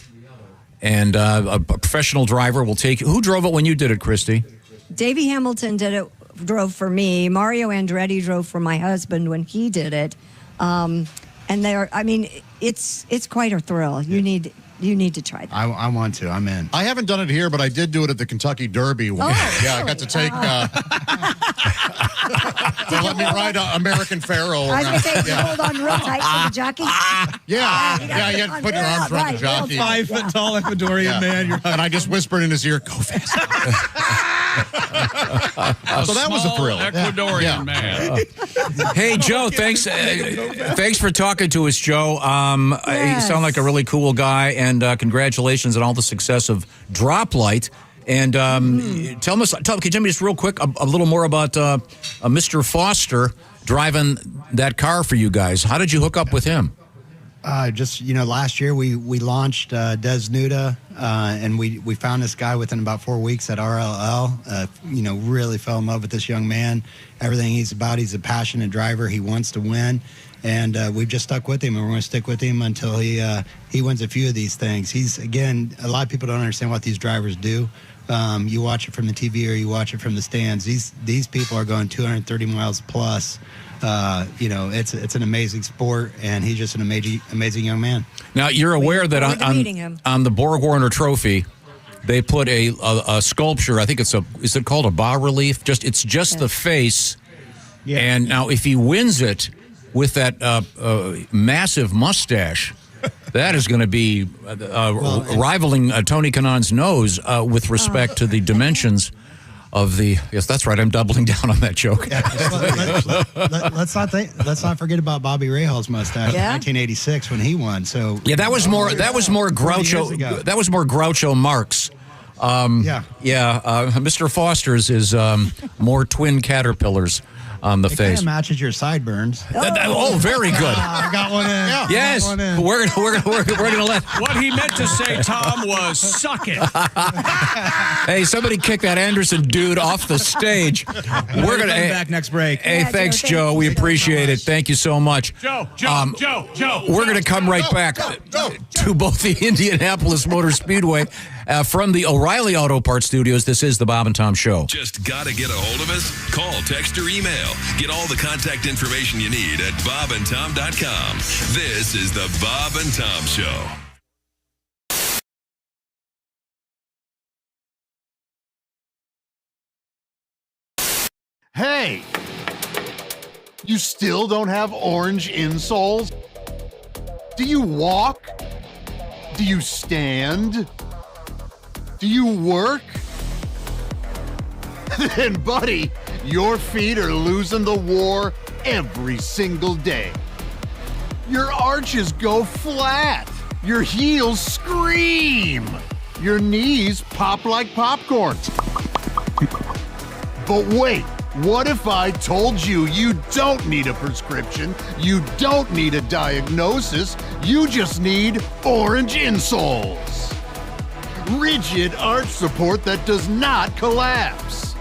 and a professional driver will take. Who drove it when you did it, Christy? Davey Hamilton drove for me. Mario Andretti drove for my husband when he did it. And it's quite a thrill. You need to try that. I want to. I'm in. I haven't done it here, but I did do it at the Kentucky Derby once. Yeah, I got to take. They let me ride American Pharaoh. I was going to say, you hold on real tight to the jockey. Yeah, you had to put your arms around the jockey. 5 foot tall Ecuadorian man. And I just whispered in his ear, "Go fast." So that was a thrill. Ecuadorian man. Hey, Joe, thanks for talking to us, Joe. You sound like a really cool guy, and congratulations on all the success of Drop Light. And can you tell me just real quick a little more about Mr. Foster driving that car for you guys? How did you hook up with him? Last year we launched Desnuda, and we found this guy within about 4 weeks at RLL. Really fell in love with this young man. Everything he's about, he's a passionate driver. He wants to win, and we've just stuck with him, and we're going to stick with him until he wins a few of these things. A lot of people don't understand what these drivers do. You watch it from the TV or you watch it from the stands. These people are going 230 miles plus. It's an amazing sport, and he's just an amazing young man. Now, you're aware that on the Borg Warner Trophy, they put a sculpture. I think is it called a bas relief? It's just the face. Yeah. And now, if he wins it with that massive mustache, that is going to be rivaling Tony Kanaan's nose with respect to the dimensions of the. Yes, that's right. I'm doubling down on that joke. Yeah, let's not forget about Bobby Rahal's mustache in 1986 when he won. So yeah, that was more Groucho. That was more Groucho Marx. Mr. Foster's is more twin caterpillars. on the It face. kind of matches your sideburns. Oh, very good. I got one in. Yeah. Yes, Got one in. we're gonna let. What he meant to say, Tom, was suck it. Hey, somebody kick that Anderson dude off the stage. We're gonna back next break. Hey, thanks, Joe. We appreciate it. Thank you so much. Joe. We're going to come right back to both the Indianapolis Motor Speedway from the O'Reilly Auto Parts Studios. This is the Bob and Tom Show. Just got to get a hold of us? Call, text, or email. Get all the contact information you need at bobandtom.com. This is the Bob and Tom Show. Hey! You still don't have orange insoles? Do you walk? Do you stand? Do you work? Then, buddy, your feet are losing the war every single day. Your arches go flat. Your heels scream. Your knees pop like popcorn. But wait. What if I told you you don't need a prescription, you don't need a diagnosis, you just need orange insoles? Rigid arch support that does not collapse.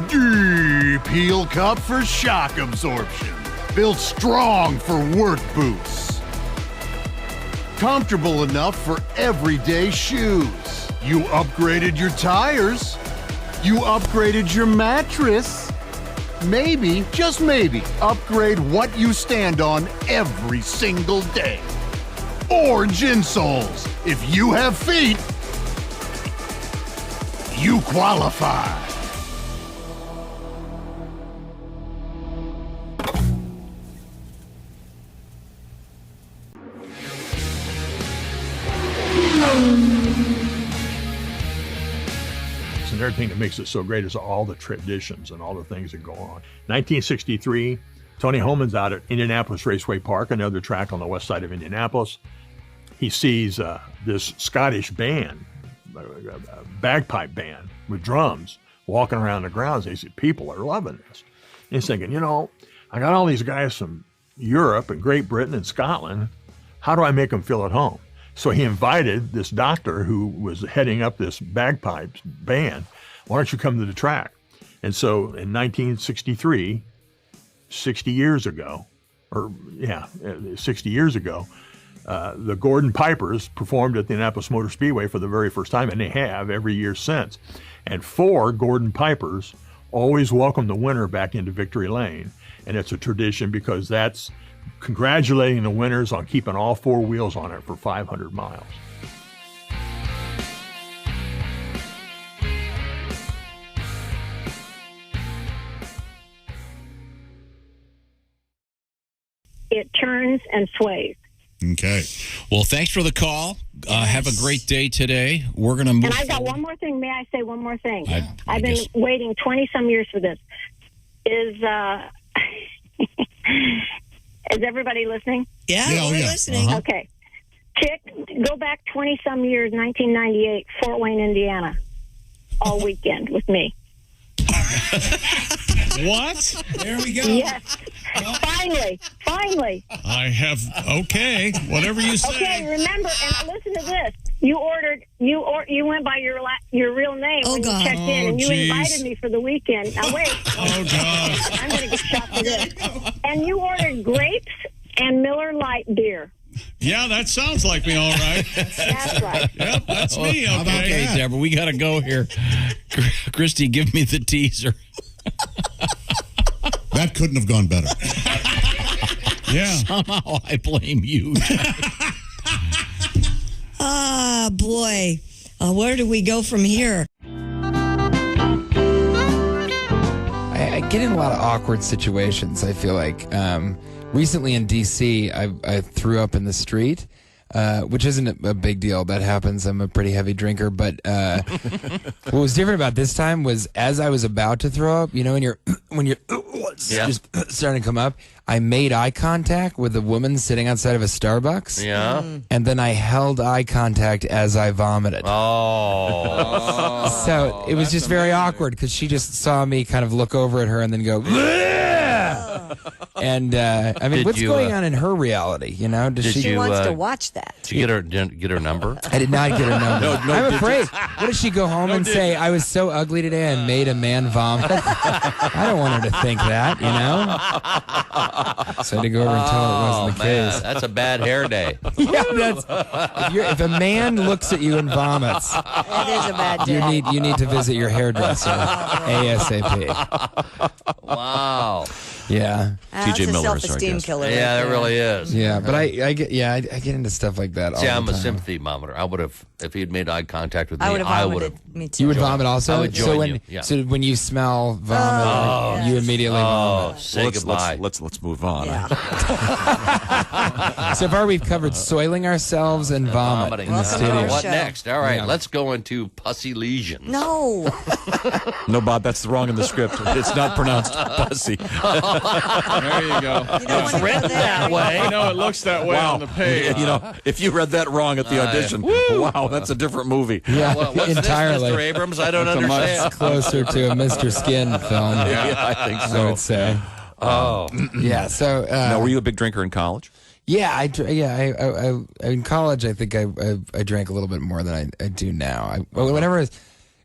Deep heel cup for shock absorption. Built strong for work boots. Comfortable enough for everyday shoes. You upgraded your tires. You upgraded your mattress. Maybe, just maybe, upgrade what you stand on every single day. Orange insoles. If you have feet, you qualify. And everything that makes it so great is all the traditions and all the things that go on. 1963, Tony Holman's out at Indianapolis Raceway Park, another track on the west side of Indianapolis. He sees this Scottish band, a bagpipe band with drums, walking around the grounds. He said, people are loving this. And he's thinking, I got all these guys from Europe and Great Britain and Scotland. How do I make them feel at home? So he invited this doctor who was heading up this bagpipes band. Why don't you come to the track? And so in 1963, 60 years ago, the Gordon Pipers performed at the Indianapolis Motor Speedway for the very first time, and they have every year since. And 4 Gordon Pipers always welcome the winner back into Victory Lane. And it's a tradition because that's congratulating the winners on keeping all 4 wheels on it for 500 miles. It turns and sways. Okay. Well, thanks for the call. Have a great day today. We're going to move And I've got forward. one more thing. May I say one more thing? I I've been guess. waiting 20-some years for this. Is everybody listening? Yeah, we're listening. Uh-huh. Okay. Go back 20-some years, 1998, Fort Wayne, Indiana, all weekend with me. What? There we go. Yes. Finally. I have, okay, whatever you say. Okay, remember, and listen to this. You went by your real name when you checked in, and you invited me for the weekend. Now, wait. Oh, God. I'm going to get shot for this. And you ordered grapes and Miller Lite beer. Yeah, that sounds like me, all right. That's right. Yep, that's me, okay. Okay, Deborah, we got to go here. Christy, give me the teaser. That couldn't have gone better. Yeah. Somehow I blame you. Ah, boy. Where do we go from here? I get in a lot of awkward situations, I feel like. Recently in D.C., I threw up in the street, which isn't a big deal. That happens. I'm a pretty heavy drinker. But what was different about this time was as I was about to throw up, when you're just starting to come up, I made eye contact with a woman sitting outside of a Starbucks. Yeah. And then I held eye contact as I vomited. Oh. So it was just very awkward because she just saw me kind of look over at her and then go, And I mean, what's going on in her reality? You know, does She wants wants to to watch that. Did you get her number? I did not get her number. No I'm digits. afraid. What if she go home and say, "I was so ugly today, I made a man vomit"? I don't want her to think that. You know. So I had to go over and tell her it wasn't the Man, case. that's a bad hair day. Yeah, if a man looks at you and vomits, That is a bad day. you need to visit your hairdresser ASAP. Wow. Yeah. That's a self-esteem killer. Yeah, right it there. really is. Yeah, but I get into stuff like that. See, all I'm the a time. sympathy monitor. I would have, if he had made eye contact with me, I would have I vomited. would have. Me too. You would vomit also. I would join so when you, yeah. so when you smell vomit, you immediately vomit. Say goodbye. Let's move on. So far, we've covered soiling ourselves and vomiting in the studio. What next? All right, Yeah. let's go into pussy lesions. No. No, Bob, that's wrong in the script. It's not pronounced pussy. There you go. It's written that way. I know it looks that way on the page. You know, if you read that wrong at the audition, wow, that's a different movie. Yeah, Well, what's entirely. this, Mr. Abrams? I don't It's a much understand. closer to a Mr. Skin film. Yeah, I think so. I would say. Oh, Yeah. So. Now, were you a big drinker in college? Yeah, I in college, I think I drank a little bit more than I do now.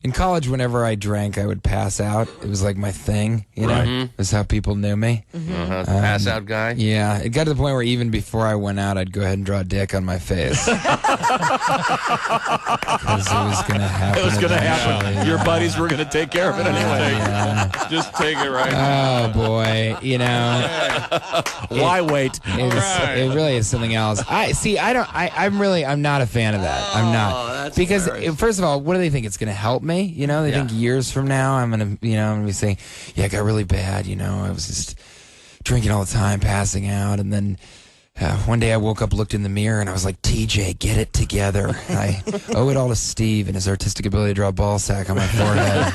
In college, whenever I drank, I would pass out. It was like my thing, you know. Right. That's how people knew me. pass out guy. Yeah, it got to the point where even before I went out, I'd go ahead and draw a dick on my face. Because it was going to happen. It was going to eventually. happen. Your buddies were going to take care of it anyway. Yeah. Just take it right now. Oh boy, you know. Why wait? It really is something else. I'm not a fan of that. I'm not. Because first of all, what do they think? It's going to help me? You know, they think years from now I'm going to be saying, yeah, it got really bad. You know, I was just drinking all the time, passing out. And then one day I woke up, looked in the mirror, and I was like, TJ, get it together. I owe it all to Steve and his artistic ability to draw a ball sack on my forehead.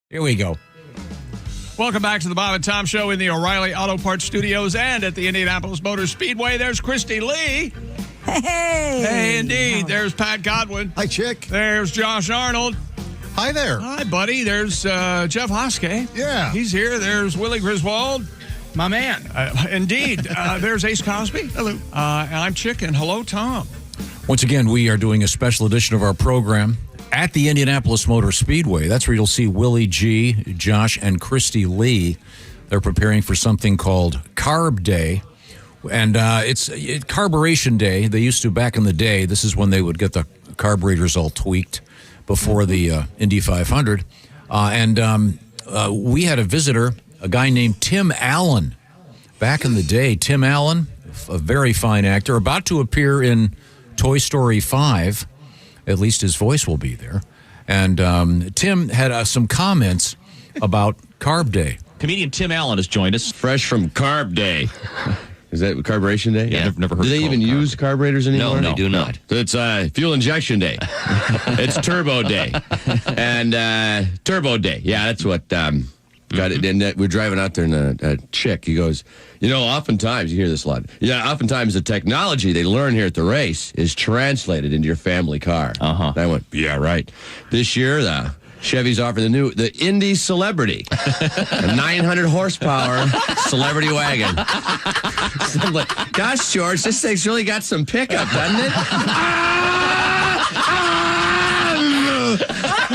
Here we go. Welcome back to the Bob and Tom Show in the O'Reilly Auto Parts Studios and at the Indianapolis Motor Speedway. There's Christy Lee. Hey, indeed. There's Pat Godwin. Hi, Chick. There's Josh Arnold. Hi there. Hi, buddy. There's Jeff Hoskey. Yeah. He's here. There's Willie Griswold. My man. Indeed. There's Ace Cosby. Hello. And I'm Chick, and hello, Tom. Once again, we are doing a special edition of our program at the Indianapolis Motor Speedway. That's where you'll see Willie G, Josh, and Christy Lee. They're preparing for something called Carb Day. And it's Carburation Day. They used to back in the day. This is when they would get the carburetors all tweaked before the Indy 500. We had a visitor, a guy named Tim Allen. Back in the day, Tim Allen, a very fine actor, about to appear in Toy Story 5. At least his voice will be there. And Tim had some comments about Carb Day. Comedian Tim Allen has joined us. Fresh from Carb Day. Is that Carburation Day? Yeah, I've never heard Do they even use carburetors anymore? No, they do not. So it's Fuel Injection Day. It's Turbo Day. And Turbo Day. Yeah, that's what got it. And we're driving out there, and a chick, he goes, oftentimes, you hear this a lot. Yeah, oftentimes the technology they learn here at the race is translated into your family car. Uh-huh. And I went, yeah, right. This year, the Chevy's offering the Indy Celebrity, a 900 horsepower celebrity wagon. So I'm like, gosh, George, this thing's really got some pickup, doesn't it?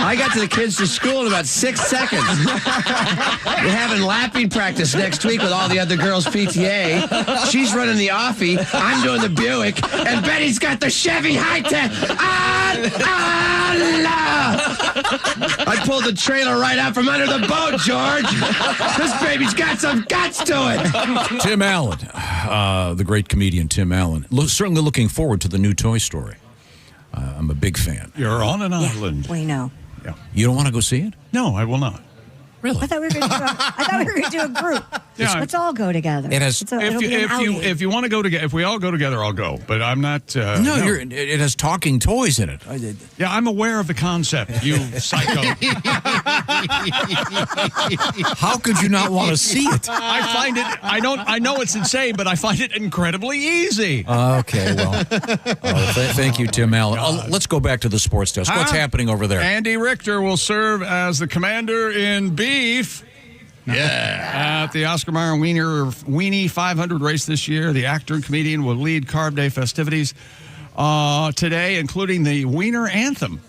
I got to the kids to school in about 6 seconds. We're having lapping practice next week with all the other girls' PTA. She's running the Offie. I'm doing the Buick. And Betty's got the Chevy High-Tech. I pulled the trailer right out from under the boat, George. This baby's got some guts to it. Tim Allen, the great comedian Tim Allen. Certainly looking forward to the new Toy Story. I'm a big fan. You're on an island. We know. Yeah. You don't want to go see it? No, I will not. Really? I thought we were going to do a group. Yeah. Let's all go together. It has. If you want to go together, if we all go together, I'll go. But I'm not. No, it has talking toys in it. Yeah, I'm aware of the concept. You psycho. How could you not want to see it? I find it. I know it's insane, but I find it incredibly easy. Okay, well, thank you, Tim Allen. Let's go back to the sports desk. What's happening over there? Andy Richter will serve as the commander in beef. Yeah. At the Oscar Mayer Weenie 500 race this year, the actor and comedian will lead Carb Day festivities today, including the Wiener Anthem.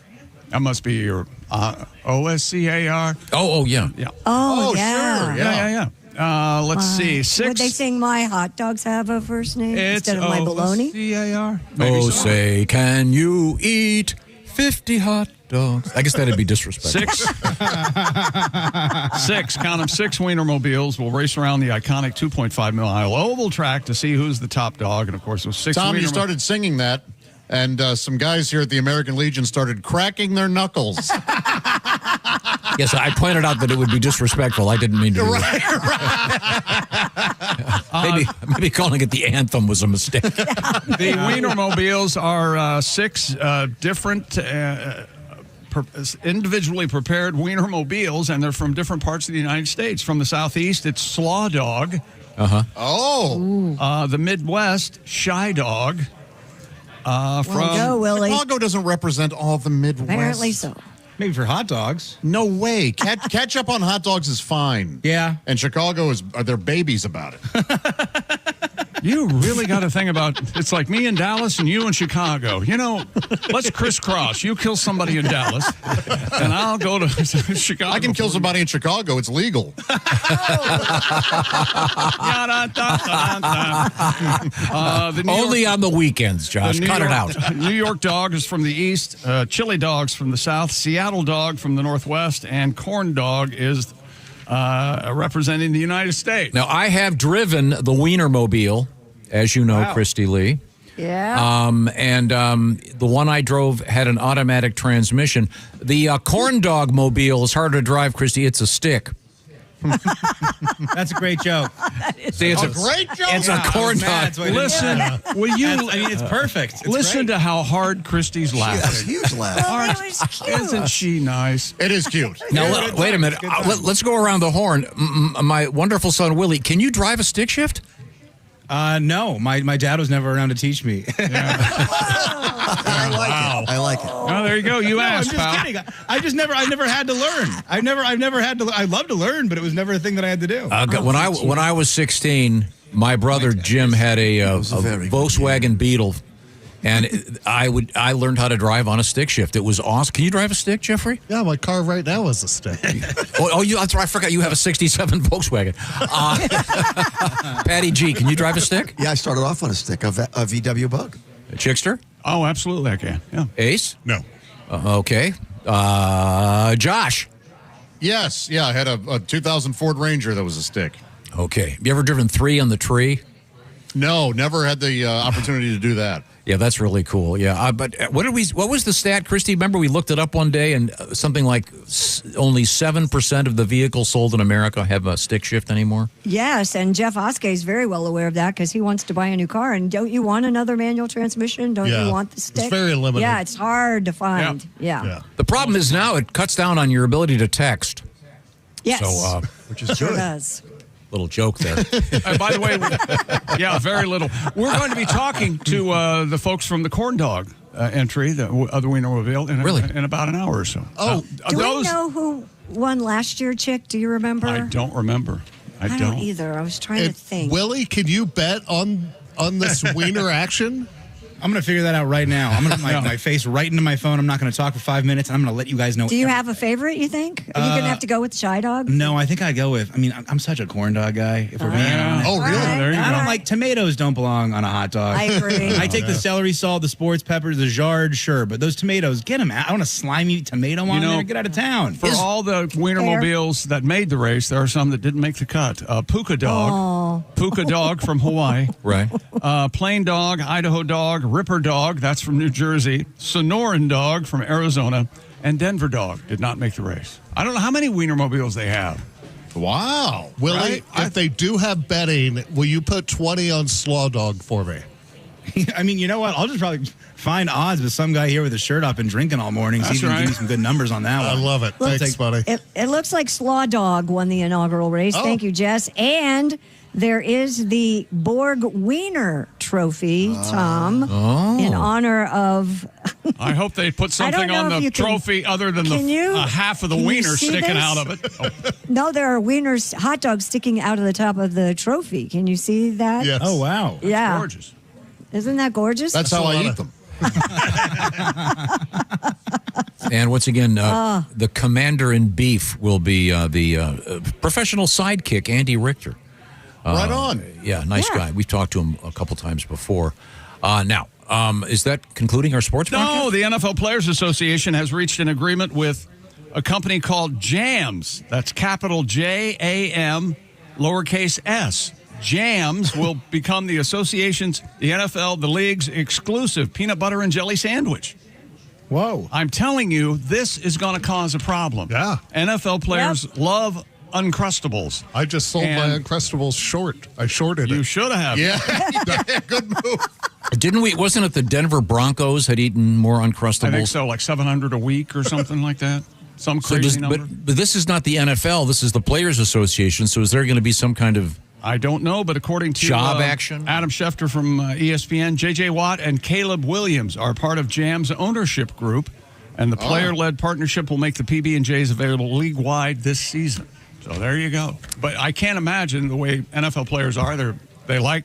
That must be your OSCAR. Oh, yeah. Oh, yeah. Sure. Yeah. Let's see. Would they sing My Hot Dogs Have a First Name It's instead of My Bologna? OSCAR. Oh, say, can you eat 50 hot dogs? I guess that'd be disrespectful. Six Wiener Mobiles will race around the iconic 2.5-mile oval track to see who's the top dog. And, of course, those 6 Tom, Wiener you started singing that, and some guys here at the American Legion started cracking their knuckles. Yes, I pointed out that it would be disrespectful. I didn't mean to. Maybe calling it the anthem was a mistake. The Wiener Mobiles are 6 different individually prepared Wiener Mobiles, and they're from different parts of the United States. From the Southeast, it's Slaw Dog. Oh. The Midwest, Shy Dog. Go, Willie. Chicago doesn't represent all the Midwest. Apparently so. Maybe for hot dogs. No way. Ketchup on hot dogs is fine. Yeah. And Chicago they're babies about it. You really got a thing about, it's like me in Dallas and you in Chicago. You know, let's crisscross. You kill somebody in Dallas, and I'll go to Chicago. I can kill somebody in Chicago. It's legal. Only on the weekends, Josh. Cut it out. New York Dog is from the east, Chili Dog's from the south, Seattle Dog from the northwest, and Corn Dog is representing the United States. Now, I have driven the Wiener Mobile, as you know, Christy Lee. Yeah. The one I drove had an automatic transmission. The Corn Dog Mobile is harder to drive, Christy. It's a stick. That's a great joke. See, it's a great joke. It's a corn dog. Listen, will you? I mean, it's perfect. It's listen great. to how hard Christy's laughing. That's a huge laugh. Oh, that was cute. Isn't she nice? It is cute. Now, wait a minute. Let's go around the horn. My wonderful son, Willie, can you drive a stick shift? No. My dad was never around to teach me. I like it. Oh, there you go. You asked, I'm just kidding. I never had to learn. I've never had to. I love to learn, but it was never a thing that I had to do. When I was 16, my brother Jim had a Volkswagen Beetle, and I learned how to drive on a stick shift. It was awesome. Can you drive a stick, Jeffrey? Yeah, my car right now is a stick. That's right. I forgot you have a '67 Volkswagen. Patty G, can you drive a stick? Yeah, I started off on a stick, a VW Bug. A Chickster? Oh, absolutely, I can. Yeah. Ace? No. Okay. Josh? Yes. Yeah, I had a 2000 Ford Ranger that was a stick. Okay. You ever driven 3 on the tree? No, never had the opportunity to do that. Yeah, that's really cool. Yeah, but what was the stat, Christy? Remember we looked it up one day, and something like only 7% of the vehicles sold in America have a stick shift anymore. Yes, and Jeff Oskey is very well aware of that because he wants to buy a new car. And don't you want another manual transmission? Don't you want the stick? It's very limited. Yeah, it's hard to find. Yeah. The problem is now it cuts down on your ability to text. Yes. So, which is sure good. does. Little joke there. By the way, very little. We're going to be talking to the folks from the Corn Dog entry, the other Wiener Mobile, in about an hour or so. Do we know who won last year, Chick? Do you remember? I don't remember. I don't either. I was trying to think. Willie, can you bet on this Wiener action? I'm going to figure that out right now. I'm going to put my face right into my phone. I'm not going to talk for 5 minutes. And I'm going to let you guys know. Do you have a favorite, you think? Are you going to have to go with Shy Dog? No, I think I'd go with, I'm such a corn dog guy, if we're being honest. Oh, really? Right, There you I go. don't like, tomatoes don't belong on a hot dog. I agree. I take the celery salt, the sports peppers, the jard, sure. But those tomatoes, get them out. I want a slimy tomato on there. Get out of town. For all the Wiener Mobiles that made the race, there are some that didn't make the cut. Puka Dog. Puka Dog from Hawaii. Right. Plain Dog, Idaho Dog, Ripper Dog, that's from New Jersey. Sonoran Dog from Arizona. and Denver Dog did not make the race. I don't know how many Wiener Mobiles they have. Wow. Willie, if they do have betting, will you put 20 on Slaw Dog for me? I mean, you know what? I'll just probably find odds with some guy here with his shirt up and drinking all morning. See if he can give me some good numbers on that one. I love it. Thanks, buddy. It looks like Slaw Dog won the inaugural race. Oh. Thank you, Jess. And there is the Borg Wiener Trophy, Tom, in honor of... I hope they put something on the trophy other than half of the wiener sticking out of it. Oh. No, there are wieners, hot dogs sticking out of the top of the trophy. Can you see that? Yes. Oh, wow. Yeah. Gorgeous. Isn't that gorgeous? That's how I eat them. And once again, the commander in beef will be the professional sidekick, Andy Richter. Right on. Yeah, nice guy. We've talked to him a couple times before. Now, is that concluding our sports broadcast? No, the NFL Players Association has reached an agreement with a company called JAMS. That's capital J-A-M, lowercase s. JAMS will become the association's, the NFL, the league's exclusive peanut butter and jelly sandwich. Whoa. I'm telling you, this is going to cause a problem. Yeah. NFL players love Uncrustables. I just sold my Uncrustables short. I shorted it. You should have. Yeah. Good move. Wasn't it the Denver Broncos had eaten more Uncrustables? I think so, like 700 a week or something like that. Some crazy number. But this is not the NFL. This is the Players Association. So is there going to be some kind of... I don't know, but according to job action? Adam Schefter from ESPN, J.J. Watt and Caleb Williams are part of JAM's ownership group, and the player-led partnership will make the PB&Js available league-wide this season. So there you go. But I can't imagine the way NFL players are. They like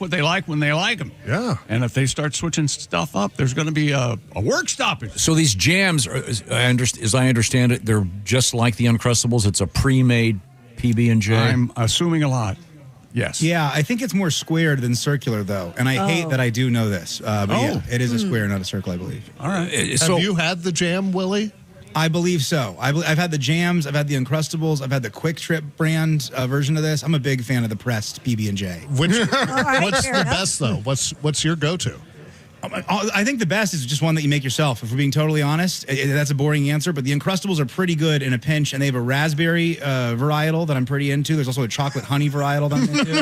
what they like when they like them. Yeah. And if they start switching stuff up, there's going to be a work stoppage. So these jams, as I understand it, they're just like the Uncrustables. It's a pre-made PB&J. I'm assuming a lot. Yes. Yeah, I think it's more squared than circular, though. And I hate that I do know this. But yeah, it is a square, not a circle, I believe. All right. Have you had the jam, Willie? I believe so. I've had the jams. I've had the Uncrustables. I've had the Quick Trip brand version of this. I'm a big fan of the pressed PB&J. What's the best, though? What's your go-to? I think the best is just one that you make yourself. If we're being totally honest, that's a boring answer, but the Uncrustables are pretty good in a pinch, and they have a raspberry varietal that I'm pretty into. There's also a chocolate honey varietal that I'm into.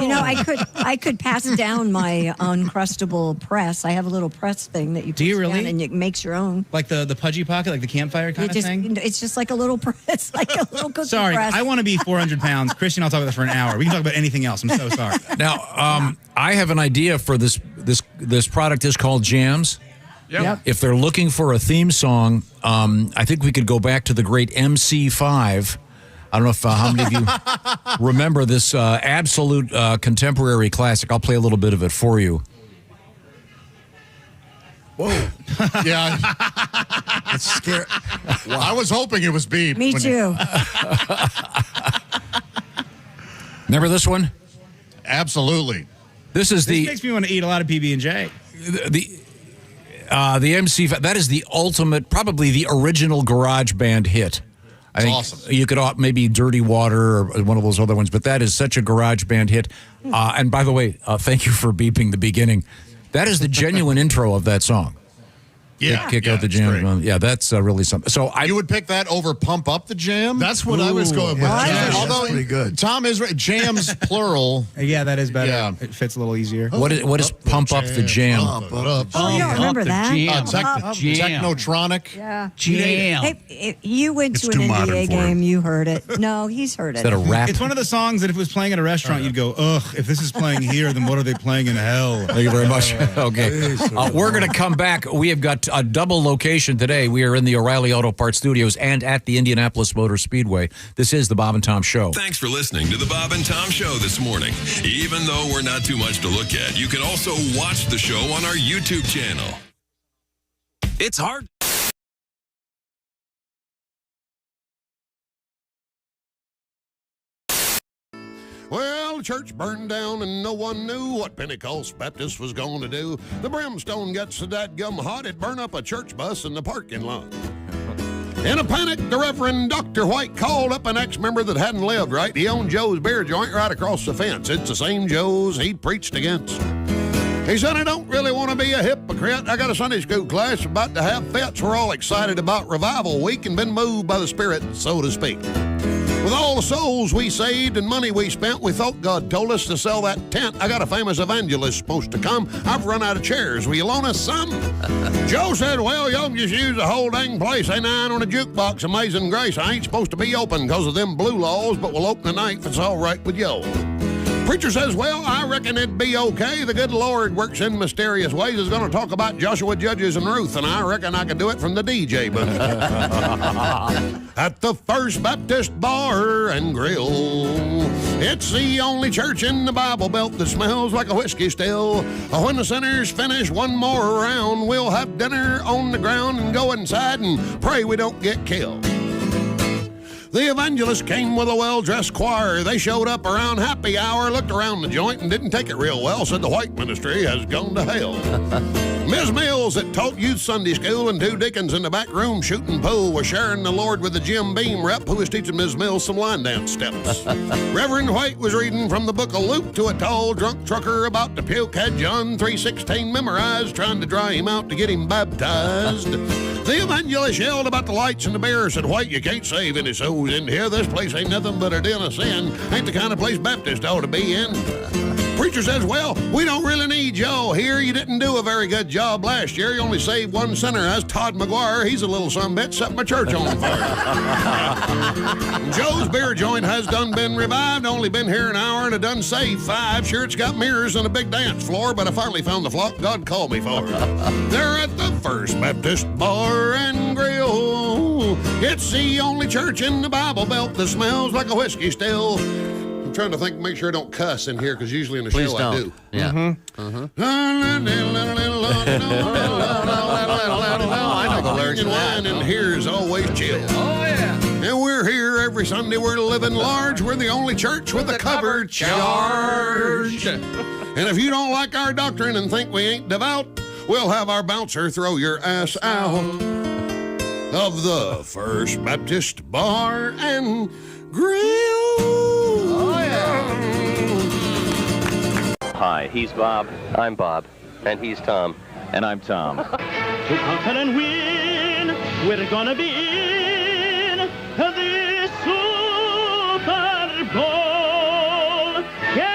You know, I could pass down my Uncrustable press. I have a little press thing that you do you really? Down and it makes your own. Like the pudgy pocket, like the campfire kind of thing? It's just like a little press, like a little cookie Sorry, press. I want to be 400 pounds. Christian, I'll talk about that for an hour. We can talk about anything else. I'm so sorry. Now, I have an idea for this product is called Jams. Yep. If they're looking for a theme song, I think we could go back to the great MC5. I don't know if how many of you remember this absolute contemporary classic. I'll play a little bit of it for you. Whoa. Yeah. It's scary. Wow. I was hoping it was Beep. Me too. Remember this one? Absolutely. This makes me want to eat a lot of PB&J. The MC, that is the ultimate, probably the original garage band hit. I think awesome. You could maybe Dirty Water or one of those other ones, but that is such a garage band hit. And by the way, thank you for beeping the beginning. That is the genuine intro of that song. Yeah. Kick out the jam. Yeah, that's really something. So you would pick that over Pump Up the Jam? That's what I was going with. Although pretty good. Tom is right. Jams plural. Yeah, that is better. Yeah. It fits a little easier. What is Pump Up the Jam? Oh, you don't remember that? Technotronic. Yeah. Jam. Hey, you went to an NBA game. You heard it. No, he's heard it. Is that a rap? It's one of the songs that if it was playing at a restaurant, you'd go, ugh, if this is playing here, then what are they playing in hell? Thank you very much. Okay. We're going to come back. We have got a double location today. We are in the O'Reilly Auto Parts Studios and at the Indianapolis Motor Speedway. This is the Bob and Tom Show. Thanks for listening to the Bob and Tom Show this morning. Even though we're not too much to look at, you can also watch the show on our YouTube channel. It's hard. Well, the church burned down and no one knew what Pentecost Baptist was going to do. The brimstone got so dadgum hot it burned up a church bus in the parking lot. In a panic, the Reverend Dr. White called up an ex-member that hadn't lived right. He owned Joe's beer joint right across the fence. It's the same Joe's he'd preached against. He said, I don't really want to be a hypocrite. I got a Sunday school class about to have fits. We're all excited about Revival Week and been moved by the Spirit, so to speak. With all the souls we saved and money we spent, we thought God told us to sell that tent. I got a famous evangelist supposed to come. I've run out of chairs. Will you loan us some? Joe said, well, y'all can just use the whole dang place. Ain't nine on a jukebox, Amazing Grace. I ain't supposed to be open because of them blue laws, but we'll open tonight if it's all right with yo. Preacher says, well, I reckon it'd be okay. The good Lord works in mysterious ways. Is going to talk about Joshua, Judges, and Ruth, and I reckon I could do it from the DJ booth. At the First Baptist Bar and Grill, it's the only church in the Bible Belt that smells like a whiskey still. When the sinners finish one more round, we'll have dinner on the ground and go inside and pray we don't get killed. The evangelist came with a well-dressed choir. They showed up around happy hour, looked around the joint, and didn't take it real well, said the white ministry has gone to hell. Ms. Mills that taught youth Sunday school and two deacons in the back room shooting pool were sharing the Lord with the Jim Beam rep who was teaching Ms. Mills some line dance steps. Reverend White was reading from the book of Luke to a tall drunk trucker about to puke, had John 3:16 memorized, trying to dry him out to get him baptized. The evangelist yelled about the lights and the beer, said, White, you can't save any souls in here. This place ain't nothing but a den of sin. Ain't the kind of place Baptists ought to be in. Preacher says, well, we don't really need y'all here. You didn't do a very good job last year. You only saved one sinner. That's Todd McGuire. He's a little sumbitch, set my church on fire. Joe's beer joint has done been revived. Only been here an hour and I done saved 5. Sure, it's got mirrors and a big dance floor, but I finally found the flock God called me for. They're at the First Baptist Bar and Grill. It's the only church in the Bible Belt that smells like a whiskey still. I'm trying to think, make sure I don't cuss in here, because usually in the show I do. Yeah. I know the lyrics of that. And here's always chill. Oh, yeah. And we're here every Sunday. We're living large. We're the only church with a covered charge. And if you don't like our doctrine and think we ain't devout, we'll have our bouncer throw your ass out of the First Baptist Bar and Grill. Oh, yeah. Hi, he's Bob. I'm Bob. And he's Tom. And I'm Tom. To conquer and win, we're gonna be in the Super Bowl game.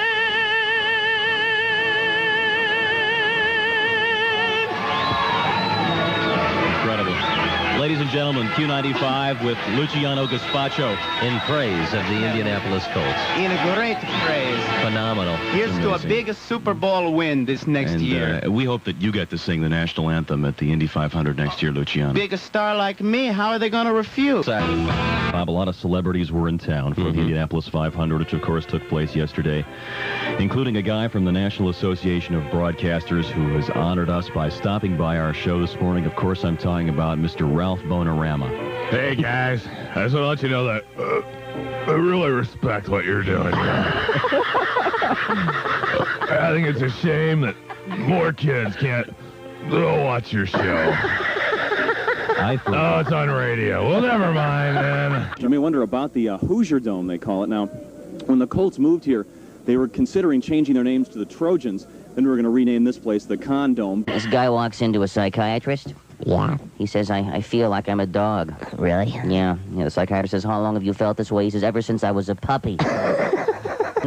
Incredible. Ladies and gentlemen, Q95 with Luciano Gaspacho. In praise of the Indianapolis Colts. In a great phrase. Phenomenal. Here's to a big Super Bowl win this next year. We hope that you get to sing the national anthem at the Indy 500 next year, Luciano. Big star like me, how are they going to refuse? Bob, a lot of celebrities were in town for the Indianapolis 500, which of course took place yesterday, including a guy from the National Association of Broadcasters who has honored us by stopping by our show this morning. Of course, I'm talking about Mr. Ralph Bonorama. Hey, guys. I just want to let you know that I really respect what you're doing here. I think it's a shame that more kids can't watch your show. It's on radio. Well, never mind, man. I wonder about the Hoosier Dome, they call it. Now, when the Colts moved here, they were considering changing their names to the Trojans. Then we were going to rename this place the Condome. This guy walks into a psychiatrist. Yeah. He says, I feel like I'm a dog. Really? Yeah. The psychiatrist says, how long have you felt this way? He says, ever since I was a puppy.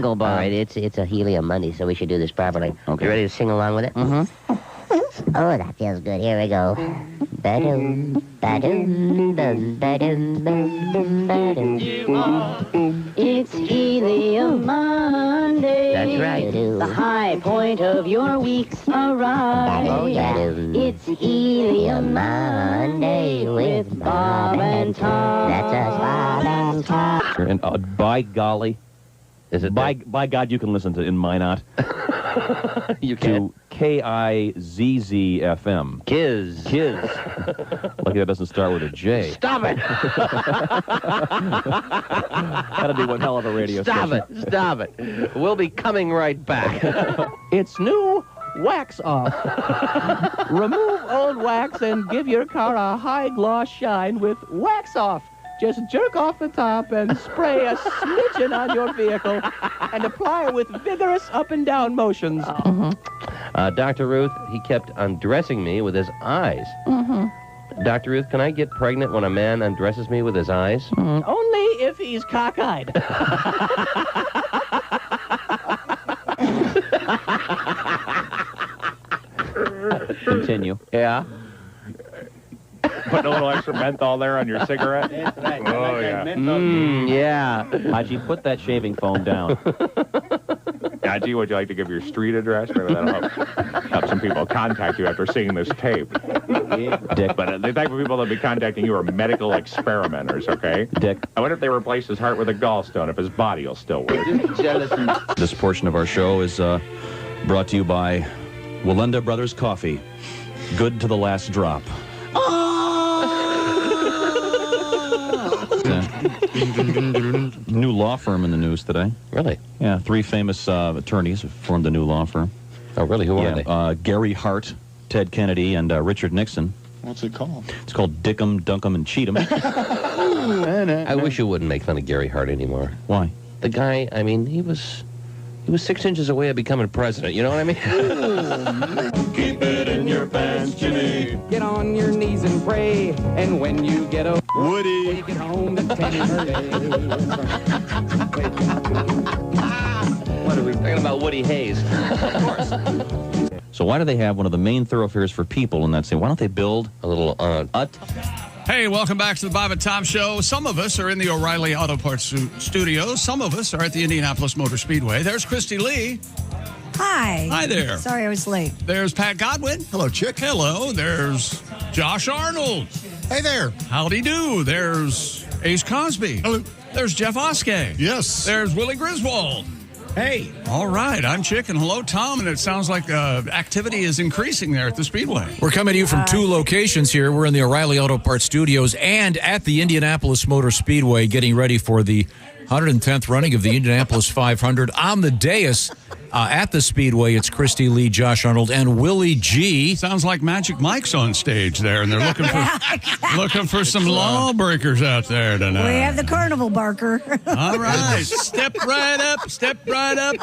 Go by. All right, it's a Helium Monday, so we should do this properly. Okay. You ready to sing along with it? Mm-hmm. Oh, that feels good. Here we go. Ba-doom, ba-doom, bum, ba-doom, bum, bum, ba-doom. It's Helium Monday. That's right. The high point of your week's arrived. Oh, yeah. It's Helium Monday with Bob and Tom. That's us, Bob and Tom. And by golly, is it by God, you can listen to In Minot. You can. To KIZZ FM. Kiz. Lucky that doesn't start with a J. Stop it. That'd be one hell of a radio station. Stop it. We'll be coming right back. It's new wax off. Remove old wax and give your car a high gloss shine with wax off. Just jerk off the top and spray a smidgen on your vehicle and apply with vigorous up and down motions. Dr. Ruth, he kept undressing me with his eyes. Mm-hmm. Dr. Ruth, can I get pregnant when a man undresses me with his eyes? Only if he's cockeyed. Continue. Yeah. Putting a little extra menthol there on your cigarette? That's right. Oh, yeah. Yeah. Haji, put that shaving foam down. Haji, would you like to give your street address? Maybe that'll help some people contact you after seeing this tape. Dick. But the type of people that'll be contacting you are medical experimenters, okay? Dick. I wonder if they replace his heart with a gallstone, if his body will still work. This portion of our show is brought to you by Walenda Brothers Coffee. Good to the last drop. New law firm in the news today. Really? Yeah, 3 famous attorneys have formed a new law firm. Oh, really? Who are they? Gary Hart, Ted Kennedy, and Richard Nixon. What's it called? It's called Dickum, Dunkum, and Cheatham. I wish you wouldn't make fun of Gary Hart anymore. Why? The guy, I mean, he was 6 inches away of becoming president. You know what I mean? Keep it in your pants, Jimmy. Get on your knees and pray, and when you get over, Woody. take it home and tell your What are we talking about? Woody Hayes. Of course. So why do they have one of the main thoroughfares for people in that city? Why don't they build A little, Hey, welcome back to the Bob and Tom Show. Some of us are in the O'Reilly Auto Parts studio. Some of us are at the Indianapolis Motor Speedway. There's Christy Lee. Hi. Hi there. Sorry I was late. There's Pat Godwin. Hello, Chick. Hello. There's Josh Arnold. Hey there. Howdy do. There's Ace Cosby. Hello. There's Jeff Oskey. Yes. There's Willie Griswold. Hey. All right. I'm Chick, and hello, Tom. And it sounds like activity is increasing there at the Speedway. We're coming to you from 2 locations here. We're in the O'Reilly Auto Parts studios and at the Indianapolis Motor Speedway, getting ready for the 110th running of the Indianapolis 500. On the dais at the Speedway, it's Christy Lee, Josh Arnold, and Willie G. Sounds like Magic Mike's on stage there, and they're looking for some lawbreakers out there tonight. We have the carnival barker. All right. Step right up.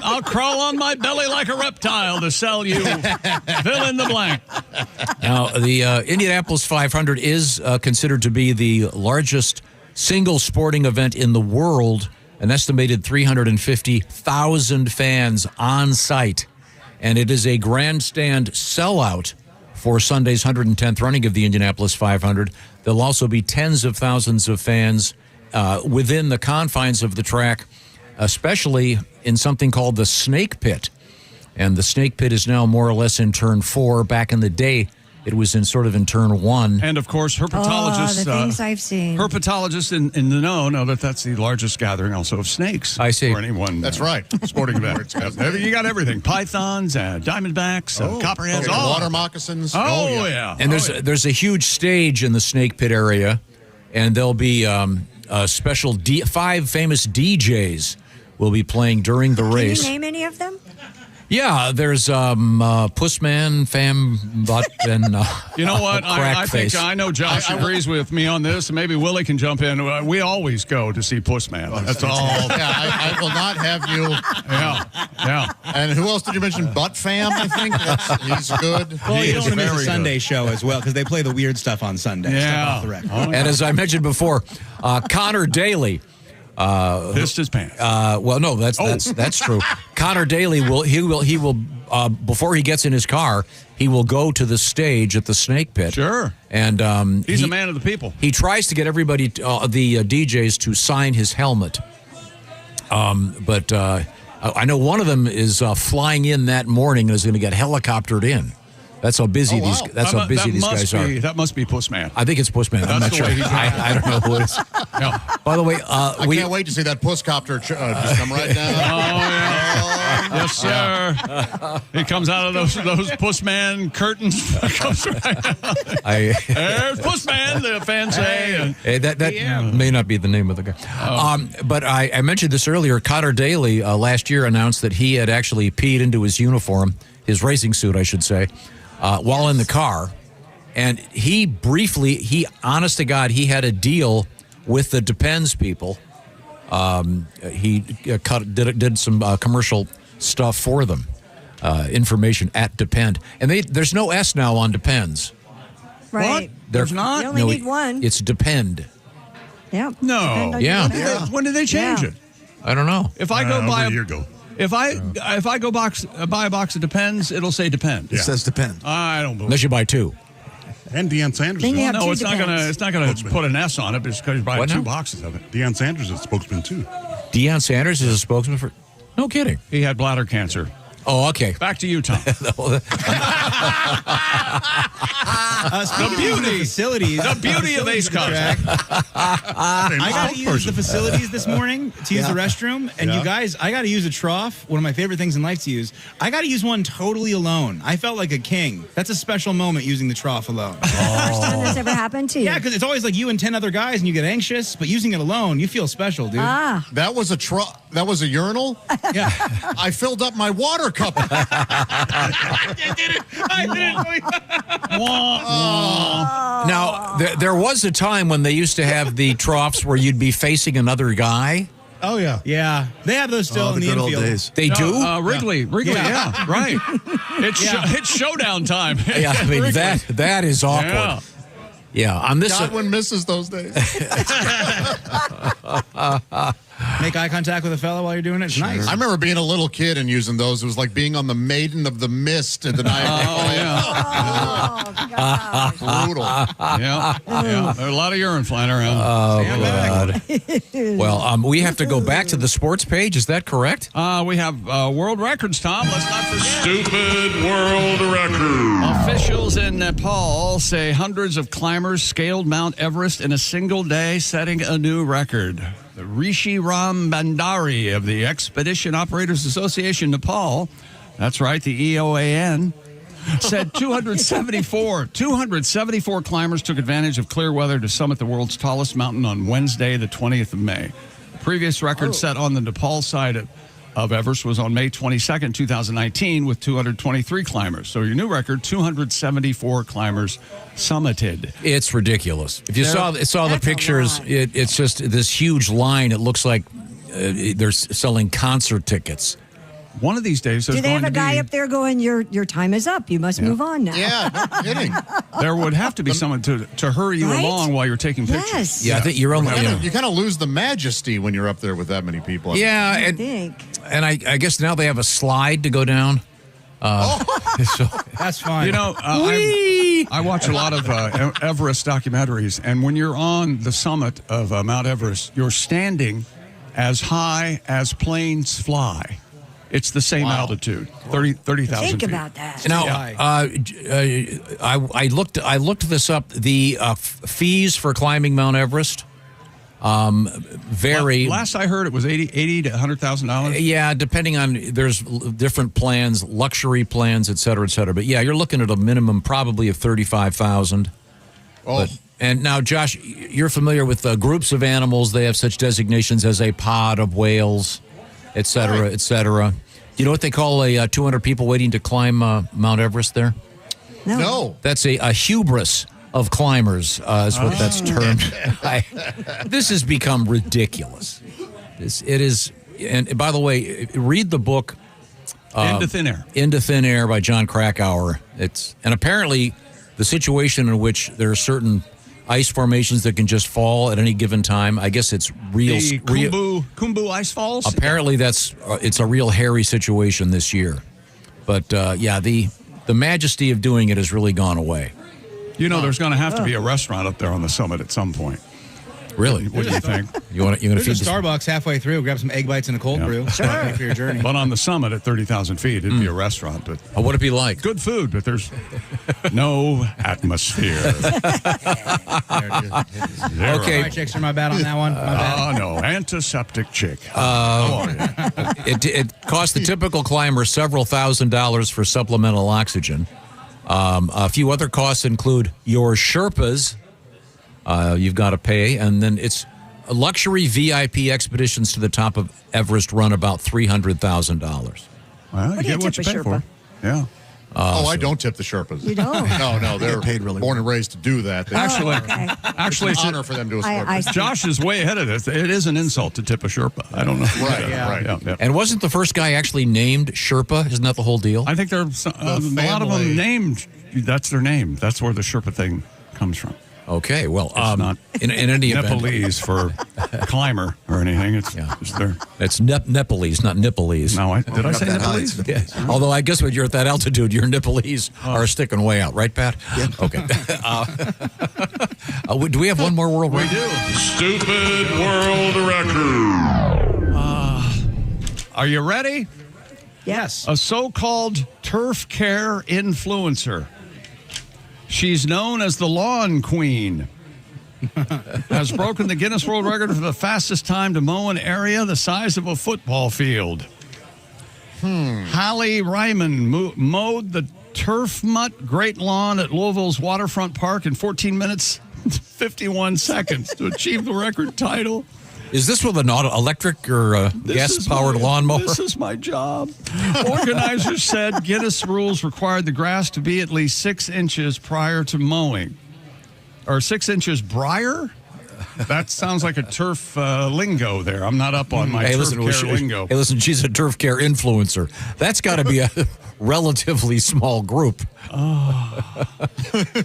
I'll crawl on my belly like a reptile to sell you. Fill in the blank. Now, the Indianapolis 500 is considered to be the largest single sporting event in the world. An estimated 350,000 fans on site. And it is a grandstand sellout for Sunday's 110th running of the Indianapolis 500. There'll also be tens of thousands of fans within the confines of the track, especially in something called the Snake Pit. And the Snake Pit is now more or less in turn 4. Back in the day, it was in turn 1. And, of course, herpetologists. The things I've seen. Herpetologists in the know that that's the largest gathering also of snakes. I see. For anyone. That's right. Sporting event. You got everything. Pythons, diamondbacks, copperheads. Okay, water moccasins. Oh, yeah. And there's a huge stage in the Snake Pit area, and there'll be a special 5 famous DJs will be playing during the race. Can you name any of them? Yeah, there's Pussman, Fambot, and you know what? I think Crackface. I know Josh agrees with me on this, and maybe Willie can jump in. We always go to see Pussman. That's all. Yeah, I will not have you. Yeah. And who else did you mention? Butt Fam, I think. He's good. Well, you don't want to miss very the Sunday show as well, because they play the weird stuff on Sunday. Yeah. Stuff off the record. And as I mentioned before, Connor Daly. Pissed his pants. Well, no, that's true. Connor Daly will before he gets in his car, he will go to the stage at the Snake Pit. Sure. And he's a man of the people. He tries to get everybody, the DJs, to sign his helmet. But I know one of them is flying in that morning and is going to get helicoptered in. That's how busy these guys are. That must be Pussman. I think it's Pussman. I'm not sure. I don't know who it is. Yeah. By the way, I can't wait to see that Pusscopter just come right down. Yes, sir. He comes out of those Pussman curtains. Comes right out. There's Pussman, the fans say. That may not be the name of the guy. But I mentioned this earlier. Connor Daly last year announced that he had actually peed into his uniform, his racing suit, I should say, while in the car. And he honest to God, he had a deal with the Depends people. He did some commercial stuff for them. information at Depend. And there's no S now on Depends. Right. What? There's not? You only need one. It's Depend. Yeah. No. Yeah. When did they change it? I don't know. If I go buy a year ago. If I go buy a box of Depends, it'll say Depend. It says Depend. I don't believe. Unless you buy two. And Deion Sanders. Then you have No, two it's not Depends. gonna put an S on it because you're buying What two now? boxes of it. Deion Sanders is a spokesman too. Deion Sanders is a spokesman for. No kidding. He had bladder cancer. Oh, okay. Back to you, Tom. The beauty of Ace Contract. I got to use the facilities this morning to use the restroom. And you guys, I got to use a trough. One of my favorite things in life to use. I got to use one totally alone. I felt like a king. That's a special moment using the trough alone. First time this ever happened to you? Yeah, because it's always like you and 10 other guys and you get anxious. But using it alone, you feel special, dude. Ah. That was a That was a urinal? Yeah. I filled up my water cup. I did it. Now, there was a time when they used to have the troughs where you'd be facing another guy. Oh, yeah. Yeah. They have those still in the good old infield. days. They do? Wrigley, yeah, right. It's showdown time. Yeah, I mean, that is awkward. Yeah. Yeah, on this. Godwin misses those days. Make eye contact with a fella while you're doing it. It's nice. I remember being a little kid and using those. It was like being on the Maiden of the Mist at the Niagara Falls. Oh, gosh. Brutal. Yeah. There's a lot of urine flying around. Oh, God. Well, we have to go back to the sports page. Is that correct? We have world records, Tom. Let's not forget. Stupid world record. Officials in Nepal say hundreds of climbers scaled Mount Everest in a single day, setting a new record. The Rishi Ram Bandari of the Expedition Operators Association Nepal, that's right, the EOAN, said 274 climbers took advantage of clear weather to summit the world's tallest mountain on Wednesday, the 20th of May. The previous record set on the Nepal side of Everest was on May 22nd, 2019, with 223 climbers. So your new record, 274 climbers summited. It's ridiculous. If you saw the pictures, it's just this huge line. It looks like they're selling concert tickets. One of these days, Do they have a guy up there going, your time is up. You must move on now. Yeah, no kidding. There would have to be someone to hurry you along while you're taking pictures. Yes. Yeah, I think you're only. You kind of lose the majesty when you're up there with that many people. Yeah, I think. and I guess now they have a slide to go down. So that's fine. You know, I watch a lot of Everest documentaries, and when you're on the summit of Mount Everest, you're standing as high as planes fly. It's the same altitude, 30,000 Think feet. about that. now, I looked this up. The fees for climbing Mount Everest vary. Last I heard, it was $80,000 to $100,000. Yeah, depending on, there's different plans, luxury plans, et cetera, et cetera. But yeah, you're looking at a minimum probably of $35,000. Oh. And now, Josh, you're familiar with groups of animals. They have such designations as a pod of whales, et cetera, et cetera. You know what they call 200 people waiting to climb Mount Everest there? No. That's a hubris of climbers, is what that's termed. This has become ridiculous. It is, and by the way, read the book Into Thin Air. Into Thin Air by John Krakauer. And apparently the situation in which there are certain ice formations that can just fall at any given time. I guess it's real. The Khumbu Ice Falls? Apparently it's a real hairy situation this year. But the majesty of doing it has really gone away. You know, there's going to have to be a restaurant up there on the summit at some point. Really? What do you think? You're going to There's feed a Starbucks halfway through. Grab some egg bites and a cold brew. Sure. For your journey. But on the summit at 30,000 feet, it'd be a restaurant. But what would it be like? Good food, but there's no atmosphere. Okay. Fried chicks are my bad on that one. My bad. Oh, no. Antiseptic chick. It costs the typical climber several $1,000s for supplemental oxygen. A few other costs include your Sherpas. You've got to pay, and then it's luxury VIP expeditions to the top of Everest run about $300,000. Well, you What do you get what tip you a pay Sherpa? for. Yeah. I don't tip the Sherpas. You don't? No, they're paid really born and raised to do that. Actually, it's an honor for them to escort. I see. Josh is way ahead of this. It is an insult to tip a Sherpa. I don't know. Right. Yeah. And wasn't the first guy actually named Sherpa? Isn't that the whole deal? I think there's a lot of them named. That's their name. That's where the Sherpa thing comes from. Okay, well, It's not in any event, Nepalese for climber or anything. It's their. It's Nepalese, not Nipolese. No, did I say Nepalese? Yeah. Although I guess when you're at that altitude, your Nipolese are sticking way out, right, Pat? Yeah. Okay. Do we have one more world record? We do. Stupid world record. Are you ready? Yes. A so-called turf care influencer. She's known as the Lawn Queen. Has broken the Guinness World Record for the fastest time to mow an area the size of a football field. Hallie Ryman mowed the turf mutt Great Lawn at Louisville's Waterfront Park in 14 minutes, 51 seconds to achieve the record title. Is this with an electric or gas-powered lawnmower? This is my job. Organizers said Guinness rules required the grass to be at least 6 inches prior to mowing. Or 6 inches briar? That sounds like a turf lingo there. I'm not up on my turf care lingo. Hey, listen, she's a turf care influencer. That's got to be a relatively small group.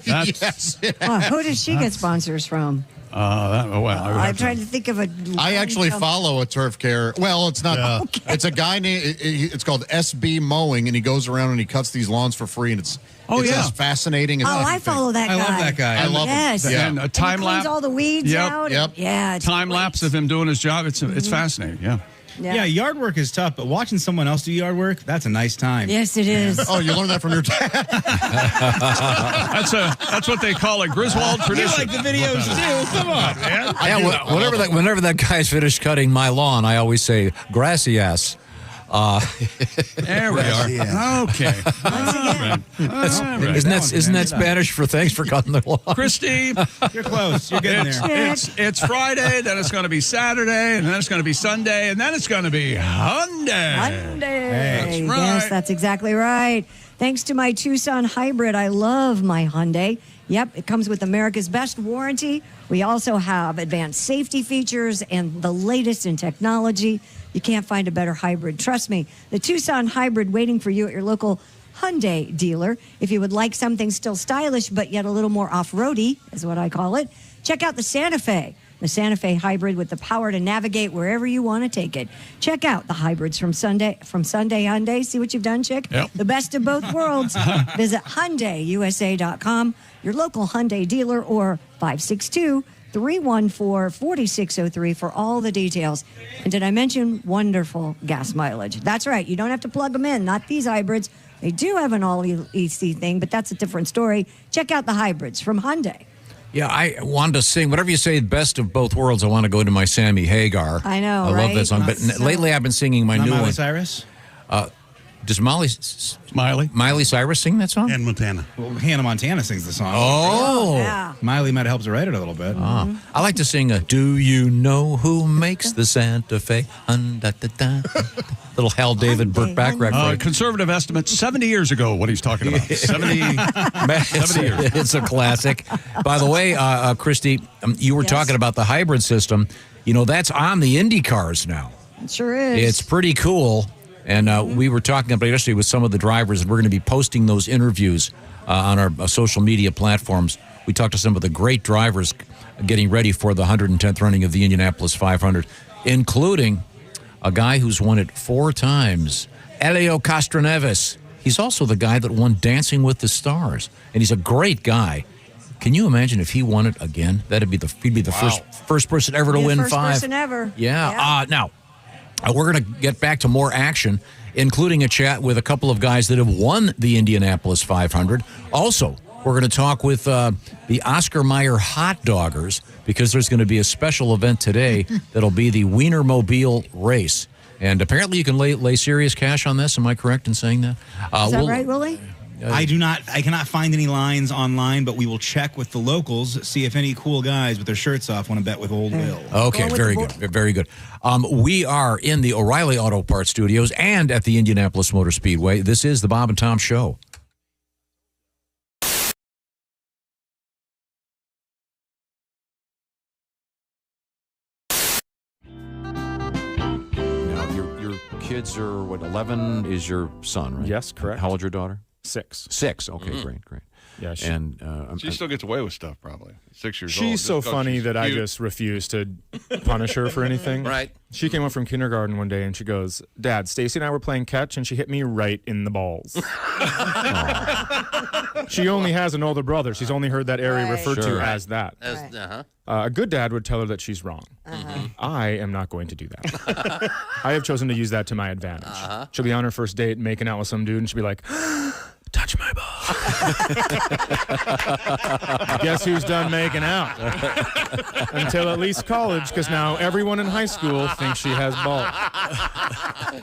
Yes. Who does she get sponsors from? I'm trying to think of a. I actually follow a turf care. Well, it's not. It's a guy named. It's called SB Mowing, and he goes around and he cuts these lawns for free, and it's as fascinating as I follow that guy. I love that guy. I love him. Yeah. And a time And he lapse. cleans all the weeds out. Yep. Yeah. It's Time great. lapse of him doing his job. It's fascinating. Yeah. Yeah, yard work is tough, but watching someone else do yard work, that's a nice time. Yes, it is. Oh, you learned that from your dad? That's what they call a Griswold tradition. You like the videos too? Come on, man. Yeah, whenever that guy's finished cutting my lawn, I always say, gracias. There we are. Okay. Isn't that Spanish for thanks for cutting the lawn? Christy, You're close. You're getting there. it's Friday, then it's going to be Saturday, and then it's going to be Sunday, and then it's going to be Hyundai. Hyundai. That's right. Yes, that's exactly right. Thanks to my Tucson hybrid, I love my Hyundai. Yep, it comes with America's best warranty. We also have advanced safety features and the latest in technology. You can't find a better hybrid. Trust me, the Tucson hybrid waiting for you at your local Hyundai dealer. If you would like something still stylish but yet a little more off-roady, is what I call it, check out the Santa Fe. The Santa Fe hybrid with the power to navigate wherever you want to take it. Check out the hybrids from Sunday Hyundai. See what you've done, chick? Yep. The best of both worlds. Visit HyundaiUSA.com, your local Hyundai dealer, or 562-314-4603 for all the details. And did I mention wonderful gas mileage? That's right. You don't have to plug them in. Not these hybrids. They do have an all-EC thing, but that's a different story. Check out the hybrids from Hyundai. Yeah, I wanted to sing, whatever you say, best of both worlds, I want to go to my Sammy Hagar. I know, I love that song. But lately I've been singing my new Miley one. Cyrus? Does Miley Cyrus sing that song? And Montana. Well, Hannah Montana sings the song. Oh. Yeah. Miley might have helped her write it a little bit. I like to sing Do You Know Who Makes the Santa Fe? Little Hal David Burt Bacharach. Conservative estimate, 70 years ago, what he's talking about. 70 years. It's a classic. By the way, Christy, you were talking about the hybrid system. You know, that's on the Indy cars now. It sure is. It's pretty cool. And we were talking about it yesterday with some of the drivers, and we're going to be posting those interviews on our social media platforms. We talked to some of the great drivers getting ready for the 110th running of the Indianapolis 500, including a guy who's won it 4 times, Helio Castroneves. He's also the guy that won Dancing with the Stars, and he's a great guy. Can you imagine if he won it again? He'd be the first person ever to win 5. First person ever. Yeah. Now, we're going to get back to more action, including a chat with a couple of guys that have won the Indianapolis 500. Also, we're going to talk with the Oscar Mayer Hot Doggers, because there's going to be a special event today that'll be the Wiener Mobile race. And apparently you can lay serious cash on this. Am I correct in saying that? Is that right, Willie? I cannot find any lines online, but we will check with the locals, see if any cool guys with their shirts off want to bet with old Will. Okay, very good. Very good. We are in the O'Reilly Auto Parts Studios and at the Indianapolis Motor Speedway. This is the Bob and Tom Show. kids are, 11 is your son, right? Yes, correct. How old's your daughter? 6. 6. Okay, great. Yeah, she still gets away with stuff, probably. 6 years old. She's so funny that I just refuse to punish her for anything. Right. She came up from kindergarten one day and she goes, Dad, Stacy and I were playing catch and she hit me right in the balls. She only has an older brother. She's only heard that area referred to as that. A good dad would tell her that she's wrong. I am not going to do that. I have chosen to use that to my advantage. She'll be on her first date making out with some dude and she'll be like, touch my ball. Guess who's done making out? Until at least college, because now everyone in high school thinks she has balls.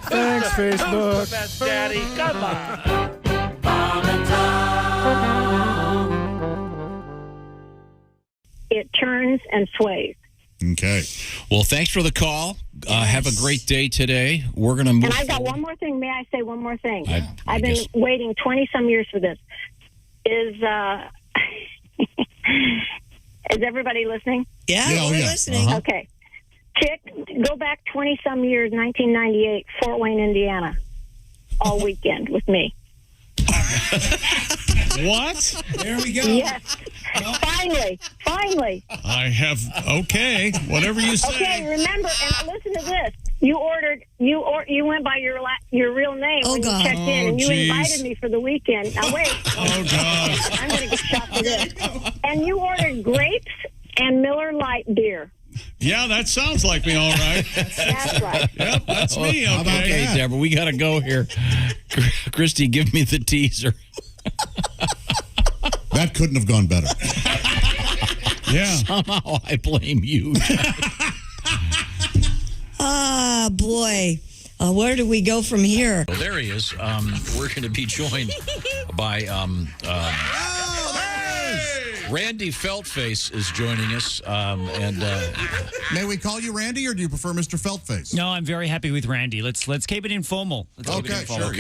Thanks, Facebook. Best daddy, come on. It turns and sways. Okay. Well, thanks for the call. Have a great day today. We're going to move And I've got forward. one more thing. May I say one more thing? I I've been guess. waiting 20-some years for this. Is everybody listening? Yeah, we're listening. Okay. Chick, go back 20-some years, 1998, Fort Wayne, Indiana, all weekend with me. What? There we go. Yes. Finally. I have, okay, whatever you say. Okay, remember, and listen to this. You went by your real name when you checked in, and you invited me for the weekend. Now, wait. Oh, God. I'm going to get shot for this. And you ordered grapes and Miller Lite beer. Yeah, that sounds like me, all right. That's right. Yep, that's me, okay. Okay, Deborah, we got to go here. Christy, give me the teaser. That couldn't have gone better. Yeah. Somehow I blame you. Ah, boy. Where do we go from here? Well, there he is. We're going to be joined by Randy Feltface is joining us. May we call you Randy, or do you prefer Mr. Feltface? No, I'm very happy with Randy. Let's keep it informal. Okay, sure.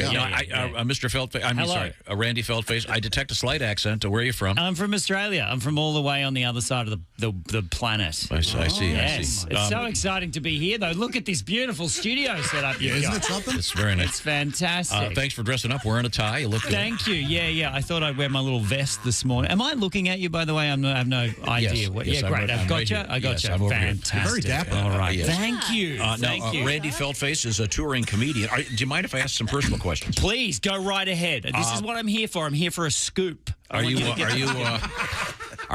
Mr. Feltface. Randy Feltface. I detect a slight accent. Where are you from? I'm from Australia. I'm from all the way on the other side of the planet. I see. Yes. It's so exciting to be here, though. Look at this beautiful studio set up you've got. Isn't it something? It's very nice. It's fantastic. Thanks for dressing up. Wearing a tie. You look good. Thank you. Yeah. I thought I'd wear my little vest this morning. Am I looking at you, by the way? I have no idea. Yes, Great. I've got you. I got you. Fantastic. Very dapper. All right. Yes. Thank you. Thank you. Randy Feltface is a touring comedian. Do you mind if I ask some personal questions? Please go right ahead. This is what I'm here for. I'm here for a scoop. Are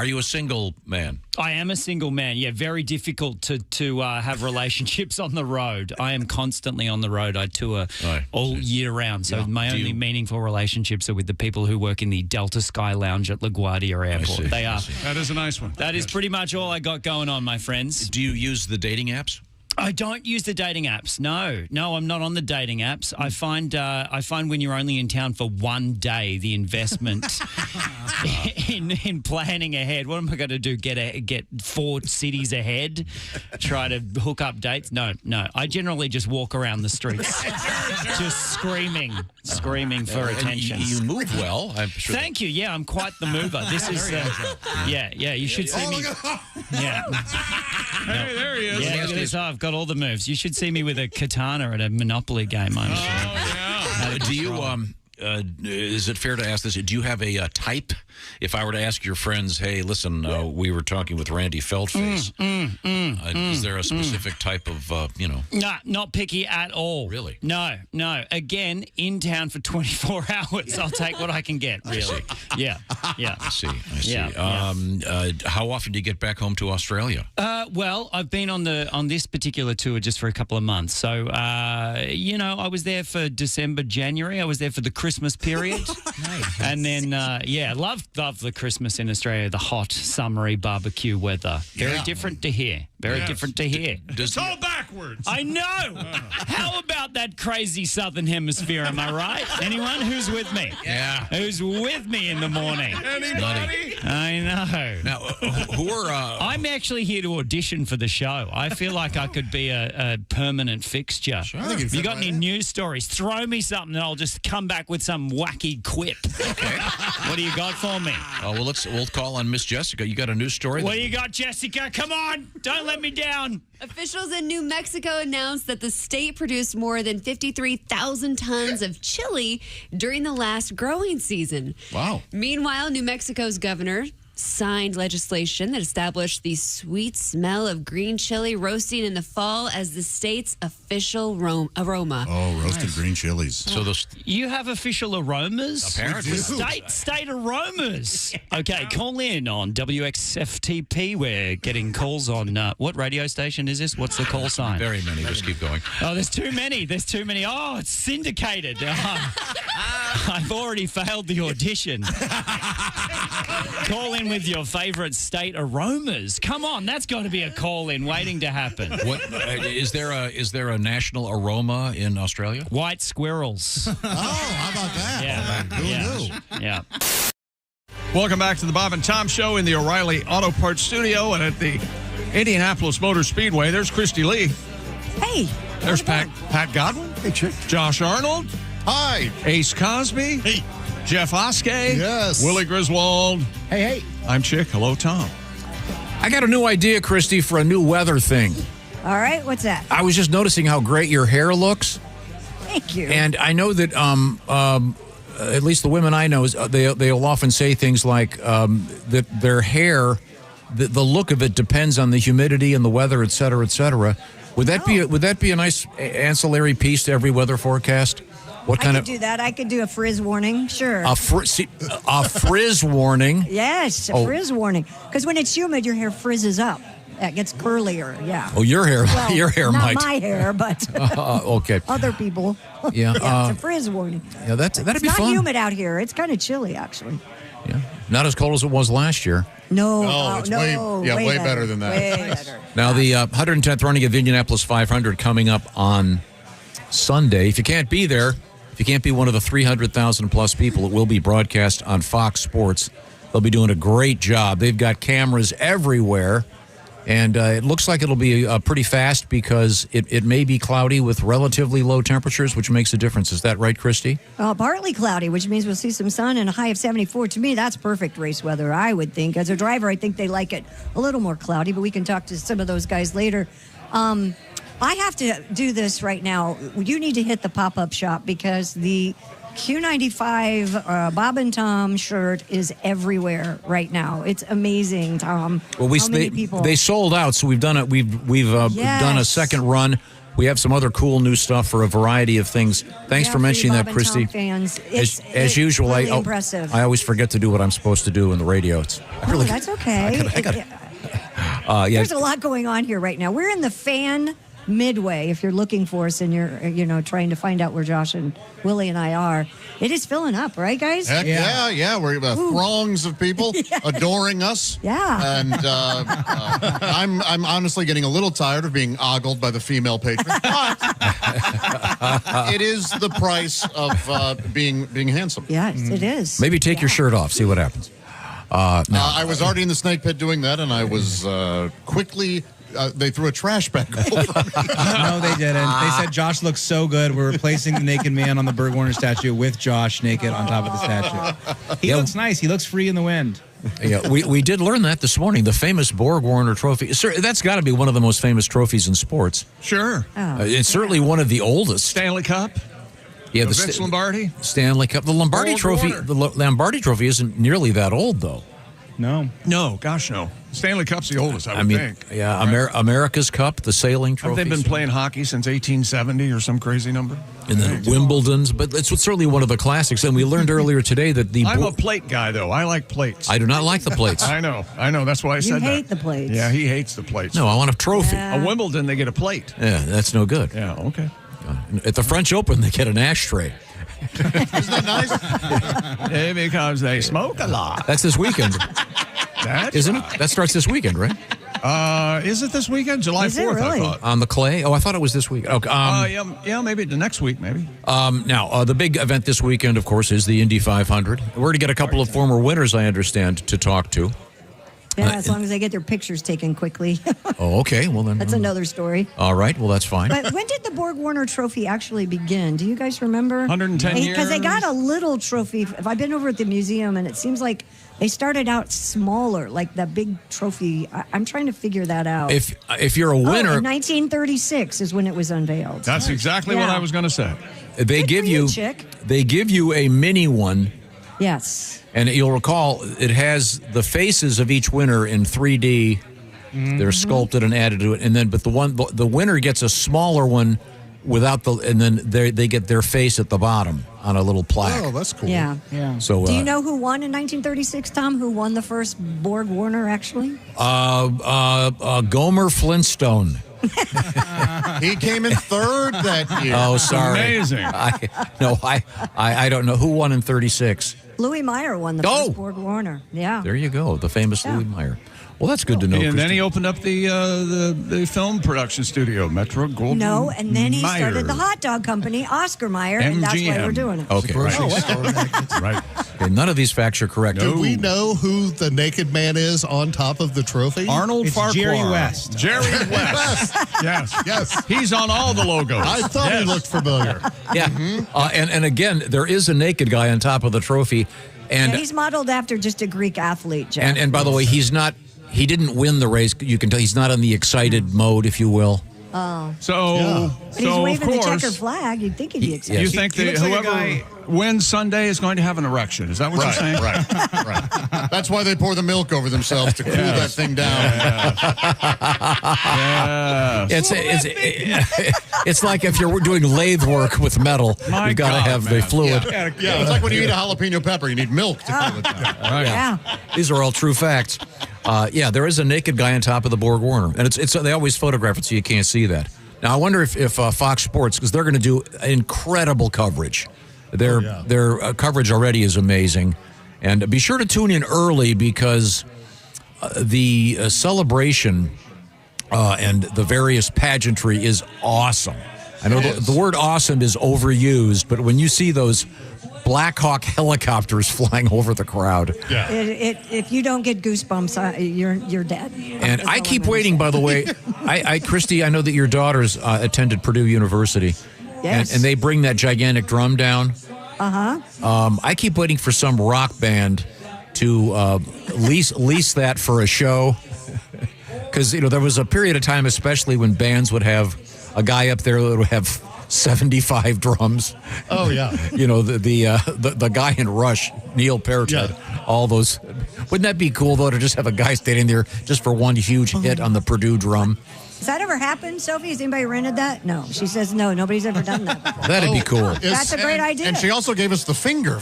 you a single man? I am a single man. Yeah, very difficult to have relationships on the road. I am constantly on the road. I tour all year round. So my only meaningful relationships are with the people who work in the Delta Sky Lounge at LaGuardia Airport. They are. That is a nice one. That is pretty much all I got going on, my friends. Do you use the dating apps? I don't use the dating apps. No, I'm not on the dating apps. I find when you're only in town for one day, the investment in planning ahead. What am I going to do? Get 4 cities ahead? Try to hook up dates? No. I generally just walk around the streets, just screaming for attention. You move well. I'm sure. Thank you. Yeah, I'm quite the mover. This is yeah. You should see me. Yeah. Hey, there he is. Yeah, look at this. I've got all the moves. You should see me with a katana at a Monopoly game. I'm sure. Do you? Is it fair to ask this? Do you have a type? If I were to ask your friends, hey, listen, we were talking with Randy Feltface. Is there a specific type of, Nah, not picky at all. Really? No. Again, in town for 24 hours. I'll take what I can get, really. Yeah. I see. Yeah. How often do you get back home to Australia? Well, I've been on this particular tour just for a couple of months. So, I was there for December, January. I was there for the Christmas period. Nice. And then, love the Christmas in Australia, the hot, summery barbecue weather. Very different to here. Very different to here. It's all backwards. I know. How about that crazy southern hemisphere, am I right? Anyone who's with me? Yeah. Who's with me in the morning? Anybody? I know. Now, who are... I'm actually here to audition for the show. I feel like I could be a permanent fixture. Sure. Have you got any news stories? Throw me something and I'll just come back with some wacky quip. Okay. What do you got for me? We'll call on Miss Jessica. You got a news story? What do you got, Jessica? Come on. Don't let me down. Officials in New Mexico announced that the state produced more than 53,000 tons of chili during the last growing season. Wow. Meanwhile, New Mexico's governor signed legislation that established the sweet smell of green chili roasting in the fall as the state's official aroma. Oh, roasted green chilies. So You have official aromas? Apparently. State aromas. Okay, call in on WXFTP. We're getting calls on, what radio station is this? What's the call sign? Very many. Just keep going. Oh, there's too many. Oh, it's syndicated. I've already failed the audition. Call in with your favorite state aromas. Come on, that's got to be a call in waiting to happen. What is there a national aroma in Australia? White squirrels. Oh, how about that? Yeah. Who knew? Yeah. Welcome back to the Bob and Tom Show in the O'Reilly Auto Parts Studio and at the Indianapolis Motor Speedway. There's Christy Lee. Hey. There's Pat Godwin. Hey, Chick. Josh Arnold. Hi. Ace Cosby. Hey. Jeff Oskey. Yes. Willie Griswold. Hey. I'm Chick. Hello, Tom. I got a new idea, Christy, for a new weather thing. All right, what's that? I was just noticing how great your hair looks. Thank you. And I know that at least the women I know, they'll often say things like that their hair, the look of it depends on the humidity and the weather, et cetera, et cetera. Would that be a nice ancillary piece to every weather forecast? What kind I could do that. I could do a frizz warning, sure. A frizz warning? Yes, a frizz warning. Because when it's humid, your hair frizzes up. It gets curlier, yeah. Oh, your hair not might. Not my hair, but okay. Other people. Yeah. It's a frizz warning. Yeah, that'd be fun. It's not humid out here. It's kind of chilly, actually. Yeah. Not as cold as it was last year. No, it's no, way better than that. Way better. Now, the 110th running of the Indianapolis 500 coming up on Sunday. If you can't be there, if you can't be one of the 300,000 plus people, it will be broadcast on Fox Sports. They'll be doing a great job. They've got cameras everywhere, and it looks like it'll be pretty fast because it may be cloudy with relatively low temperatures, which makes a difference. Is that right, Christy? Partly cloudy, which means we'll see some sun and a high of 74. To me, that's perfect race weather, I would think. As a driver, I think they like it a little more cloudy, but we can talk to some of those guys later. I have to do this right now. You need to hit the pop-up shop because the Q95 Bob and Tom shirt is everywhere right now. It's amazing, Tom. Well, How many people? They sold out, so we've done it. We've done a second run. We have some other cool new stuff for a variety of things. Thanks for mentioning that, Christy. Bob and Tom fans. As usual, really impressive. I always forget to do what I'm supposed to do in the radio. That's okay. There's a lot going on here right now. We're in the fan midway. If you're looking for us and you're trying to find out where Josh and Willie and I are, it is filling up, right, guys? Heck yeah. We're throngs of people adoring us. Yeah. And I'm honestly getting a little tired of being ogled by the female patrons. But it is the price of being handsome. Yes, it is. Maybe take your shirt off. See what happens. I was already in the snake pit doing that, and I was quickly. They threw a trash bag over me. No, they didn't. They said Josh looks so good. We're replacing the naked man on the Berg Warner statue with Josh naked on top of the statue. He looks nice. He looks free in the wind. Yeah, we did learn that this morning. The famous Borg Warner Trophy. Sir, that's got to be one of the most famous trophies in sports. Sure. It's certainly one of the oldest. Stanley Cup. Yeah, the Vince Lombardi. Stanley Cup. The Lombardi Borg Trophy. Warner. The Lombardi Trophy isn't nearly that old, though. No, gosh, no. Stanley Cup's the oldest, I would think. Yeah, right? America's Cup, the sailing trophy. They've been playing hockey since 1870 or some crazy number. And then Wimbledon's, but it's certainly one of the classics. And we learned earlier today that I'm a plate guy, though. I like plates. I do not like the plates. I know. That's why I said that. You hate the plates. Yeah, he hates the plates. No, I want a trophy. A Wimbledon, they get a plate. Yeah, that's no good. Yeah, okay. At the French Open, they get an ashtray. Isn't that nice? Because they smoke a lot. That's this weekend. Isn't it? That starts this weekend, right? Is it this weekend? July 4th, really? I thought. On the clay? Oh, I thought it was this weekend. Okay. Yeah, maybe the next week, maybe. Now, the big event this weekend, of course, is the Indy 500. We're going to get a couple of former winners, I understand, to talk to. Yeah, as long as they get their pictures taken quickly. Oh, okay. Well, then. That's another story. All right. Well, that's fine. But when did the Borg Warner Trophy actually begin? Do you guys remember? 110 years. Because they got a little trophy. I've been over at the museum, and it seems like They started out smaller, like the big trophy. I'm trying to figure that out. If you're a winner, 1936 is when it was unveiled. That's exactly what I was going to say. They give you a mini one. Yes. And you'll recall it has the faces of each winner in 3D. They're sculpted and added to it, but the winner gets a smaller one without and then they get their face at the bottom on a little plaque. Oh, that's cool. Yeah. So, do you know who won in 1936, Tom? Who won the first Borg Warner, actually? Gomer Flintstone. He came in third that year. Oh, sorry. Amazing. I don't know who won in 36. Louis Meyer won the first Borg Warner. Yeah. There you go, the famous Louis Meyer. Well, that's good to know. And then he opened up the film production studio, Metro Goldwyn. No, and then he Mayer. started the hot dog company, Oscar Mayer, and that's why we're doing it. Okay, right. Okay, none of these facts are correct. Do we know who the naked man is on top of the trophy? Arnold Farquhar. Jerry West. Jerry West. Yes. He's on all the logos. I thought he looked familiar. Yeah. And again, there is a naked guy on top of the trophy. And he's modeled after just a Greek athlete, Jeff. And by the way, he didn't win the race. You can tell he's not in the excited mode, if you will. Oh. So But he's waving of the course, checker flag. You'd think he'd be excited. You think that whoever wins Sunday is going to have an erection? Is that what you're saying? Right. That's why they pour the milk over themselves to cool that thing down. It's like if you're doing lathe work with metal, you've got to have the fluid. Yeah, it's like when you eat a jalapeno pepper, you need milk to cool it down. Yeah. These are all true facts. There is a naked guy on top of the Borg Warner, and it's they always photograph it so you can't see that. Now, I wonder if Fox Sports, because they're going to do incredible coverage. Their coverage already is amazing. And be sure to tune in early because the celebration and the various pageantry is awesome. I know the word awesome is overused, but when you see those Black Hawk helicopters flying over the crowd. Yeah. If you don't get goosebumps, you're dead. And I keep waiting, by the way. Christy, I know that your daughters attended Purdue University. Yes. And they bring that gigantic drum down. Uh-huh. I keep waiting for some rock band to lease that for a show. Because, there was a period of time, especially when bands would have a guy up there that would have 75 drums. Oh, yeah. The guy in Rush, Neil Peart, had all those. Wouldn't that be cool, though, to just have a guy standing there just for one huge hit on the Purdue drum? Has that ever happened, Sophie? Has anybody rented that? No. She says no. Nobody's ever done that before. That'd be cool. That's a great idea. And she also gave us the finger.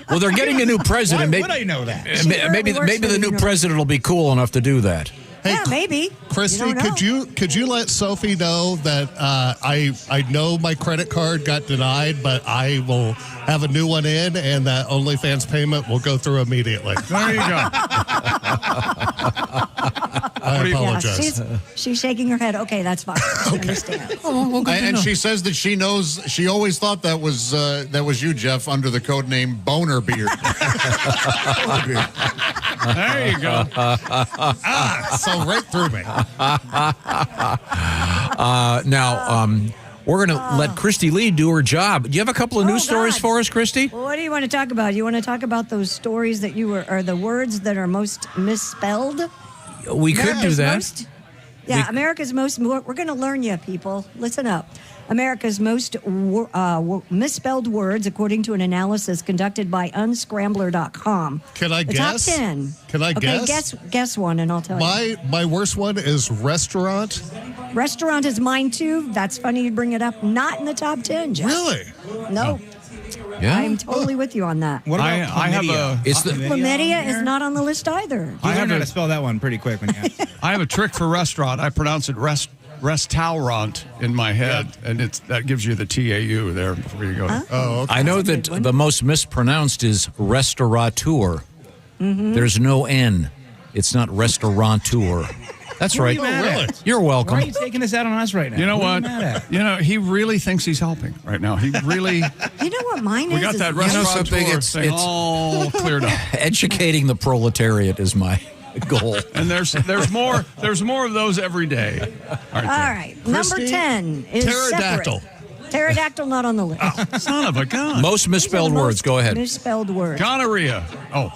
Well, they're getting a new president. Why would I know that? Maybe the new president will be cool enough to do that. Hey, maybe. Christy, could you let Sophie know that I know my credit card got denied, but I will have a new one in, and that OnlyFans payment will go through immediately. There you go. I apologize. Yeah, she's shaking her head. Okay, that's fine. I understand. And she says that she knows. She always thought that was you, Jeff, under the code name Boner Beard. There you go. So right through me. Now, we're going to let Christy Lee do her job. Do you have a couple of news stories for us, Christy? Well, what do you want to talk about? You want to talk about those stories that or the words that are most misspelled? We could do that. America's most. We're going to learn you, people. Listen up. America's most misspelled words, according to an analysis conducted by unscrambler.com. Can I guess? Top 10. Can I guess? Okay, guess one, and I'll tell you. My worst one is restaurant. Restaurant is mine, too. That's funny you bring it up. Not in the top 10, Jeff. Really? No. Yeah. I'm totally with you on that. What about I have a. It's the Chlamydia is not on the list either. You learned how to spell that one pretty quick when you asked. I have a trick for restaurant. I pronounce it restaurant in my head, and that gives you the TAU there before you go. Oh, okay. I know that the most mispronounced is restaurateur. Mm-hmm. There's no N. It's not restaurateur. That's right. Really? You're welcome. Why are you taking this out on us right now? You know what? Are you mad at? He really thinks he's helping right now. He really. You know what mine is? We got that restaurateur thing all cleared up. Educating the proletariat is my goal. And there's more of those every day. All right. Number Christy, 10 is pterodactyl. separate. Pterodactyl not on the list. Son of a gun. Most misspelled words. Go ahead. Misspelled words. Gonorrhea. Oh.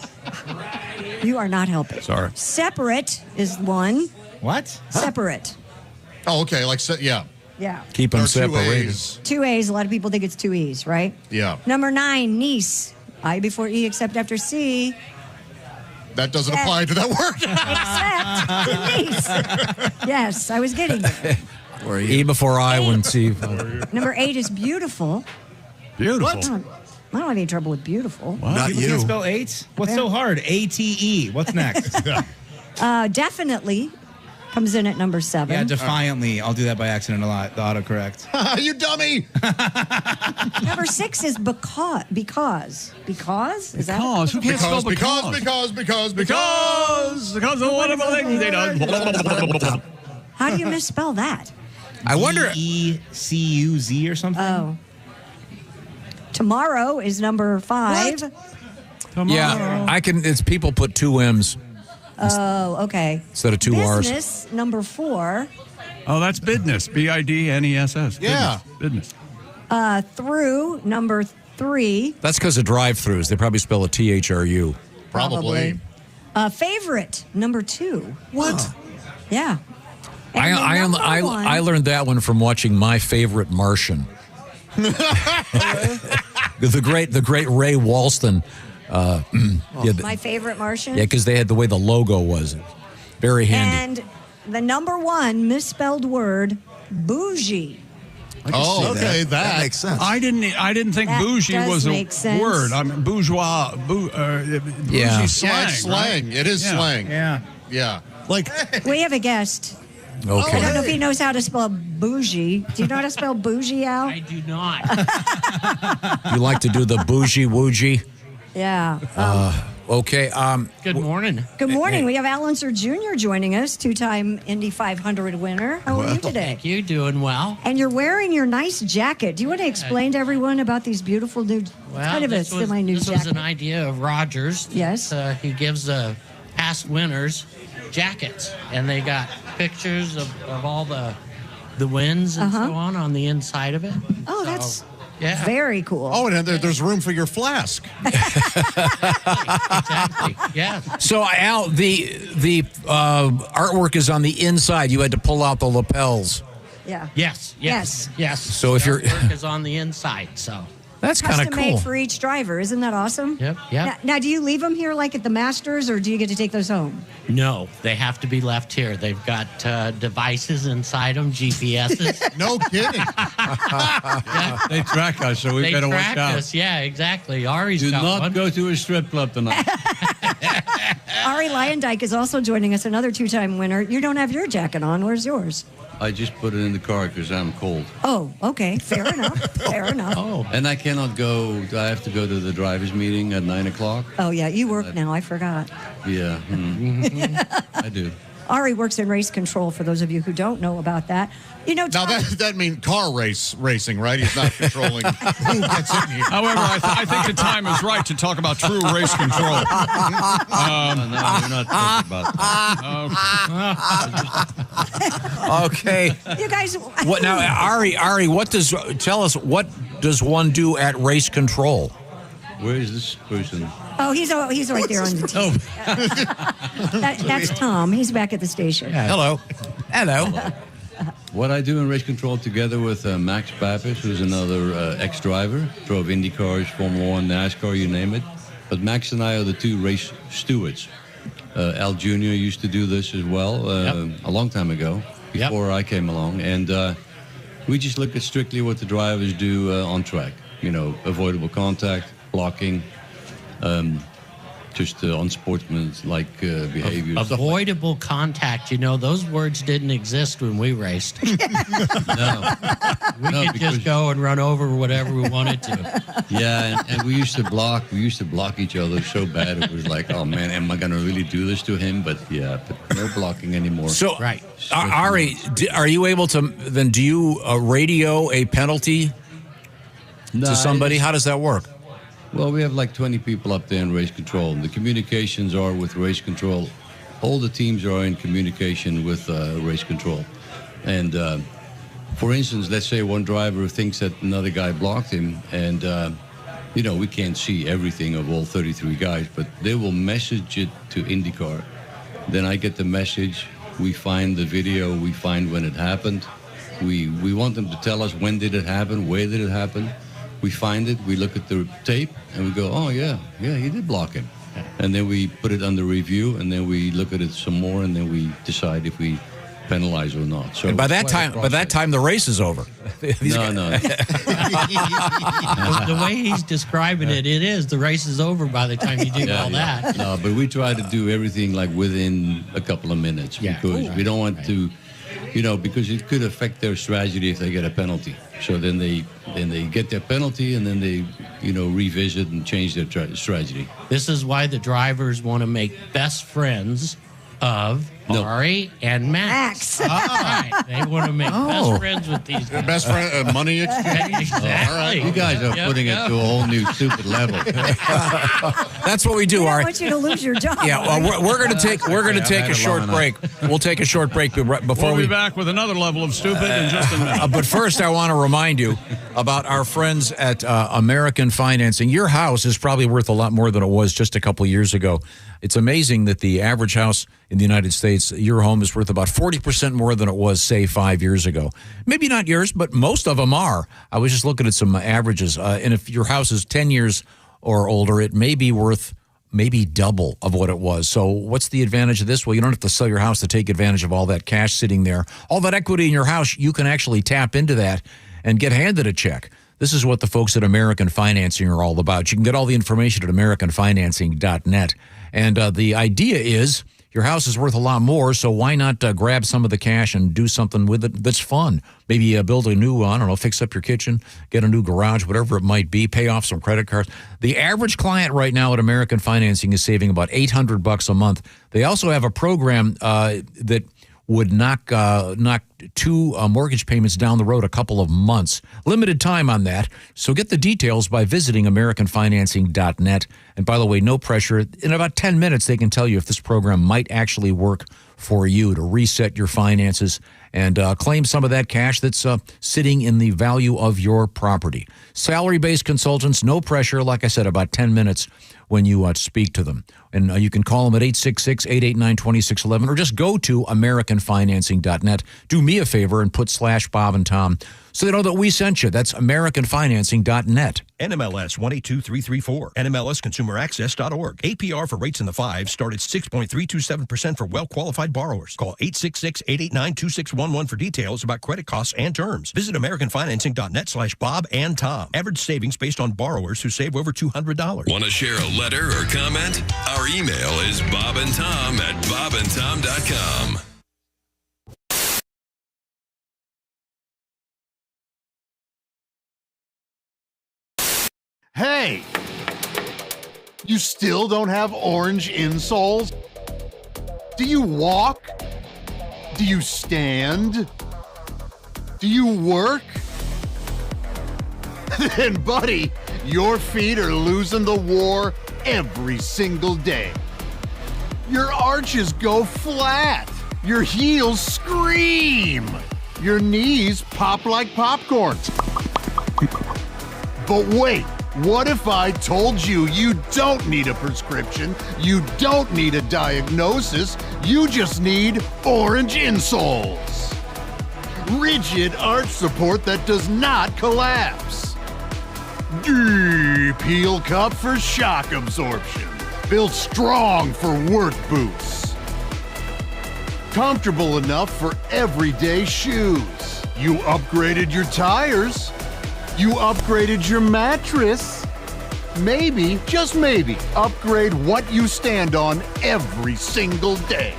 You are not helping. Sorry. Separate is one. What? Separate. Oh, okay. Like, yeah. Yeah. Keep them There are two separated. A's. 2 A's. A lot of people think it's 2 E's, right? Yeah. Number 9, niece. I before E except after C. That doesn't apply to that word. Except niece. Yes, I was getting there. E before I when C. Number 8 is beautiful. Beautiful. I don't have any trouble with beautiful. Not you. Can't spell 8? What's so hard? ATE. What's next? Definitely comes in at number 7. Yeah, defiantly. I'll do that by accident a lot. The autocorrect. You dummy. Number 6 is because. Because? Is that Because. Who can't spell Because of wonderful things they do. How do you misspell that? I wonder. ECUZ or something? Oh. Tomorrow is number 5. Tomorrow. Yeah, I can. It's people put 2 M's Oh, okay. instead of 2 R's. Business, number 4. Oh, that's business. BIDNESS. Yeah. Business. Through, number 3. That's because of drive-throughs. They probably spell it THRU. Probably. Favorite, number 2. What? Yeah. And I learned that one from watching My Favorite Martian. the great Ray Walston. My favorite Martian. Yeah, because they had the way the logo was. Very handy. And the number 1 misspelled word, bougie. Oh, okay, that makes sense. I didn't think That bougie does was a make sense. word. I mean, bourgeois. Bougie Yeah. slang. Yeah, it's slang. Right? It is Yeah. slang. Yeah. Yeah. Like, We have a guest. Okay. I don't know if he knows how to spell bougie. Do you know how to spell bougie, Al? I do not. You like to do the bougie woojie? Yeah. Okay. Good morning. Good morning. We have Unser Jr. joining us, 2-time Indy 500 winner. How are you today? Thank you. Doing well. And you're wearing your nice jacket. Do you want to explain to everyone about these beautiful new, kind of a semi-new this jacket? was an idea of Rogers. Yes. He gives past winners jackets, and they got pictures of all the wins and so on the inside of it. Oh, So, that's yeah. very cool. Oh, and there's room for your flask. Exactly. Yeah. So Al, the artwork is on the inside. You had to pull out the lapels. Yeah. Yes. So if you're- work is on the inside, so That's kind of Custom cool. made for each driver. Isn't that awesome? Yep. Now, do you leave them here like at the Masters, or do you get to take those home? No, they have to be left here. They've got devices inside them, GPSs. No kidding. They track us, so we They better track watch out. us. Yeah, exactly. Ari's Do got not one. go to a strip club tonight. Ari Luyendyk is also joining us, another 2-time winner. You don't have your jacket on. Where's yours? I just put it in the car because I'm cold. Oh, okay. Fair enough. Fair enough. Oh. And I cannot go. I have to go to the drivers' meeting at 9 o'clock. Oh, yeah. You work now. I forgot. Yeah, I do. Ari works in race control, for those of you who don't know about that. You know, Now that means car racing, right? He's not controlling who gets in here. However, I think the time is right to talk about true race control. No, we're not talking about that. Okay. You guys. What now, Ari? Tell us, what does one do at race control? Where is this person? Oh, he's right there on the team. That's Tom. He's back at the station. Hello. What I do in race control together with Max Pappas, who's another ex-driver, drove Indy cars, Formula 1, NASCAR, you name it. But Max and I are the 2 race stewards. Al Jr. used to do this as well a long time ago, before I came along. And we just look at strictly what the drivers do on track. You know, avoidable contact, blocking, just unsportsmanlike behavior. Avoidable contact. You know, those words didn't exist when we raced. We could just go and run over whatever we wanted to. Yeah, and we used to block. We used to block each other so bad. It was like, oh man, am I going to really do this to him? But no blocking anymore. So, Ari, are you able to? Then, do you radio a penalty to somebody? How does that work? Well, we have like 20 people up there in race control. The communications are with race control. All the teams are in communication with race control. And For instance, let's say one driver thinks that another guy blocked him, and we can't see everything of all 33 guys, but they will message it to IndyCar. Then I get the message. We find the video. We find when it happened. We want them to tell us when did it happen, where did it happen. We find it. We look at the tape, and we go, oh yeah, he did block him. And then we put it under review, and then we look at it some more, and then we decide if we penalize or not. So and by that time, the race is over. No. The way he's describing it is the race is over by the time you do that. No, but we try to do everything like within a couple of minutes because we don't want to, because it could affect their strategy if they get a penalty. So then they get their penalty and then they, revisit and change their strategy. This is why the drivers want to make best friends of Ari and Max. All right. They want to make best friends with these guys. Best friend, money exchange? Exactly. All right. You guys are putting it to a whole new stupid level. That's what we do, Ari. I want you to lose your job. Yeah, well, we're going to take a short break. We'll take a short break before we'll be back with another level of stupid in just a minute. But first, I want to remind you about our friends at American Financing. Your house is probably worth a lot more than it was just a couple years ago. It's amazing that the average house in the United States, your home is worth about 40% more than it was, say, 5 years ago. Maybe not yours, but most of them are. I was just looking at some averages. And if your house is 10 years or older, it may be worth maybe double of what it was. So what's the advantage of this? Well, you don't have to sell your house to take advantage of all that cash sitting there. All that equity in your house, you can actually tap into that and get handed a check. This is what the folks at American Financing are all about. You can get all the information at AmericanFinancing.net. And the idea is your house is worth a lot more, so why not grab some of the cash and do something with it that's fun? Maybe build a new, fix up your kitchen, get a new garage, whatever it might be, pay off some credit cards. The average client right now at American Financing is saving about $800 a month. They also have a program that would knock two mortgage payments down the road a couple of months. Limited time on that. So get the details by visiting AmericanFinancing.net. And by the way, no pressure. In about 10 minutes, they can tell you if this program might actually work for you to reset your finances and claim some of that cash that's sitting in the value of your property. Salary-based consultants, no pressure. Like I said, about 10 minutes when you speak to them. And you can call them at 866-889-2611 or just go to AmericanFinancing.net. Do me a favor and put /Bob and Tom so they know that we sent you. That's AmericanFinancing.net. NMLS 182334. NMLSConsumerAccess.org. APR for rates in the 5s start at 6.327% for well-qualified borrowers. Call 866-889-2611 for details about credit costs and terms. Visit AmericanFinancing.net/Bob and Tom. Average savings based on borrowers who save over $200. Want to share a letter or comment? Our email is bobandtom@bobandtom.com. Hey! You still don't have orange insoles? Do you walk? Do you stand? Do you work? Then, buddy, your feet are losing the war every single day. Your arches go flat. Your heels scream. Your knees pop like popcorn. But wait. What if I told you you don't need a prescription, you don't need a diagnosis, you just need orange insoles? Rigid arch support that does not collapse. Deep heel cup for shock absorption. Built strong for work boots. Comfortable enough for everyday shoes. You upgraded your tires. You upgraded your mattress. Maybe, just maybe, upgrade what you stand on every single day.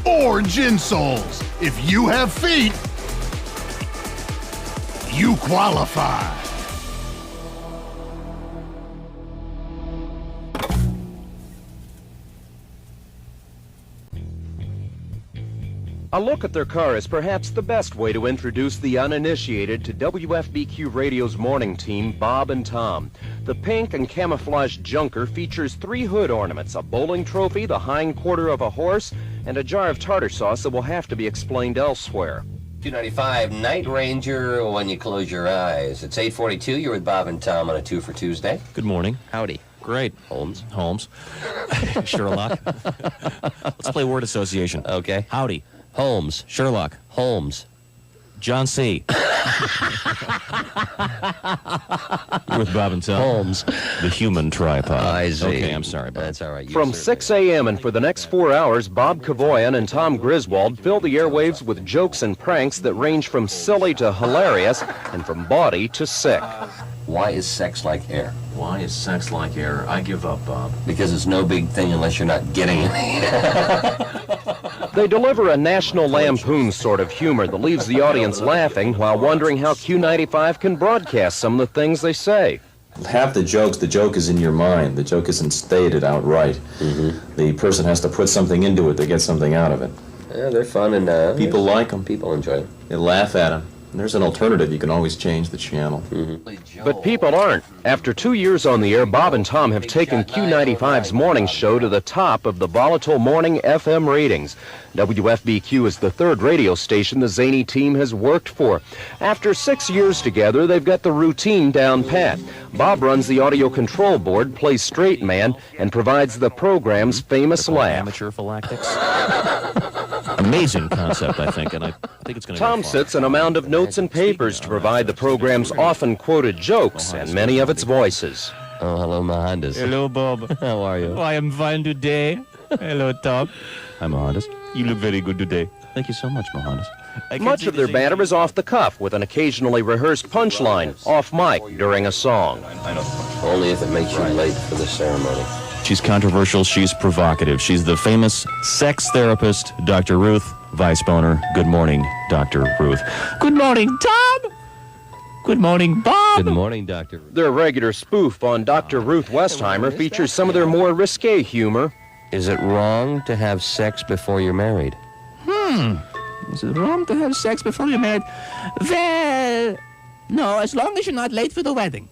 Orange insoles. If you have feet, you qualify. A look at their car is perhaps the best way to introduce the uninitiated to WFBQ Radio's morning team, Bob and Tom. The pink and camouflage junker features 3 hood ornaments, a bowling trophy, the hind quarter of a horse, and a jar of tartar sauce that will have to be explained elsewhere. Q95 Night Ranger when you close your eyes. It's 8:42. You're with Bob and Tom on a 2 for Tuesday. Good morning. Howdy. Great. Holmes. Sherlock. Let's play word association. Okay. Howdy. Holmes. Sherlock. Holmes. John C. You're with Bob and Tom. Holmes. The human tripod. I see. Okay, I'm sorry, Bob. That's all right. From 6 a.m. and for the next 4 hours, Bob Kavoyan and Tom Griswold fill the airwaves with jokes and pranks that range from silly to hilarious and from bawdy to sick. Why is sex like air? Why is sex like air? I give up, Bob. Because it's no big thing unless you're not getting it. They deliver a National Lampoon sort of humor that leaves the audience laughing while wondering how Q95 can broadcast some of the things they say. Half the joke is in your mind. The joke isn't stated outright. The person has to put something into it to get something out of it. Yeah, they're fun and people like them. People enjoy them. They laugh at them. And there's an alternative. You can always change the channel. But people aren't. After 2 years on the air, Bob and Tom have taken Q95's morning show to the top of the volatile morning FM ratings. WFBQ is the third radio station the zany team has worked for. After 6 years together, they've got the routine down pat. Bob runs the audio control board, plays straight man, and provides the program's famous laugh. Amateur phylactics. Amazing concept, I think, and I think it's going to Tom sits in a mound of notes and papers to provide the program's often quoted jokes and many of its voices. Oh, hello, Mohandas. Hello, Bob. How are you? Oh, I am fine today. Hello, Tom. Hi, Mohandas. You look very good today. Thank you so much, Mohandas. Much of their banter is off the cuff, with an occasionally rehearsed punchline off mic during a song. Only if it makes you late for the ceremony. She's controversial. She's provocative. She's the famous sex therapist, Dr. Ruth Weisboner. Good morning, Dr. Ruth. Good morning, Tom. Good morning, Bob. Good morning, Dr. Ruth. Their regular spoof on Dr. Ruth Westheimer features some of their more risque humor. Is it wrong to have sex before you're married? Is it wrong to have sex before you're married? Well, no, as long as you're not late for the wedding.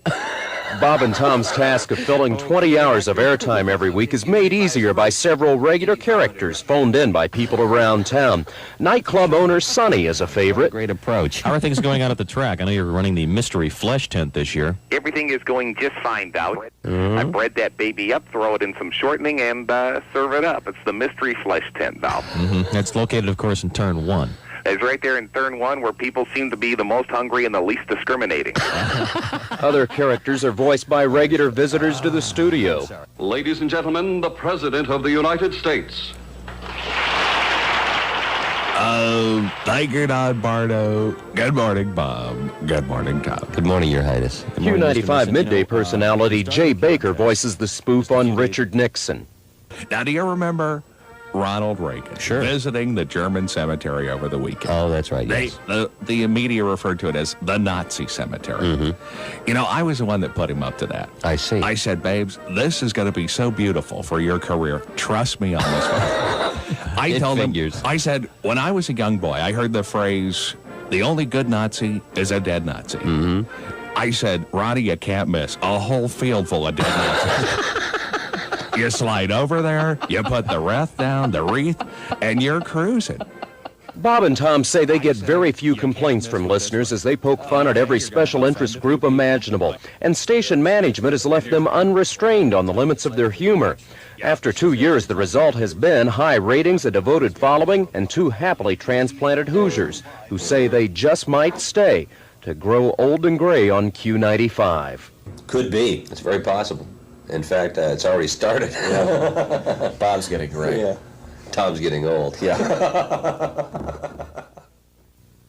Bob and Tom's task of filling 20 hours of airtime every week is made easier by several regular characters phoned in by people around town. Nightclub owner Sonny is a favorite. Great approach. How are things going on at the track? I know you're running the mystery flesh tent this year. Everything is going just fine, Dow. I bred that baby up, throw it in some shortening, and serve it up. It's the mystery flesh tent, Dow. It's located, of course, in turn 1. It's right there in turn 1 where people seem to be the most hungry and the least discriminating. Other characters are voiced by regular visitors to the studio. Ladies and gentlemen, the President of the United States. Tiger Don Bardo. Good morning, Bob. Good morning, Tom. Good morning, Your Highness. Q95 midday personality Jay Baker voices the spoof on Richard Nixon. Now, do you remember Ronald Reagan visiting the German cemetery over the weekend? Oh, that's right, yes. The media referred to it as the Nazi cemetery. You know, I was the one that put him up to that. I see. I said, babes, this is going to be so beautiful for your career. Trust me on this one. I told him, I said, when I was a young boy, I heard the phrase, the only good Nazi is a dead Nazi. I said, Ronnie, you can't miss a whole field full of dead Nazis. You slide over there, you put the wreath down, the wreath, and you're cruising. Bob and Tom say they get very few complaints from listeners as they poke fun at every special interest group imaginable, and station management has left them unrestrained on the limits of their humor. After 2 years, the result has been high ratings, a devoted following, and 2 happily transplanted Hoosiers who say they just might stay to grow old and gray on Q95. Could be. It's very possible. In fact, it's already started. Bob's getting gray. Yeah. Tom's getting old. Yeah.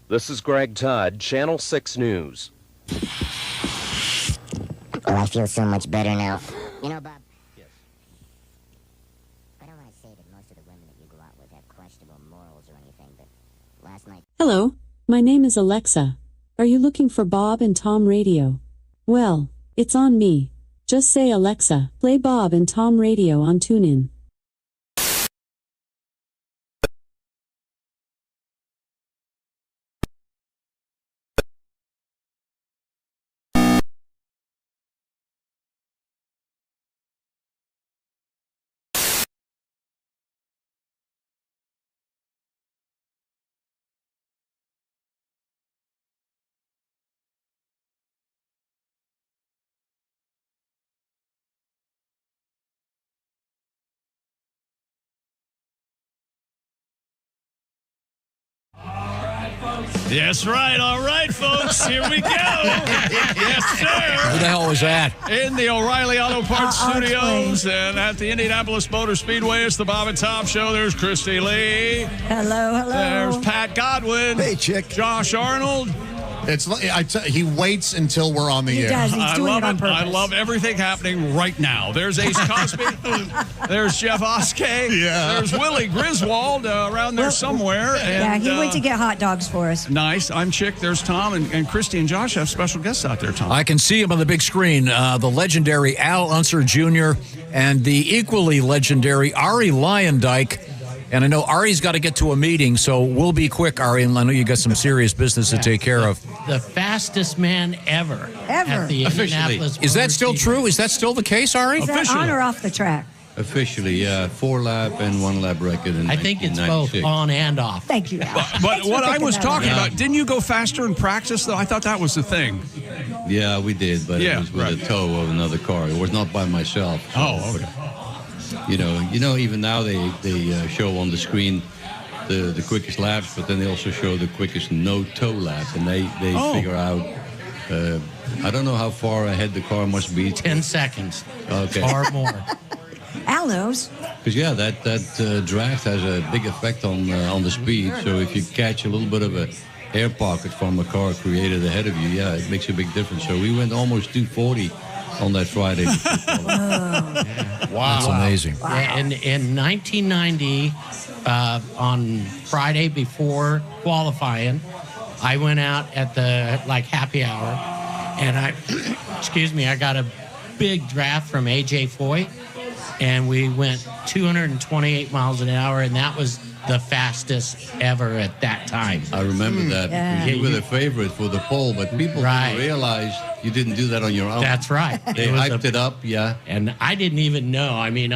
This is Greg Todd, Channel 6 News. Oh, I feel so much better now. You know, Bob. Yes. I don't want to say that most of the women that you go out with have questionable morals or anything, but last night. Hello, my name is Alexa. Are you looking for Bob and Tom Radio? Well, it's on me. Just say, Alexa, play Bob and Tom Radio on TuneIn. Yes, right. All right, folks. Here we go. Yes, sir. Who the hell was that? In the O'Reilly Auto Parts Studios and at the Indianapolis Motor Speedway, it's the Bob and Tom Show. There's Christy Lee. Hello. There's Pat Godwin. Hey, chick. Josh Arnold. He waits until we're on the He air. does. He's doing it on purpose. I love everything happening right now. There's Ace Cosby. There's Jeff Oskey. Yeah. There's Willie Griswold around there somewhere. And, he went to get hot dogs for us. Nice. I'm Chick. There's Tom. And Christy and Josh have special guests out there, Tom. I can see him on the big screen. The legendary Unser Jr. and the equally legendary Ari Luyendyk. And I know Ari's got to get to a meeting, so we'll be quick, Ari. And I know you got some serious business to take care of. The fastest man ever. At the Indianapolis Is that still Motor true? Is that still the case, Ari? Is that on or off the track? Officially, yeah. 4-lap and 1-lap record in I think it's both 1996. on and off. Thank you, Al. But what I was that talking out. about, didn't you go faster in practice, though? I thought that was the thing. Yeah, we did, but it was with a tow of another car. It was not by myself. So, okay. You know, even now they show on the screen the quickest laps, but then they also show the quickest no-tow lap, and they figure out. I don't know how far ahead the car must be. 10 seconds. Okay. Or more. Al knows. Because that draft has a big effect on the speed. So if you catch a little bit of a air pocket from a car created ahead of you, it makes a big difference. So we went almost 240 on that Friday. Wow, that's amazing. Wow. In 1990, on Friday before qualifying, I went out at the happy hour, and I got a big draft from AJ Foy, and we went 228 miles an hour, and that was the fastest ever at that time. I remember that because you were the favorite for the pole, but people didn't realize you didn't do that on your own. That's right. They hyped it up, and I didn't even know. I mean,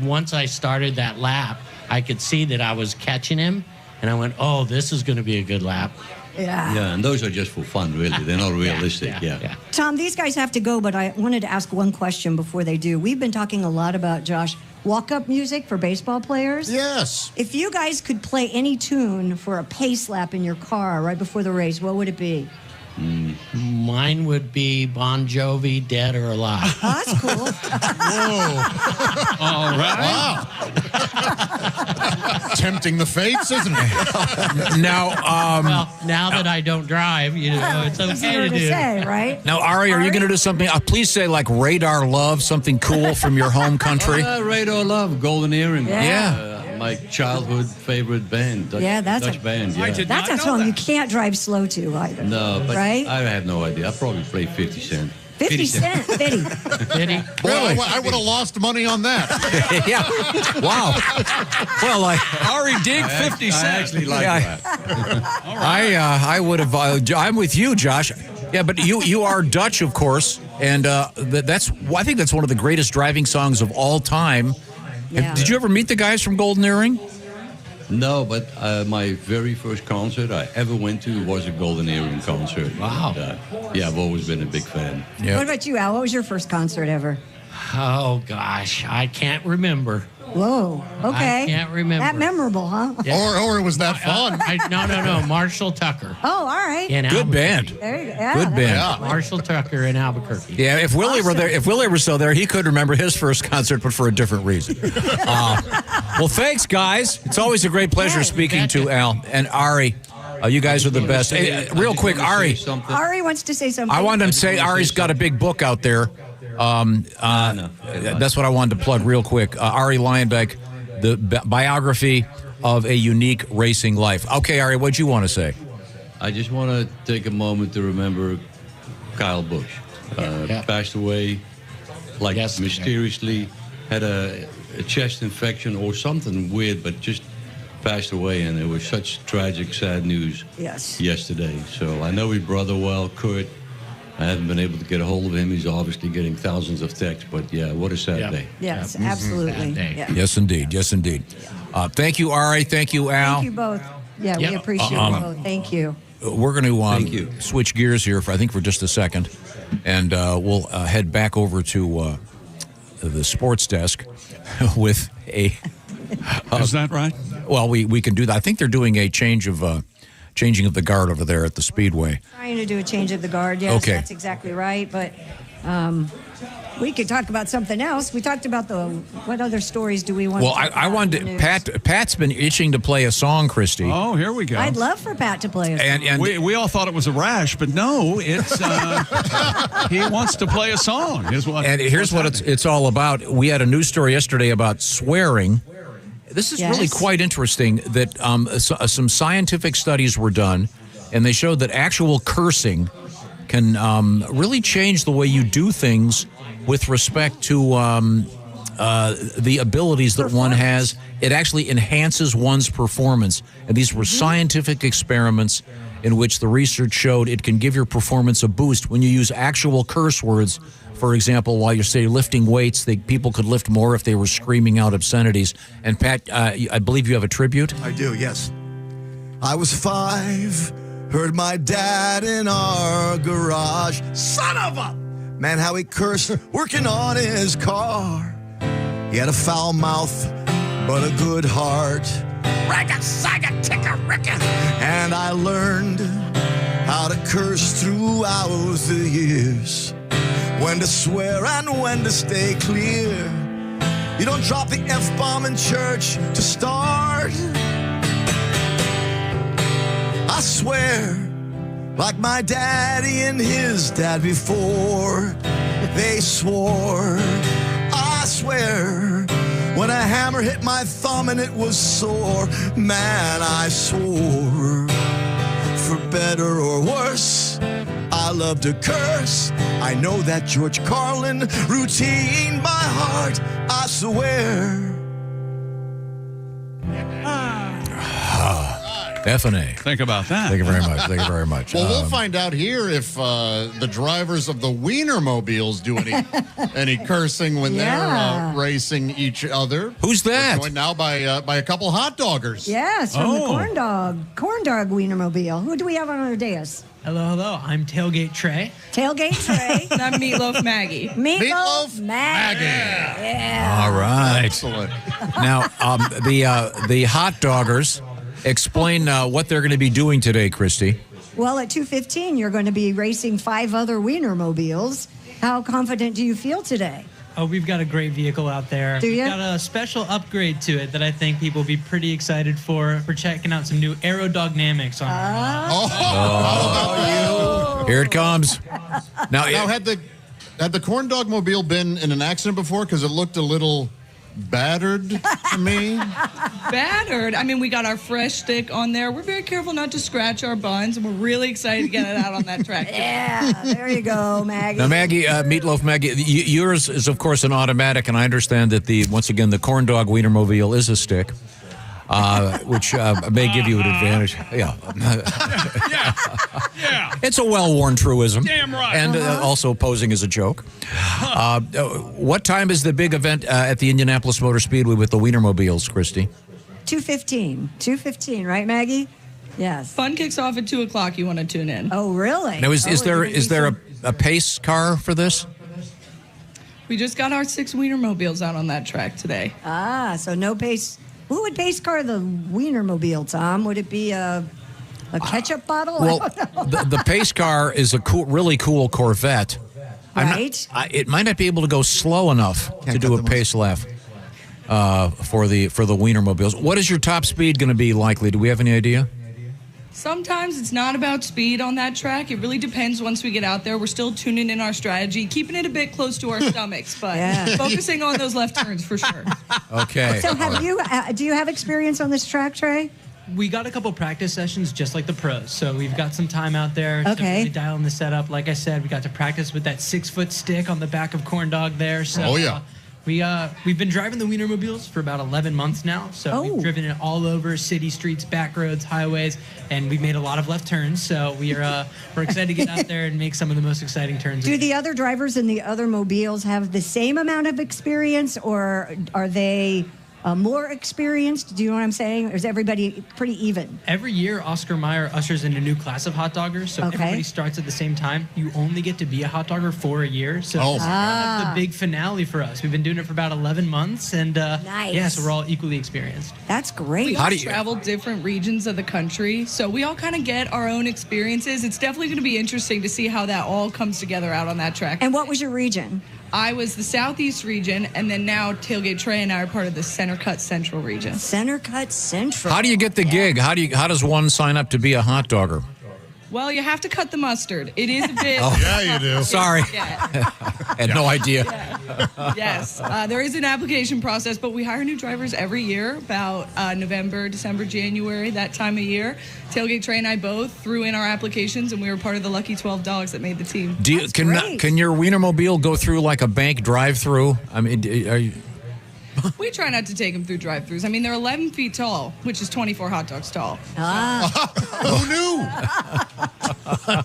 once I started that lap, I could see that I was catching him, and I went, "Oh, this is going to be a good lap." Yeah, and those are just for fun, really. They're not realistic. Yeah. Tom, these guys have to go, but I wanted to ask one question before they do. We've been talking a lot about, Josh, walk-up music for baseball players. Yes. If you guys could play any tune for a pace lap in your car right before the race, what would it be? Mine would be Bon Jovi, Dead or Alive. Oh, that's cool. Whoa. All right. Wow. Tempting the fates, isn't it? Now, now that I don't drive, it's okay Easier to do. say, right? Now, Ari, are you going to do something? Please say like Radar Love, something cool from your home country. Radar Love, Golden Earring. Yeah. My childhood favorite band. Dutch band. Yeah. That's a song you can't drive slow to either. No, but right? I have no idea. I'll probably play 50 Cent. 50 Cent. 50. 50? Boy, I would have lost money on that. Yeah. Wow. Well, Ari dig 50 Cent. I actually like that. I would have. I'm with you, Josh. Yeah, but you are Dutch, of course, and I think that's one of the greatest driving songs of all time. Yeah. Did you ever meet the guys from Golden Earring? No, but my very first concert I ever went to was a Golden Earring concert. Wow. And, I've always been a big fan. Yeah. What about you, Al? What was your first concert ever? Oh, gosh. I can't remember. Whoa. Okay. I can't remember. That memorable, huh? Yeah. Or was that fun? No. Marshall Tucker. Oh, all right. In Good band. There you go. Yeah, Good band. Yeah. Marshall Tucker in Albuquerque. Yeah, if Willie were there, if Willie were still there, he could remember his first concert, but for a different reason. Well, thanks, guys. It's always a great pleasure speaking to Al and Ari. You guys are the best. Hey, real quick, Ari. Ari wants to say something. I wanted to say Ari's got a big book out there. That's what I wanted to plug real quick. Ari Luyendyk, the biography of a unique racing life. Okay, Ari, what'd you want to say? I just want to take a moment to remember Kyle Busch. Passed away mysteriously, had a chest infection or something weird, but just passed away, and it was such tragic, sad news yesterday. So I know his brother well, Kurt. I haven't been able to get a hold of him. He's obviously getting thousands of texts, but what a sad day. Yes, absolutely. Yeah. Yes, indeed. Yes, indeed. Thank you, Ari. Thank you, Al. Thank you both. Yeah, we appreciate you both. Thank you. We're going to switch gears here for just a second, and we'll head back over to the sports desk with a. Is that right? Well, we can do that. I think they're doing a change of changing of the guard over there at the Speedway. Trying to do a change of the guard. Yes, Okay. that's exactly right. But we could talk about something else. We talked about what other stories do we want Well, to talk I about wanted in the to, news? Pat's been itching to play a song, Christy. Oh, here we go. I'd love for Pat to play a song. And we all thought it was a rash, but no, it's he wants to play a song. And here's what it's all about. We had a news story yesterday about swearing. This is really quite interesting that some scientific studies were done, and they showed that actual cursing can really change the way you do things with respect to the abilities that one has. It actually enhances one's performance. And these were scientific experiments in which the research showed it can give your performance a boost when you use actual curse words. For example, while you're, say, lifting weights, people could lift more if they were screaming out obscenities. And Pat, I believe you have a tribute? I do, yes. I was 5, heard my dad in our garage. Son of a... Man, how he cursed working on his car. He had a foul mouth, but a good heart. And I learned how to curse throughout the years. When to swear and when to stay clear. You don't drop the F-bomb in church to start. I swear, like my daddy and his dad before they swore. I swear, when a hammer hit my thumb and it was sore, man, I swore. For better or worse, I love to curse. I know that George Carlin routine by heart, I swear. F&A. Think about that. Thank you very much. Thank you very much. Well, we'll find out here if the drivers of the Wiener Mobiles do any cursing when they're racing each other. Who's that? We're joined now by a couple hot doggers. Yes, from the Corn Dog Wiener Mobile. Who do we have on our dais? Hello. I'm Tailgate Trey. Tailgate Trey. And I'm Meatloaf Maggie. Meatloaf Maggie. Yeah. All right. Excellent. Now, the hot doggers, explain what they're going to be doing today, Christy. Well, at 2:15, you're going to be racing 5 other Wiener Mobiles. How confident do you feel today? Oh, we've got a great vehicle out there. Do ya? We've got a special upgrade to it that I think people will be pretty excited for. We're checking out some new aerodynamics on it. Here it comes. Now had the Corn Dog Mobile been in an accident before? Because it looked a little battered to me. Battered? I mean, we got our fresh stick on there. We're very careful not to scratch our buns, and we're really excited to get it out on that track. Yeah, there you go, Maggie. Now, Maggie, Meatloaf Maggie, yours is, of course, an automatic, and I understand that once again, the Corn Dog Wiener Mobile is a stick. Which may give you an advantage. Yeah. It's a well-worn truism. Damn right. And also posing as a joke. What time is the big event at the Indianapolis Motor Speedway with the Wiener Mobiles, Christy? 2:15. 2:15, right, Maggie? Yes. Fun kicks off at 2 o'clock. You want to tune in. Oh, really? Now, is there a pace car for this? We just got our 6 Wiener Mobiles out on that track today. So no pace. Who would pace car the Wiener Mobile, Tom? Would it be a ketchup bottle? Well, the pace car is a really cool Corvette. Right. It might not be able to go slow enough to do a pace lap for the Wiener Mobiles. What is your top speed going to be likely? Do we have any idea? Sometimes it's not about speed on that track. It really depends once we get out there. We're still tuning in our strategy, keeping it a bit close to our stomachs, but focusing on those left turns for sure. Okay. So do you have experience on this track, Trey? We got a couple practice sessions just like the pros, so we've got some time out there to really dial in the setup. Like I said, we got to practice with that 6-foot stick on the back of Corn Dog there. So, we've been driving the Wiener Mobiles for about 11 months now, so we've driven it all over city streets, back roads, highways, and we've made a lot of left turns. So we're excited to get out there and make some of the most exciting turns. Do the other drivers in the other mobiles have the same amount of experience, or are they more experienced? Do you know what I'm saying? Or is everybody pretty even? Every year, Oscar Mayer ushers in a new class of hot doggers, so everybody starts at the same time. You only get to be a hot dogger for a year, so this is kind of the big finale for us. We've been doing it for about 11 months, and yeah, so we're all equally experienced. That's great. We all travel different regions of the country, so we all kind of get our own experiences. It's definitely going to be interesting to see how that all comes together out on that track. And what was your region? I was the Southeast region, and then now Tailgate Trey and I are part of the Center Cut Central region. Center Cut Central. How do you get the gig? How does one sign up to be a hot dogger? Well, you have to cut the mustard. It is a bit... Yeah, you do. Sorry. Yeah. Had no idea. Yes. There is an application process, but we hire new drivers every year, about November, December, January, that time of year. Tailgate Trey and I both threw in our applications, and we were part of the lucky 12 dogs that made the team. Can your Wiener Mobile go through like a bank drive-through? I mean, are you... We try not to take them through drive-thrus. I mean, they're 11 feet tall, which is 24 hot dogs tall. Who knew?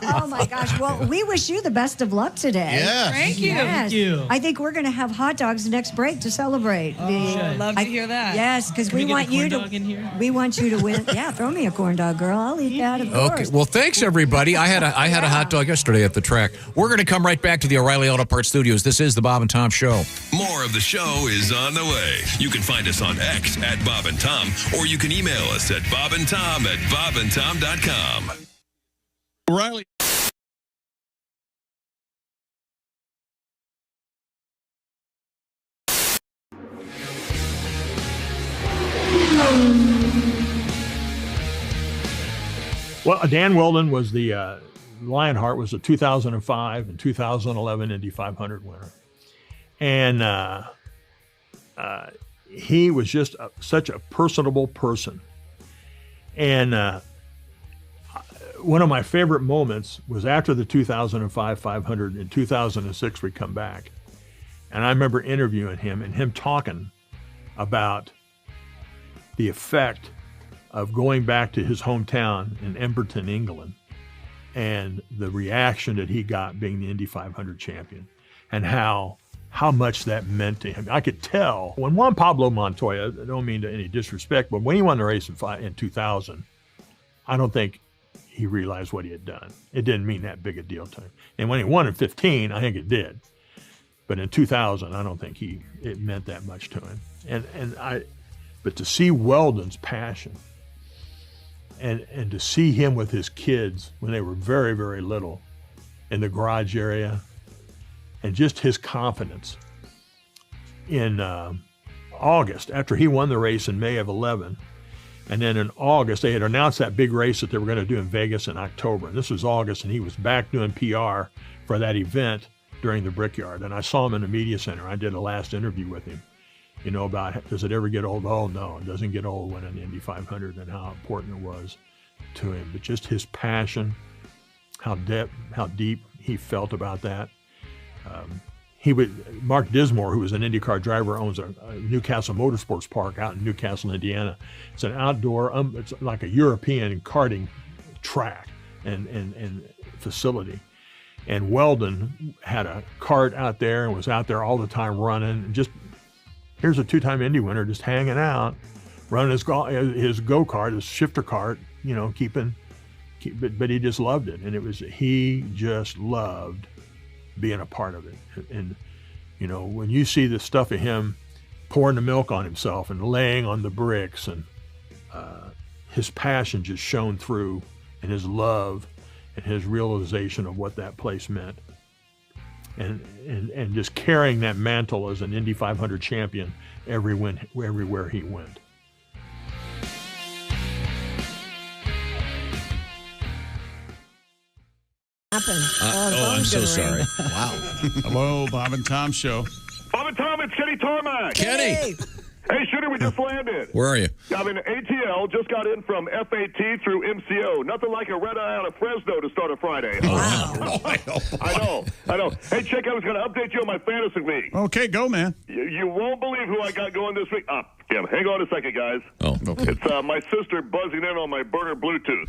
Oh, my gosh. Well, we wish you the best of luck today. Yes. Thank you. Yes. Thank you. I think we're going to have hot dogs next break to celebrate. I'd love to hear that. Yes, because Can we we get want a you corn dog in to. here? We want you to win. Yeah, throw me a corn dog, girl. I'll eat that, of Okay. course. Well, thanks everybody. I had a hot dog yesterday at the track. We're going to come right back to the O'Reilly Auto Parts Studios. This is the Bob and Tom Show. More of the show is on the way. You can find us on X at Bob and Tom, or you can email us at bobandtom@bobandtom.com. O'Reilly. Well, Dan Weldon was the Lionheart was the 2005 and 2011 Indy 500 winner, and he was just such a personable person. And one of my favorite moments was after the 2005 500. In 2006, we come back, and I remember interviewing him and him talking about the effect of going back to his hometown in Emberton, England, and the reaction that he got being the Indy 500 champion, and how much that meant to him. I could tell when Juan Pablo Montoya, I don't mean to any disrespect, but when he won the race in 2000, I don't think he realized what he had done. It didn't mean that big a deal to him. And when he won in 15, I think it did. But in 2000, I don't think it meant that much to him. But to see Weldon's passion, and to see him with his kids when they were very, very little in the garage area, and just his confidence in August, after he won the race in May of 11, and then in August, they had announced that big race that they were going to do in Vegas in October. And this was August, and he was back doing PR for that event during the Brickyard. And I saw him in the media center. I did a last interview with him, about does it ever get old? Oh, no, it doesn't get old winning the Indy 500 and how important it was to him. But just his passion, how deep he felt about that. Mark Dismore, who was an IndyCar driver, owns a Newcastle Motorsports Park out in Newcastle, Indiana. It's an outdoor, it's like a European karting track and facility. And Weldon had a kart out there and was out there all the time running. And just here's a two-time Indy winner just hanging out, running his go-kart, his shifter kart, but he just loved it. And he just loved being a part of it. And when you see the stuff of him pouring the milk on himself and laying on the bricks, and his passion just shone through, and his love and his realization of what that place meant, and just carrying that mantle as an Indy 500 champion everywhere he went. I'm so sorry. Wow. Hello, Bob and Tom Show. Bob and Tom, it's Kenny Tarmac. Kenny. Hey, Shooter, we just landed. Where are you? I'm in ATL, just got in from FAT through MCO. Nothing like a red eye out of Fresno to start a Friday. Oh, wow. I know. Hey, Chick, I was going to update you on my fantasy league. Okay, go, man. You won't believe who I got going this week. Yeah, hang on a second, guys. Oh, okay. It's my sister buzzing in on my burner Bluetooth.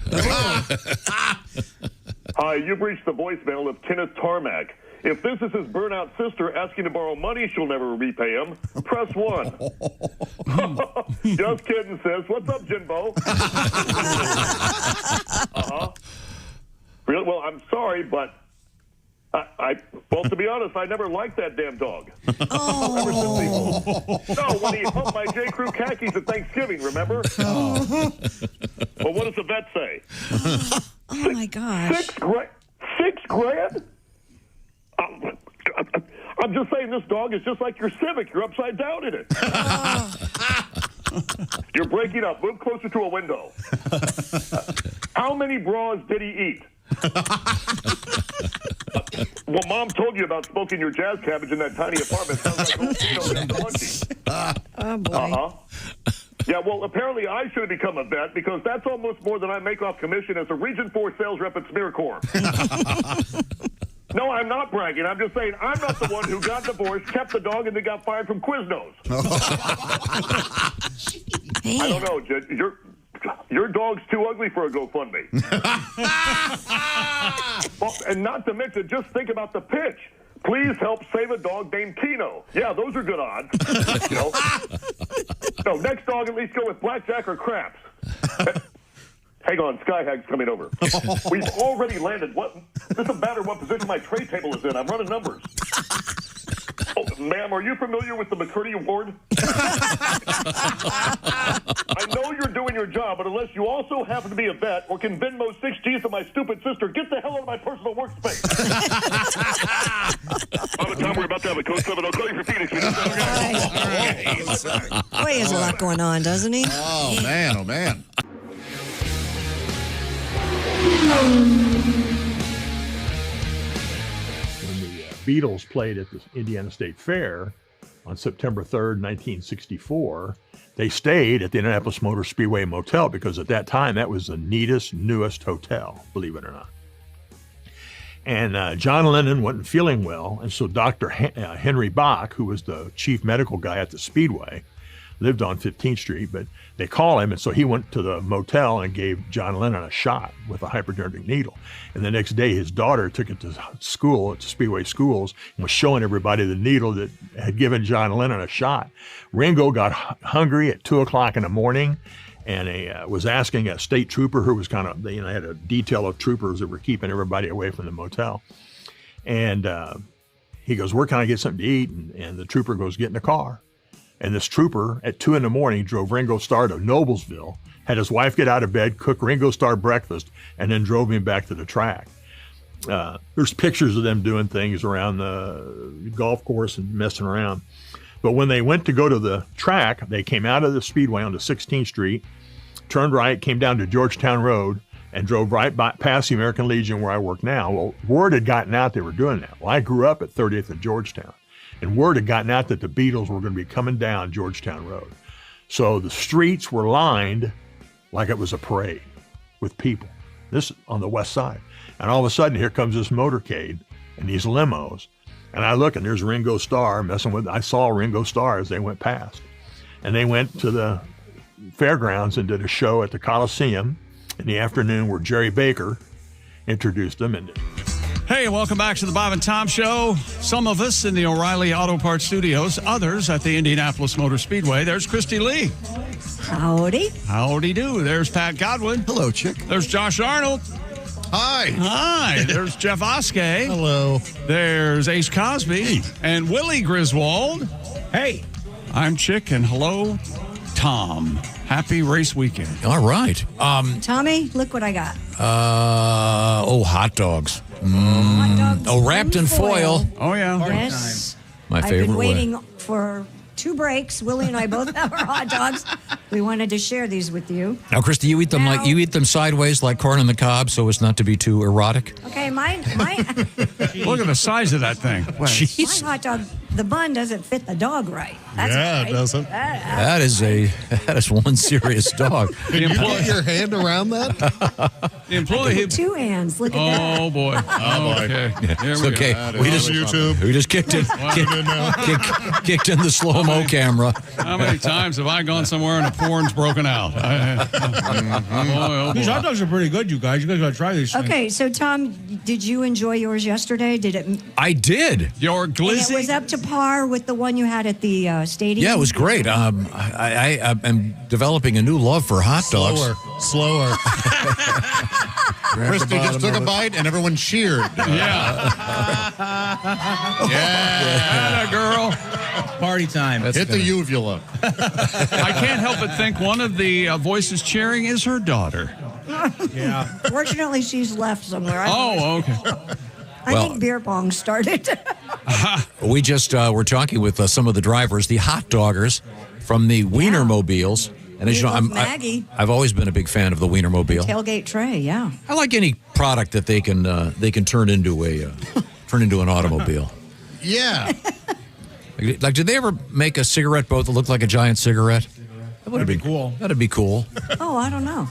Hi, you've reached the voicemail of Kenneth Tarmac. If this is his burnout sister asking to borrow money she'll never repay him, press 1. Just kidding, sis. What's up, Jinbo? Really? Well, I'm sorry, but well, to be honest, I never liked that damn dog. No, when he humped my J. Crew khakis at Thanksgiving, remember? Well, what does the vet say? Oh, my gosh. $6 grand? I'm just saying this dog is just like your Civic. You're upside down in it. You're breaking up. Move closer to a window. How many bras did he eat? Well, Mom told you about smoking your jazz cabbage in that tiny apartment. Sounds like old Tito and the Munchies. Oh, boy. Yeah, well, apparently I should have become a vet because that's almost more than I make off commission as a Region 4 sales rep at Smear Corp. No, I'm not bragging. I'm just saying I'm not the one who got divorced, kept the dog, and then got fired from Quiznos. I don't know, Jed. Your dog's too ugly for a GoFundMe. Well, and not to mention, just think about the pitch. Please help save a dog named Kino. Yeah, those are good odds. No, next dog at least go with blackjack or craps. Hang on, Skyhag's coming over. We've already landed. What? It doesn't matter what position my tray table is in. I'm running numbers. Oh, ma'am, are you familiar with the McCurdy Award? I know you're doing your job, but unless you also happen to be a vet or can Venmo 6 G's to my stupid sister, get the hell out of my personal workspace. By the time we're about to have a Code 7, I'll call you for Phoenix. Boy, he has a lot going on, doesn't he? Oh, man, oh, man. When the Beatles played at the Indiana State Fair on September 3rd, 1964, they stayed at the Indianapolis Motor Speedway Motel because at that time that was the neatest, newest hotel, believe it or not. And John Lennon wasn't feeling well, and so Dr. Henry Bach, who was the chief medical guy at the Speedway, lived on 15th Street, but they call him, and so he went to the motel and gave John Lennon a shot with a hypodermic needle. And the next day, his daughter took it to school, to Speedway schools, and was showing everybody the needle that had given John Lennon a shot. Ringo got hungry at 2 o'clock in the morning, and was asking a state trooper who was kind of, had a detail of troopers that were keeping everybody away from the motel. And he goes, "Where can I get something to eat?" And the trooper goes, "Get in the car." And this trooper at 2 in the morning drove Ringo Starr to Noblesville, had his wife get out of bed, cook Ringo Starr breakfast, and then drove him back to the track. There's pictures of them doing things around the golf course and messing around. But when they went to go to the track, they came out of the Speedway onto 16th Street, turned right, came down to Georgetown Road, and drove right past the American Legion where I work now. Well, word had gotten out they were doing that. Well, I grew up at 30th and Georgetown. And word had gotten out that the Beatles were going to be coming down Georgetown Road. So the streets were lined like it was a parade with people. This on the west side. And all of a sudden, here comes this motorcade and these limos. And I look, and there's Ringo Starr I saw Ringo Starr as they went past. And they went to the fairgrounds and did a show at the Coliseum in the afternoon where Jerry Baker introduced them. And hey, welcome back to the Bob and Tom Show. Some of us in the O'Reilly Auto Parts Studios, others at the Indianapolis Motor Speedway. There's Christy Lee. Howdy. Howdy do. There's Pat Godwin. Hello, chick. There's Josh Arnold. Hi. Hi. There's Jeff Oskey. Hello. There's Ace Cosby. And Willie Griswold. Hey. I'm Chick, and hello, Tom. Happy race weekend. All right. Tommy, look what I got. Hot dogs. Hot dogs. Oh, wrapped in foil. Oh, yeah. Yes. My favorite I've been way. waiting for 2 breaks. Willie and I both have our hot dogs. We wanted to share these with you. Now, Christy, you eat them sideways like corn on the cob, so as not to be too erotic. Okay, mine. Look at the size of that thing. My hot dog the bun doesn't fit the dog right. That's Yeah, right. it doesn't. That is one serious dog. Can you get your hand around that? The employee. Two hands. Look at that. Oh boy. Okay. Here It's we okay. go. We just kicked it. Kicked in the slow-mo camera. How many times have I gone somewhere and a porn's broken out? These hot dogs are pretty good, you guys. You guys got to try these things. Okay, so Tom, did you enjoy yours yesterday? Did it? I did. Your And glizzy. it was up to par with the one you had at the stadium? Yeah, it was great. I'm developing a new love for hot dogs. Slower. Christy just took a bite and everyone cheered. Yeah. Yeah. Girl. Party time. Hit the uvula. I can't help but think one of the voices cheering is her daughter. Yeah. Fortunately, she's left somewhere. Okay. I think beer pong started. We just were talking with some of the drivers, the hot doggers from the Wiener Mobiles. And as you know, Maggie. I've always been a big fan of the Wiener Mobile. Tailgate tray, yeah. I like any product that they can turn into an automobile. Yeah. Like, did they ever make a cigarette boat that looked like a giant cigarette? That would have been cool. That'd be cool. Oh, I don't know.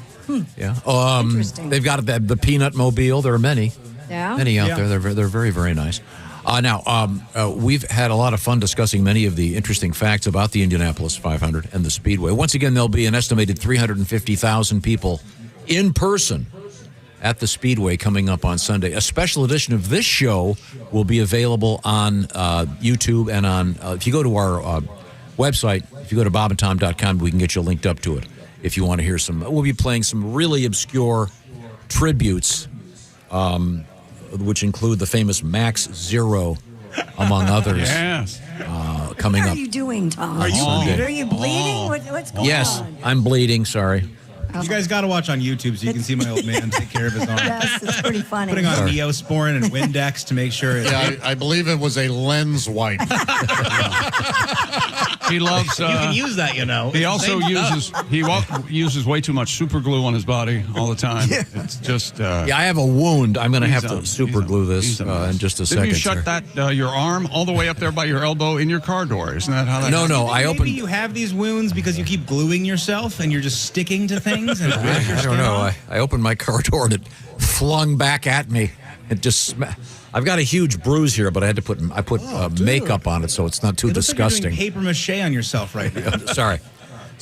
Yeah. Interesting. They've got the Peanut Mobile. There are many. Yeah. Many out there. They're very, very nice. Now, we've had a lot of fun discussing many of the interesting facts about the Indianapolis 500 and the Speedway. Once again, there'll be an estimated 350,000 people in person at the Speedway coming up on Sunday. A special edition of this show will be available on YouTube and on, if you go to our website, if you go to bobandtom.com, we can get you linked up to it if you want to hear some. We'll be playing some really obscure tributes, which include the famous Max Zero, among others. Yes. Coming What up. are you doing, Tom? Are you bleeding? Are you bleeding? What's going Yes, on? I'm bleeding. Sorry. You guys got to watch on YouTube so you can see my old man take care of his arm. Yes, it's pretty funny. Putting on Neosporin and Windex to make sure. Yeah, I believe it was a lens wipe. He loves. You can use that, you know. He also uses way too much super glue on his body all the time. Yeah. It's just. Yeah, I have a wound. I'm going to have to super glue this in in just a Didn't second. you shut that your arm all the way up there by your elbow in your car door? Isn't that how that? No, no. I Maybe opened. you have these wounds because you keep gluing yourself and you're just sticking to things. And I don't know. I opened my car door and it flung back at me. It just. I've got a huge bruise here, but I had to put makeup on it so it's not too disgusting. Like you're doing paper mache on yourself right now. Sorry.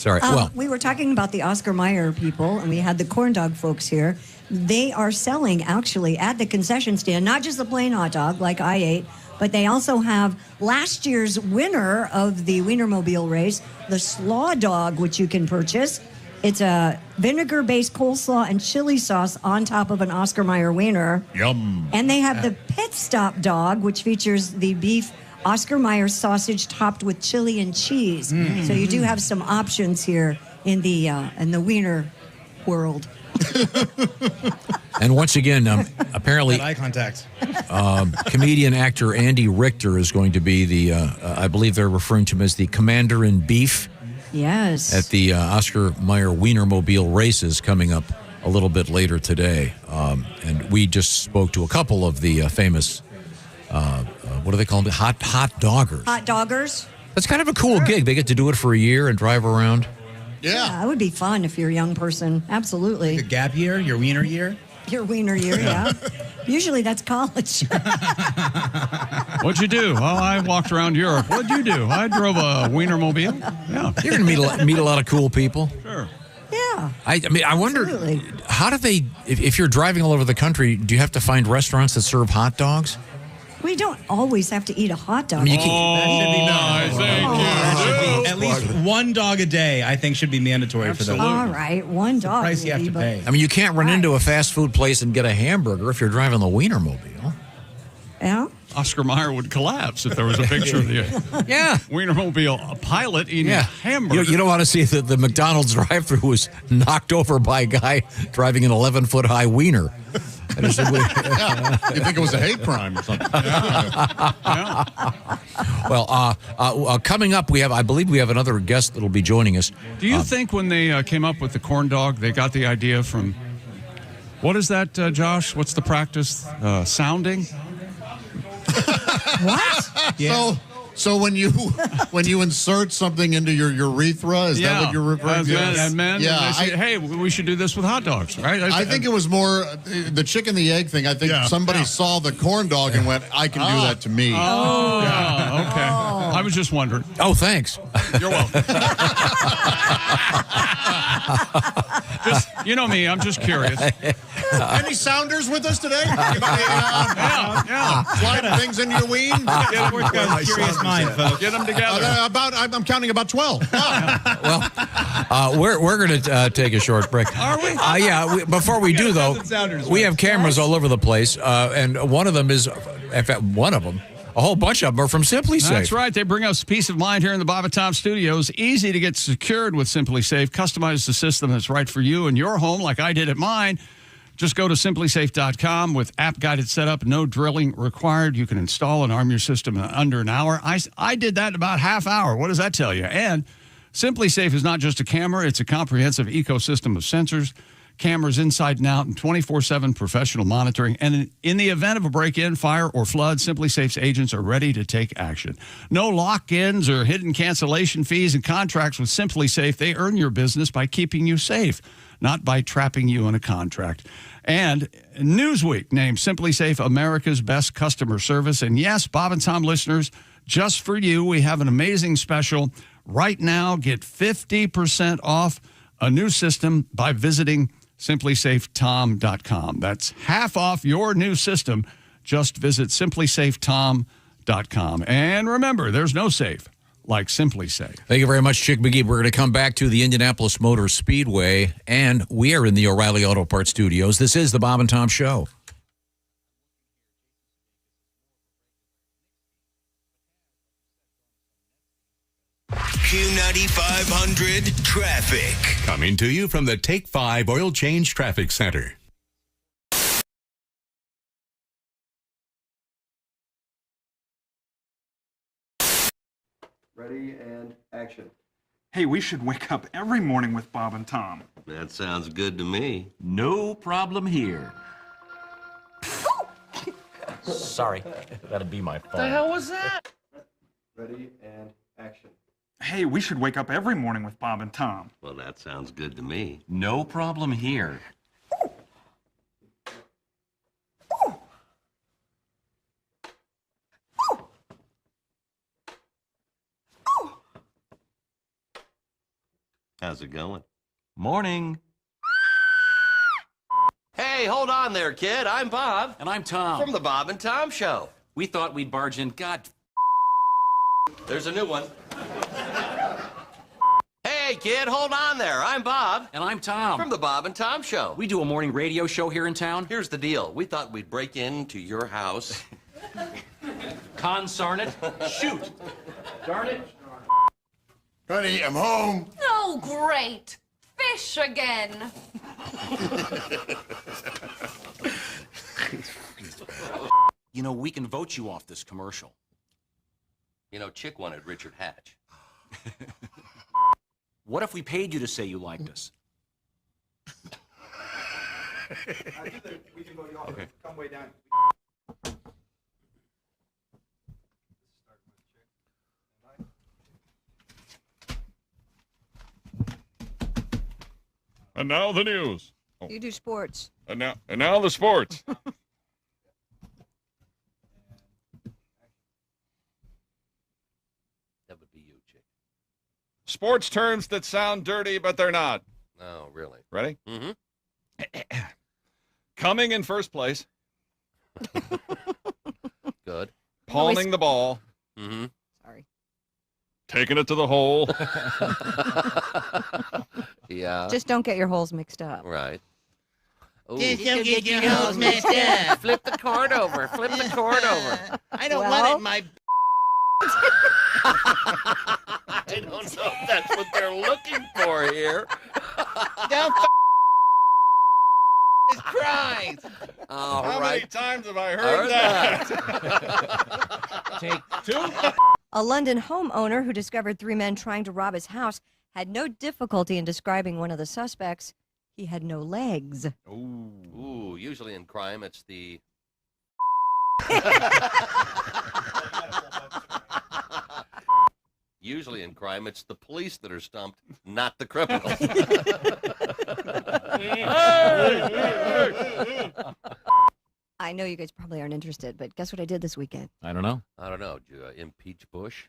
Well, we were talking about the Oscar Mayer people, and we had the corn dog folks here. They are selling, actually, at the concession stand, not just the plain hot dog like I ate, but they also have last year's winner of the Wiener Mobile race, the Slaw Dog, which you can purchase. It's a vinegar-based coleslaw and chili sauce on top of an Oscar Mayer wiener. Yum. And they have the Pit Stop Dog, which features the beef Oscar Mayer sausage topped with chili and cheese. So you do have some options here in the wiener world. and once again, apparently, Eye contact. comedian actor Andy Richter is going to be the. I believe they're referring to him as the commander in beef. Yes. At the Oscar Mayer Wiener Mobile races coming up a little bit later today. And we just spoke to a couple of the famous, what do they call them? Hot doggers. Hot doggers? That's kind of a cool gig. They get to do it for a year and drive around. Yeah, it would be fun if you're a young person. Absolutely. Like a gap year, your wiener year. Your wiener year, yeah. Usually that's college. What'd you do? Well, I walked around Europe. What'd you do? I drove a Wiener Mobile. Yeah. You're going to meet a lot of cool people. Sure. Yeah. I mean, I wonder, how do they, if you're driving all over the country, do you have to find restaurants that serve hot dogs? We don't always have to eat a hot dog. I mean, you can't. At least one dog a day, I think, should be mandatory for those. All right, one dog. Price you have to pay. I mean, you can't run into a fast food place and get a hamburger if you're driving the Wiener Mobile. Yeah. Oscar Mayer would collapse if there was a picture of the Wiener Mobile pilot eating a hamburger. You don't want to see the McDonald's drive-thru was knocked over by a guy driving an 11-foot-high wiener. You think it was a hate crime or something? Well, coming up, I believe we have another guest that will be joining us. Do you think when they came up with the corn dog, they got the idea from, what is that, Josh? What's the practice? Sounding? What? So So when you insert something into your urethra, is that what you're referring to? And men, yeah. they say, hey, we should do this with hot dogs, right? I think it was more the chicken the egg thing. I think somebody saw the corn dog and went, I can do that to me. Oh, okay. I was just wondering. Oh, thanks. You're welcome. Just, you know me, I'm just curious. Any Sounders with us today? Slide things into your ween? Curious mind, folks. Get them together. I'm counting about 12. We're going to take a short break. Are we? Before we do, though, we have cameras all over the place, and one of them is, in fact, a whole bunch of them are from Simply Safe. That's right. They bring us peace of mind here in the Bob and Tom studios. Easy to get secured with Simply Safe. Customize the system that's right for you and your home like I did at mine. Just go to simplysafe.com with app-guided setup, no drilling required. You can install and arm your system in under an hour. I did that in about half hour. What does that tell you? And Simply Safe is not just a camera. It's a comprehensive ecosystem of sensors, cameras inside and out, and 24/7 professional monitoring. And in the event of a break-in, fire, or flood, Simply Safe's agents are ready to take action. No lock-ins or hidden cancellation fees and contracts with Simply Safe. They earn your business by keeping you safe, not by trapping you in a contract. And Newsweek named Simply Safe America's best customer service. And yes, Bob and Tom listeners, just for you, we have an amazing special. Right now, get 50% off a new system by visiting simplysafetom.com. That's half off your new system. Just visit simplysafetom.com. And remember, there's no safe like Simply Safe. Thank you very much, Chick McGee. We're going to come back to the Indianapolis Motor Speedway, and we are in the O'Reilly Auto Parts Studios. This is the Bob and Tom Show. Q9500 traffic. Coming to you from the Take 5 Oil Change Traffic Center. Ready and action. Hey, we should wake up every morning with Bob and Tom. That sounds good to me. No problem here. Sorry, that'd be my fault. The hell was that? Ready and action. Hey, we should wake up every morning with Bob and Tom. Well, that sounds good to me. No problem here. How's it going? Morning. Hey, hold on there, kid. I'm Bob. And I'm Tom. From the Bob and Tom Show. We thought we'd barge in. God. There's a new one. Hey, kid, hold on there. I'm Bob. And I'm Tom. From the Bob and Tom Show. We do a morning radio show here in town. Here's the deal. We thought we'd break into your house. Consarn it. Shoot. Darn it. Honey, I'm home. Oh, great. Fish again. You know, we can vote you off this commercial. You know, Chick wanted Richard Hatch. What if we paid you to say you liked us? We can vote you off. Okay. Come way down. And now the news. Oh. You do sports. And now the sports. That would be you, Chick. Sports terms that sound dirty, but they're not. Oh, really? Ready? Mm-hmm. Coming in first place. Good. Palming the ball. Mm-hmm. Sorry. Taking it to the hole. Yeah. Just don't get your holes mixed up. Right. Ooh. Just don't get your holes messed up. Flip the card over. Flip the card over. I don't want it in my... I don't know if that's what they're looking for here. Don't his Christ. All How right. many times have I heard that? Take two. A London homeowner who discovered 3 men trying to rob his house had no difficulty in describing one of the suspects. He had no legs. Ooh, usually in crime, it's the... Usually in crime, it's the police that are stumped, not the criminals. I know you guys probably aren't interested, but guess what I did this weekend? I don't know. I don't know. Did you impeach Busch?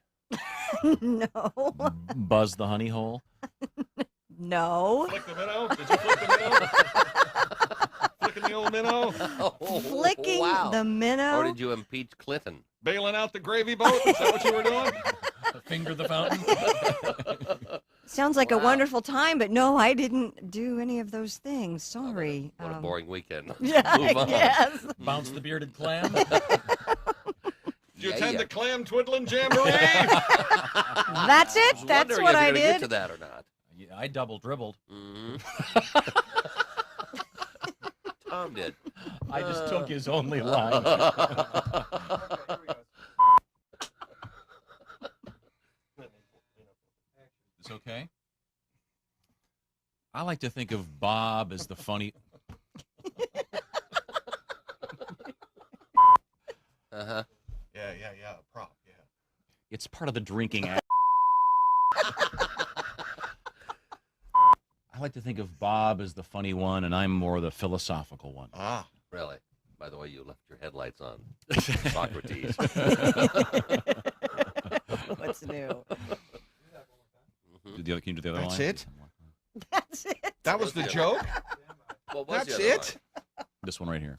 No. Buzz the honey hole. No. Flick the minnow? Did you flick the minnow? Flicking the old minnow? Flicking the minnow? Or did you impeach Clinton? Bailing out the gravy boat? Is that what you were doing? Finger the fountain? Sounds like a wonderful time, but no, I didn't do any of those things. Sorry. What a boring weekend. Yeah, Move on. yes. Bounce the bearded clam? Did you attend the clam twiddling jamboree? That's it? That's what I did? Get to that or not. Yeah, I double dribbled. Tom did. I just took his only line. It's okay. I like to think of Bob as the funny. Uh-huh. Yeah. Prop, yeah. It's part of the drinking act. I like to think of Bob as the funny one, and I'm more the philosophical one. Ah, really? By the way, you left your headlights on. Socrates. What's new? Can you do the other That's line? it? That's it. That was the joke? What was That's the other it? This one right here.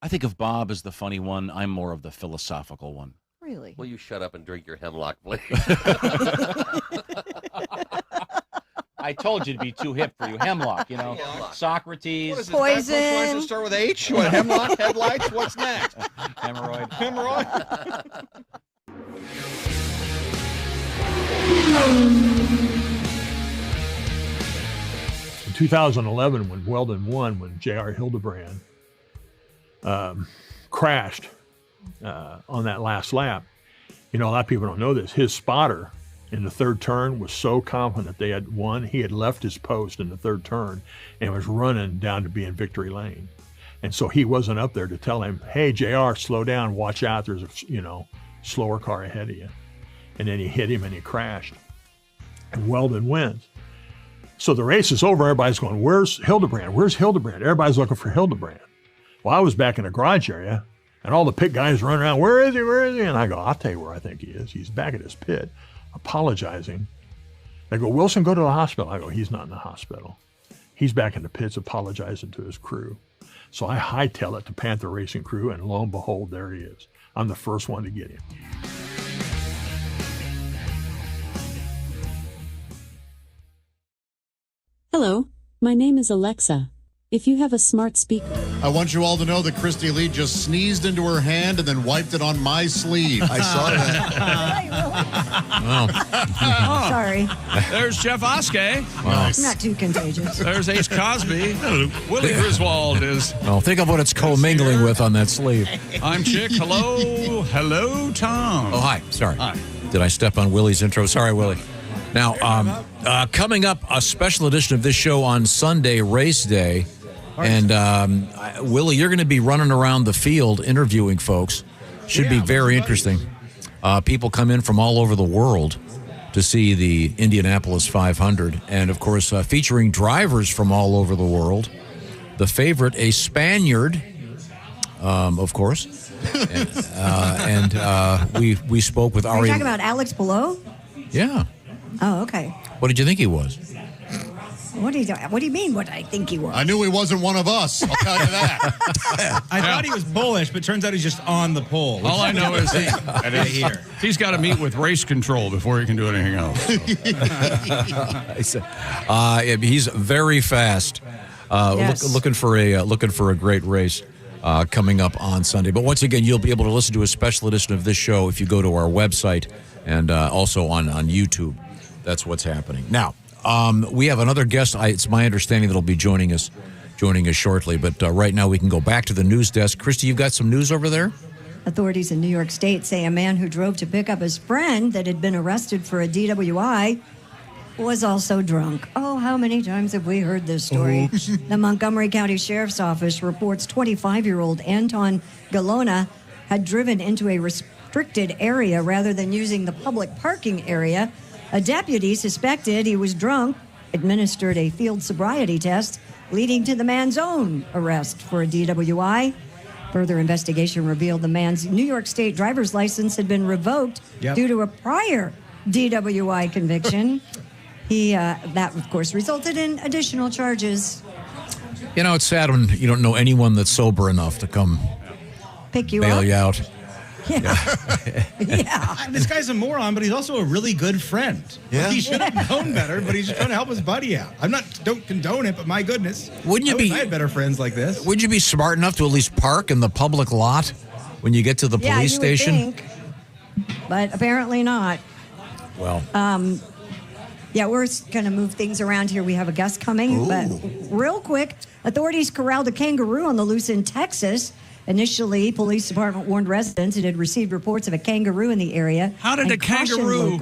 I think of Bob as the funny one. I'm more of the philosophical one. Really? Will you shut up and drink your hemlock, please? I told you to be too hip for you. Hemlock, you know. Hemlock. Socrates. What is this, Poison. backwards lines that start with H? What, hemlock, headlights? What's next? Hemorrhoid. Hemorrhoid? In 2011, when Weldon won, when J.R. Hildebrand crashed on that last lap, you know, a lot of people don't know this. His spotter in the third turn was so confident they had won, he had left his post in the third turn and was running down to be in victory lane. And so he wasn't up there to tell him, hey, JR, slow down, watch out, there's a, you know, slower car ahead of you. And then he hit him and he crashed. And Weldon wins. So the race is over, everybody's going, where's Hildebrand? Where's Hildebrand? Everybody's looking for Hildebrand. Well, I was back in the garage area, and all the pit guys run around, where is he, where is he? And I go, I'll tell you where I think he is. He's back at his pit, apologizing. They go, Wilson, go to the hospital. I go, he's not in the hospital. He's back in the pits apologizing to his crew. So I hightail it to Panther Racing Crew, and lo and behold, there he is. I'm the first one to get him. Hello, my name is Alexa. If you have a smart speaker... I want you all to know that Christy Lee just sneezed into her hand and then wiped it on my sleeve. I saw that. Sorry. There's Jeff Oskey. Wow. Not too contagious. There's Ace Cosby. Willie Griswold is. Well, think of what it's co-mingling with on that sleeve. I'm Chick. Hello. Hello, Tom. Oh, hi. Sorry. Hi. Did I step on Willie's intro? Sorry, Willie. Now, coming up, a special edition of this show on Sunday, race day. And, Willie, you're going to be running around the field interviewing folks. Should be very interesting. People come in from all over the world to see the Indianapolis 500. And, of course, featuring drivers from all over the world. The favorite, a Spaniard, of course. And we spoke with Ari. Are you talking about Alex Below? Yeah. Oh, okay. What did you think he was? What do you mean what I think he was? I knew he wasn't one of us. I'll tell you that. I thought he was bullish, but turns out he's just on the pole. All I know is he's got to meet with race control before he can do anything else. So. He's very fast. Yes. Looking for a great race coming up on Sunday. But once again, you'll be able to listen to a special edition of this show if you go to our website and also on YouTube. That's what's happening now. We have another guest. It's my understanding that will be joining us shortly. But right now we can go back to the news desk. Christy, you've got some news over there? Authorities in New York State say a man who drove to pick up his friend that had been arrested for a DWI was also drunk. Oh, how many times have we heard this story? The Montgomery County Sheriff's Office reports 25-year-old Anton Galona had driven into a restricted area rather than using the public parking area. A deputy suspected he was drunk, administered a field sobriety test, leading to the man's own arrest for a DWI. Further investigation revealed the man's New York State driver's license had been revoked due to a prior DWI conviction. That, of course, resulted in additional charges. You know, it's sad when you don't know anyone that's sober enough to come pick you bail up. You out. Yeah. This guy's a moron, but he's also a really good friend. Yeah. He should have known better, but he's just trying to help his buddy out. Don't condone it, but my goodness. Wouldn't you I had better friends like this. Would you be smart enough to at least park in the public lot when you get to the police you station? Would think, but apparently not. Well. We're going to move things around here. We have a guest coming, but real quick, authorities corralled a kangaroo on the loose in Texas. Initially, police department warned residents it had received reports of a kangaroo in the area. How did a kangaroo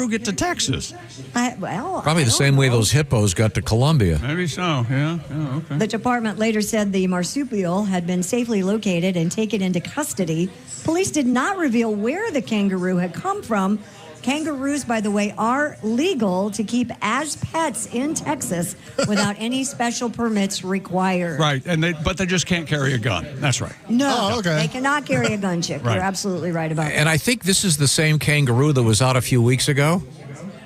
get to Texas? Probably the same way those hippos got to Colombia. Maybe so, yeah. Okay. The department later said the marsupial had been safely located and taken into custody. Police did not reveal where the kangaroo had come from. Kangaroos, by the way, are legal to keep as pets in Texas without any special permits required. Right, but they just can't carry a gun. That's right. No, they cannot carry a gun, Chick. Right. You're absolutely right about that. And I think this is the same kangaroo that was out a few weeks ago.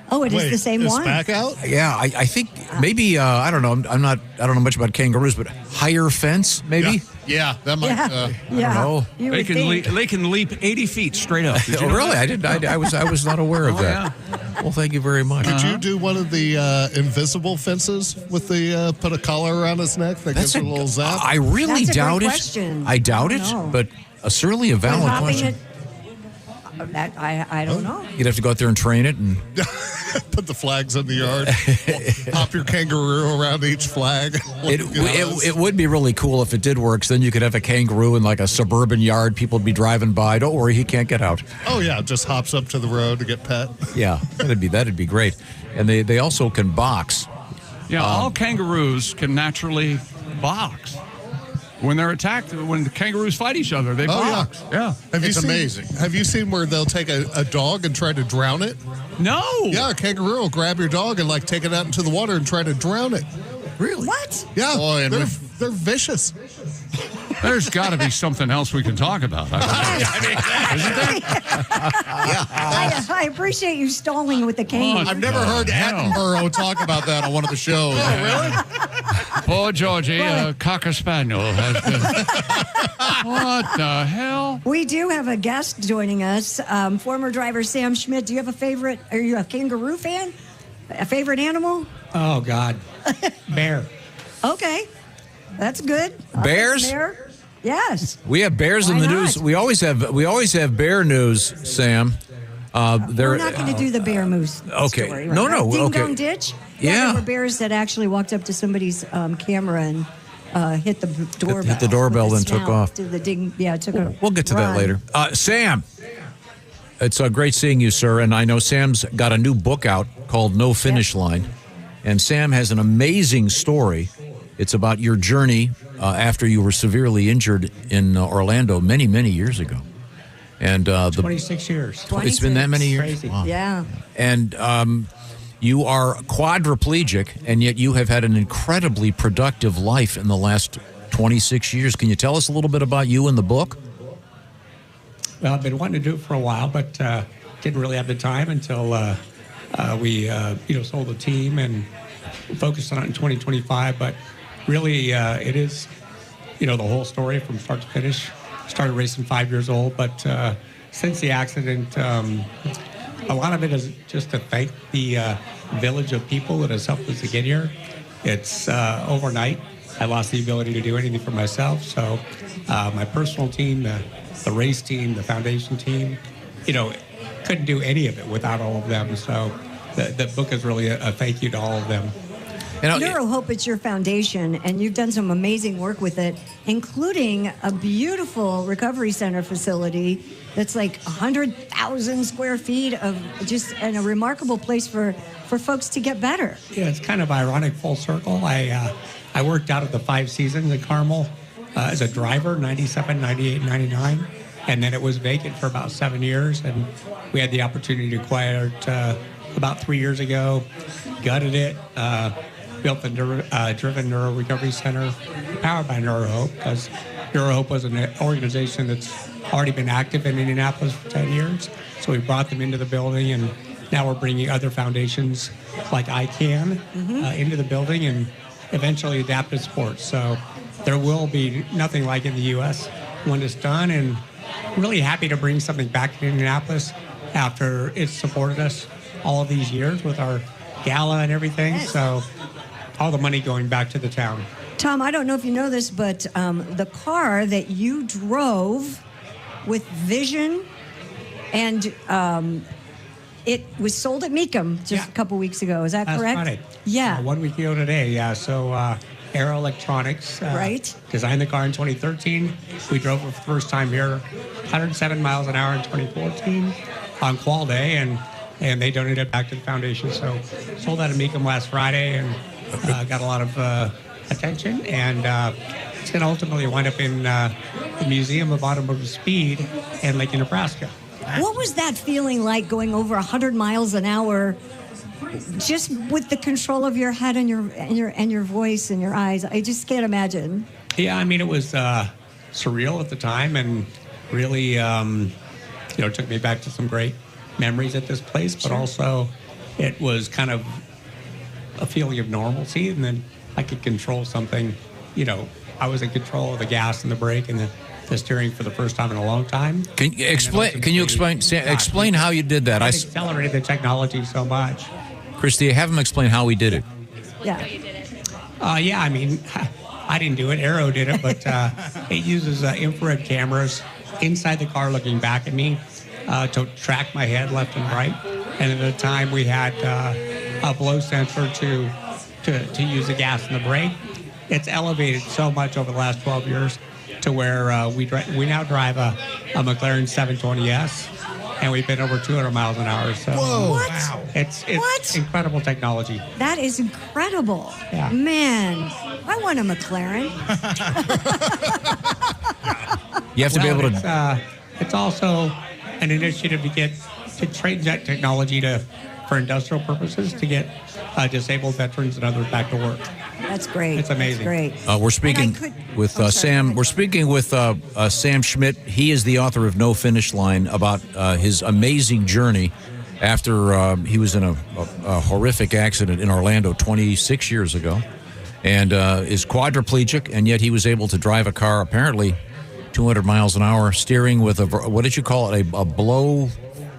Oh, it is the same one? Back out? Yeah, I think maybe, I don't know. I don't know much about kangaroos, but higher fence, maybe? Yeah, that might, I don't know. They can leap 80 feet straight up. Did you know really? that? I was not aware of that. Yeah. Well, thank you very much. Could you do one of the invisible fences with the put a collar around his neck that gives it a little zap? I really That's a doubt great it. question. I doubt it, know. but certainly a valid question. I don't know. You'd have to go out there and train it and put the flags in the yard. Pop your kangaroo around each flag. It would be really cool if it did work. So then you could have a kangaroo in like a suburban yard. People would be driving by. Don't worry, he can't get out. Oh yeah, just hops up to the road to get pet. Yeah, that'd be great. And they also can box. Yeah, all kangaroos can naturally box. When they're attacked, when the kangaroos fight each other, they box. Yeah. It's amazing. Have you seen where they'll take a dog and try to drown it? No. Yeah, a kangaroo will grab your dog and take it out into the water and try to drown it. Really? What? Yeah, Boy, they're vicious. There's got to be something else we can talk about. Isn't there? I appreciate you stalling with the kangaroo. I've never heard Attenborough talk about that on one of the shows. Oh, really? Poor Georgie, a cocker spaniel has been. What the hell? We do have a guest joining us, former driver Sam Schmidt. Do you have a favorite? Are you a kangaroo fan? A favorite animal? Oh God, bear. Okay, that's good. Bears? Bear. Yes. We have bears in the news. We always have bear news, Sam. We're not going to do the bear moose Okay. story. No. Ding Okay. dong ditch. Yeah. There were bears that actually walked up to somebody's camera and hit the doorbell. Hit the doorbell with and the took snout. off. Did the ding? Yeah, it took a We'll get to that run. later. Sam, it's great seeing you, sir. And I know Sam's got a new book out called No Finish Line. And Sam has an amazing story. It's about your journey after you were severely injured in Orlando many, many years ago. And 26 years. It's been that many years? Crazy. Wow. Yeah. And you are quadriplegic, and yet you have had an incredibly productive life in the last 26 years. Can you tell us a little bit about you and the book? Well, I've been wanting to do it for a while, but didn't really have the time until we sold the team and focused on it in 2025. But really, it is, the whole story from start to finish. Started racing 5 years old, but since the accident, a lot of it is just to thank the village of people that has helped us to get here. It's overnight. I lost the ability to do anything for myself, so my personal team, the race team, the foundation team, couldn't do any of it without all of them. So the book is really a thank you to all of them. NeuroHope, it's your foundation, and you've done some amazing work with it, including a beautiful recovery center facility that's like 100,000 square feet of and a remarkable place for folks to get better. Yeah, it's kind of ironic, full circle. I worked out at the 5 seasons in Carmel as a driver, 97, 98, 99. and then it was vacant for about 7 years, and we had the opportunity to acquire it about 3 years ago, gutted it, built the Driven Neuro Recovery Center, powered by NeuroHope, because NeuroHope was an organization that's already been active in Indianapolis for 10 years. So we brought them into the building, and now we're bringing other foundations like ICANN into the building, and eventually adaptive sports. So there will be nothing like in the U.S. when it's done, and really happy to bring something back to Indianapolis after it's supported us all of these years with our gala and everything. Yes. So all the money going back to the town. Tom, I don't know if you know this, but the car that you drove with Vision, and it was sold at Mecum just a couple weeks ago. Is that That's correct? right. Yeah. 1 week ago today, yeah. So Aero Electronics Right. designed the car in 2013. We drove it for the first time here, 107 miles an hour in 2014 on Qual Day, and they donated it back to the foundation. So sold out of Mecum last Friday, and got a lot of attention, and it's going to ultimately wind up in the Museum of Automotive Speed in Lincoln, Nebraska. What was that feeling like, going over 100 miles an hour, just with the control of your head and your voice and your eyes? I just can't imagine. Yeah, I mean, it was surreal at the time, and really, it took me back to some great memories at this place, but also it was kind of a feeling of normalcy, and then I could control something. I was in control of the gas and the brake and the steering for the first time in a long time. Can you explain how you did that? I accelerated the technology so much. Christy, have him explain how he did it. Yeah. Yeah, I mean, I didn't do it. Aero did it, but it uses infrared cameras inside the car looking back at me to track my head left and right. And at the time, we had a blow sensor to use the gas and the brake. It's elevated so much over the last 12 years to where we now drive a McLaren 720S, and we've been over 200 miles an hour. So Whoa! What? Wow. It's incredible technology. That is incredible. Yeah. Man, I want a McLaren. You have to be able to. It's also an initiative to train that technology for industrial purposes to get disabled veterans and others back to work. That's great. It's amazing. That's great. We're speaking with Sam. We're speaking with Sam Schmidt. He is the author of No Finish Line, about his amazing journey after he was in a horrific accident in Orlando 26 years ago, and is quadriplegic, and yet he was able to drive a car apparently 200 miles an hour, steering with what did you call it? A blow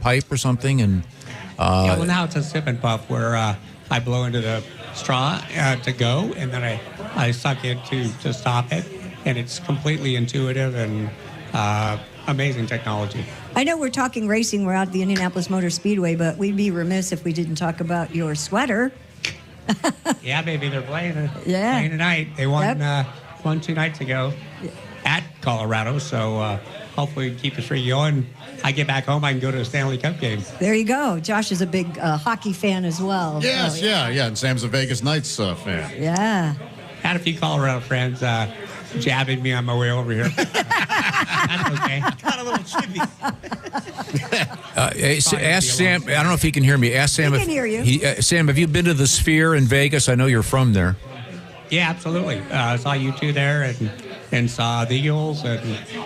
pipe or something? And well, now it's a sip and puff where I blow into the straw to go, and then I suck it to stop it, and it's completely intuitive and amazing technology. I know we're talking racing. We're out at the Indianapolis Motor Speedway, but we'd be remiss if we didn't talk about your sweater. Yeah, baby, they're playing tonight. They won 2 nights ago at Colorado, so hopefully keep the streak going. I get back home, I can go to a Stanley Cup game. There you go. Josh is a big hockey fan as well. Yes, yeah. And Sam's a Vegas Knights fan. Yeah. Had a few Colorado friends jabbing me on my way over here. That's okay. Got a little chippy. Ask Sam. I don't know if he can hear me. Ask Sam. He can hear you. Sam, have you been to the Sphere in Vegas? I know you're from there. Yeah, absolutely. I saw you two there and saw the Eagles, and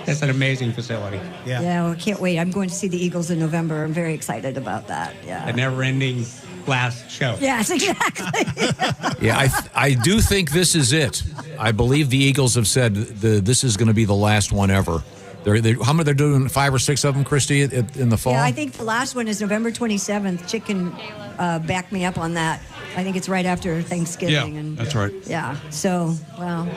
it's an amazing facility. Yeah, well, can't wait. I'm going to see the Eagles in November. I'm very excited about that. Yeah. A never-ending last show. Yes, exactly. Yeah, I do think this is it. I believe the Eagles have said this is going to be the last one ever. How many they're doing? 5 or 6 of them, Christy, in the fall? Yeah, I think the last one is November 27th. Chick can back me up on that. I think it's right after Thanksgiving. Yeah, that's right. Yeah, so, well,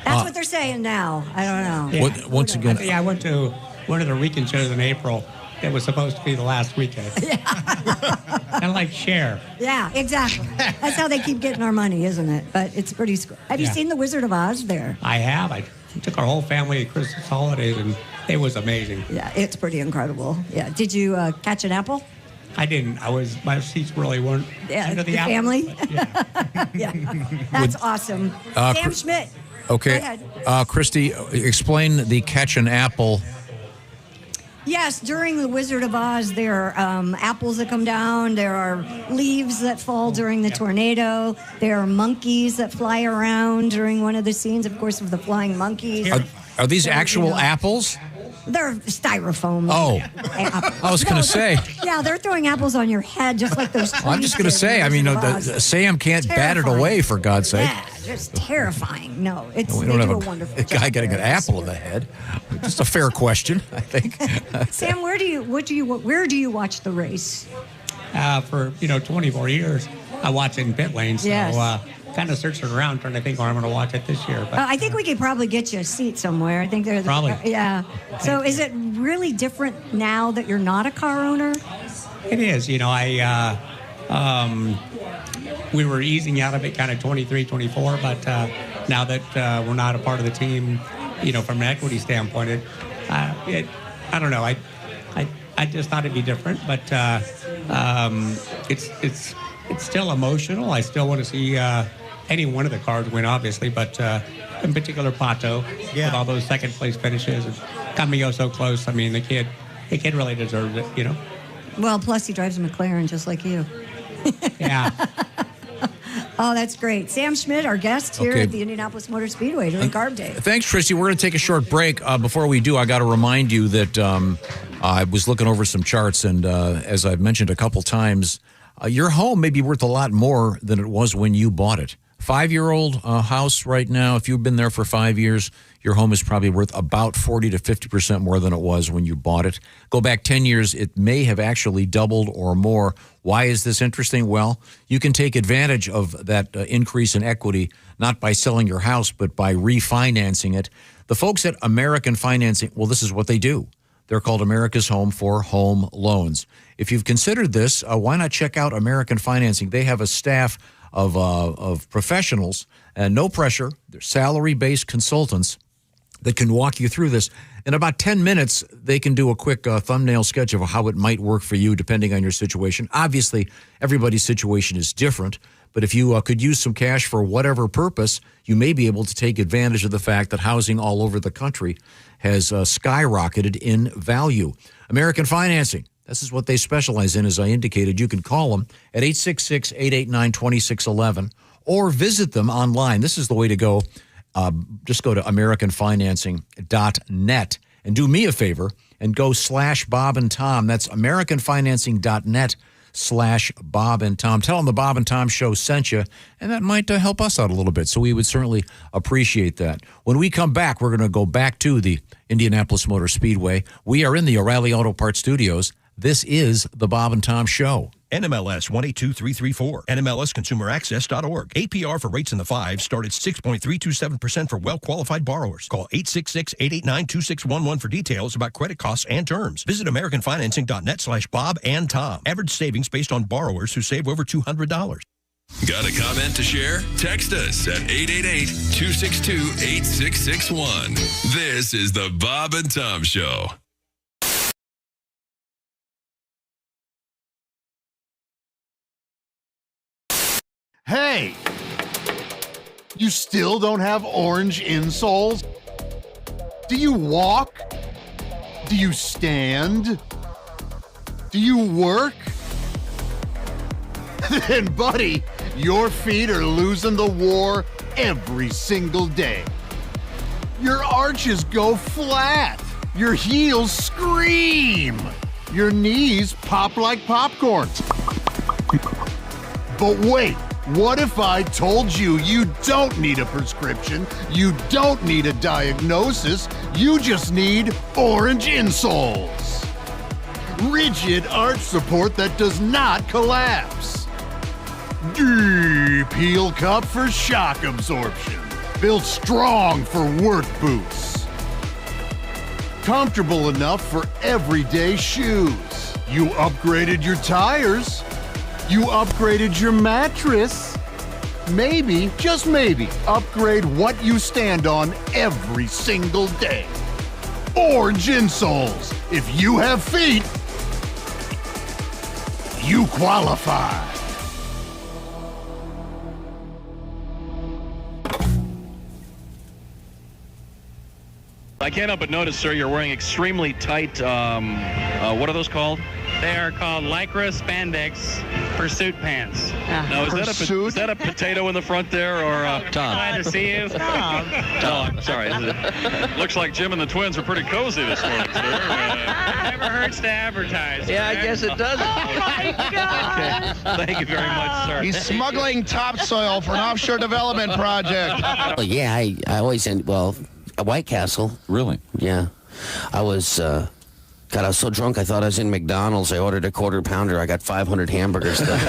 that's what they're saying now. I don't know. Yeah. Once again, I went to one of the weekend shows in April. It was supposed to be the last weekend. Kind of like Cher. Yeah, exactly. That's how they keep getting our money, isn't it? But it's pretty. Have you seen The Wizard of Oz there? I have. I took our whole family at Christmas holidays, and it was amazing. Yeah, it's pretty incredible. Yeah. Did you catch an apple? I didn't. My seats really weren't under the apple, family. But, yeah. Yeah, that's awesome. Sam Schmidt. Okay. Go ahead. Christy, explain the catch an apple Yes, during the Wizard of Oz, there are apples that come down. There are leaves that fall during the tornado. There are monkeys that fly around during one of the scenes, of course, of the flying monkeys. Are these actual apples? They're styrofoam. Oh, I was going to say. Yeah, they're throwing apples on your head just like those trees. I'm just going to say, I mean, Sam can't bat it away, for God's sake. Yeah, just terrifying. No, we don't have a guy getting an apple in the head. Just a fair question, I think. Sam, where do you watch the race? For 24 years, I watch it in pit lanes. Yes. So kind of searching around trying to think where I'm going to watch it this year. But I think we could probably get you a seat somewhere. I think there's probably. Yeah. So is it really different now that you're not a car owner? It is. We were easing out of it kind of 23, 24, but now that we're not a part of the team, from an equity standpoint, I don't know. I just thought it'd be different, but it's still emotional. I still want to see any one of the cars win, obviously, but in particular Pato with all those second place finishes and Camillo so close. I mean, the kid really deserves it, Well, plus he drives a McLaren just like you. Yeah. Oh, that's great. Sam Schmidt, our guest here at the Indianapolis Motor Speedway during Carb Day. Thanks, Christy. We're going to take a short break. Before we do, I got to remind you that I was looking over some charts, and as I've mentioned a couple times, your home may be worth a lot more than it was when you bought it. 5-year-old house right now, if you've been there for 5 years, your home is probably worth about 40 to 50% more than it was when you bought it. Go back 10 years, it may have actually doubled or more. Why is this interesting? Well, you can take advantage of that increase in equity, not by selling your house, but by refinancing it. The folks at American Financing, well, this is what they do. They're called America's Home for Home Loans. If you've considered this, why not check out American Financing? They have a staff of professionals, and no pressure. They're salary-based consultants that can walk you through this. In about 10 minutes, they can do a quick thumbnail sketch of how it might work for you depending on your situation. Obviously, everybody's situation is different, but if you could use some cash for whatever purpose, you may be able to take advantage of the fact that housing all over the country has skyrocketed in value. American Financing, this is what they specialize in, as I indicated. You can call them at 866-889-2611 or visit them online. This is the way to go. Just go to AmericanFinancing.net and do me a favor and go /Bob and Tom. That's AmericanFinancing.net/Bob and Tom. Tell them the Bob and Tom Show sent you, and that might help us out a little bit. So we would certainly appreciate that. When we come back, we're going to go back to the Indianapolis Motor Speedway. We are in the O'Reilly Auto Parts Studios. This is the Bob and Tom Show. NMLS 182334, NMLSConsumerAccess.org. APR for rates in the 5s start at 6.327% for well-qualified borrowers. Call 866-889-2611 for details about credit costs and terms. Visit AmericanFinancing.net/Bob and Tom. Average savings based on borrowers who save over $200. Got a comment to share? Text us at 888-262-8661. This is the Bob and Tom Show. Hey! You still don't have orange insoles? Do you walk? Do you stand? Do you work? Then, buddy, your feet are losing the war every single day. Your arches go flat. Your heels scream. Your knees pop like popcorn. But wait. What if I told you you don't need a prescription, you don't need a diagnosis, you just need orange insoles? Rigid arch support that does not collapse. Deep heel cup for shock absorption. Built strong for work boots. Comfortable enough for everyday shoes. You upgraded your tires. You upgraded your mattress. Maybe, just maybe, upgrade what you stand on every single day. Orange insoles. If you have feet, you qualify. I can't help but notice, sir, you're wearing extremely tight, what are those called? They are called Lycra Spandex Pursuit Pants. Now, is that a potato in the front there, or Tom? Glad to see you. Tom. No, I'm sorry. Looks like Jim and the twins are pretty cozy this morning, sir. Never hurts to advertise. Yeah, I guess it doesn't. Oh, my God. Okay. Thank you very much, sir. He's smuggling topsoil for an offshore development project. Well, yeah, I always at White Castle. Really? Yeah. I was, God, I was so drunk I thought I was in McDonald's. I ordered a quarter pounder. I got 500 hamburgers there. You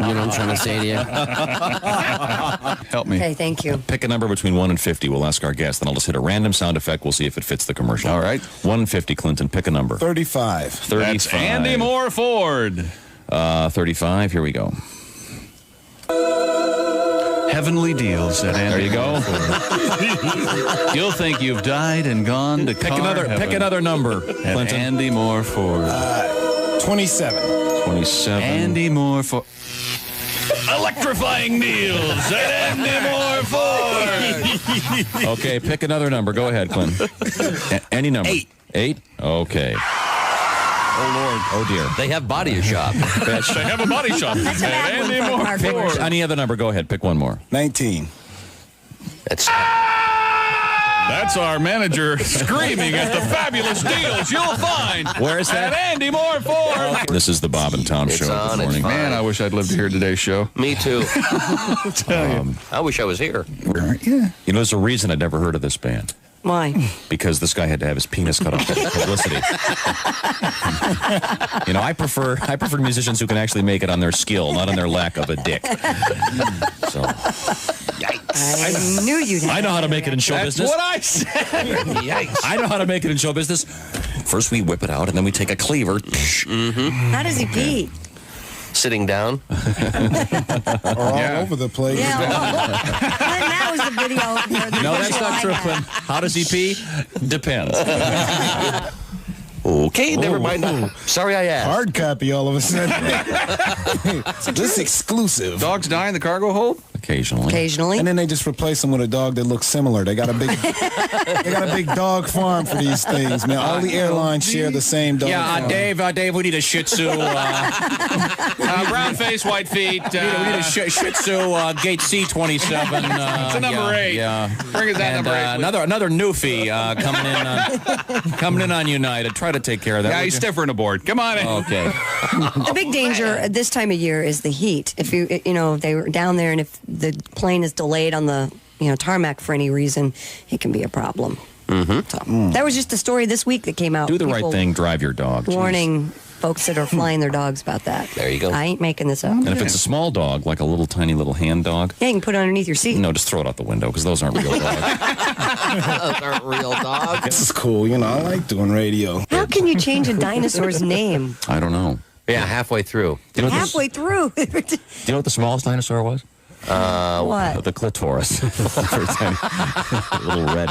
know what I'm trying to say to you? Help me. Okay, thank you. Pick a number between 1 and 50. We'll ask our guest. Then I'll just hit a random sound effect. We'll see if it fits the commercial. All right. 1 and 50, Clinton. Pick a number. 35. 35. That's Andy Moore Ford. 35. Here we go. Heavenly deals at Andy. There you go. You'll think you've died and gone to Pick heaven. another number, At Clinton. Andy Moore Ford. 27. 27. Andy Moore Ford. Electrifying deals at Andy Moore Ford. Okay, pick another number. Go ahead, Clinton. Any number. 8. 8? Okay. Oh, Lord. Oh, dear. They have body shop. They have a body shop at Andy Moore Ford. Any other number. Go ahead. Pick one more. 19. That's our manager screaming at the fabulous deals you'll find. Where is that? At Andy Moore Ford. This is the Bob and Tom Show. on, Good it's morning. fine. Man, I wish I'd lived to hear today's show. Me too. I wish I was here. You know, there's a reason I'd never heard of this band. Why? Because this guy had to have his penis cut off for publicity. You know, I prefer musicians who can actually make it on their skill, not on their lack of a dick. So, I knew you'd have I know how to make it in show That's business. what I said. Yikes. I know how to make it in show business. First we whip it out, and then we take a cleaver. How does he pee? Sitting down. Or all over the place. Yeah. That was the video. No, that's not true. How does he pee? Depends. Okay, never mind. Sorry I asked. Hard copy all of a sudden. This exclusive. Dogs die in the cargo hold? Occasionally. And then they just replace them with a dog that looks similar. They got a big dog farm for these things, man. All the airlines share the same dog farm. Dave, we need a Shih Tzu. Brown face, white feet. We need a Shih Tzu, gate C27. It's a number 8. Yeah. Bring us that And, number 8. another newfie coming in on United. Try to take care of that. Yeah, he's stiffer than a board. Come on in. Okay. The big danger at this time of year is the heat. If if they were down there and if the plane is delayed on the tarmac for any reason, it can be a problem. Mm-hmm. So, that was just the story this week that came out. Do the right People thing. Drive your dog. Warning folks that are flying their dogs about that. There you go. I ain't making this up. And if it's a small dog, like a little tiny little hand dog, yeah, you can put it underneath your seat. no, just throw it out the window because those aren't real dogs. Those aren't real dogs. This is cool. I like doing radio. How can you change a dinosaur's name I don't know. Yeah, halfway through. halfway through? Do you know what the smallest dinosaur was? What? The clitoris. Very tiny. A little red,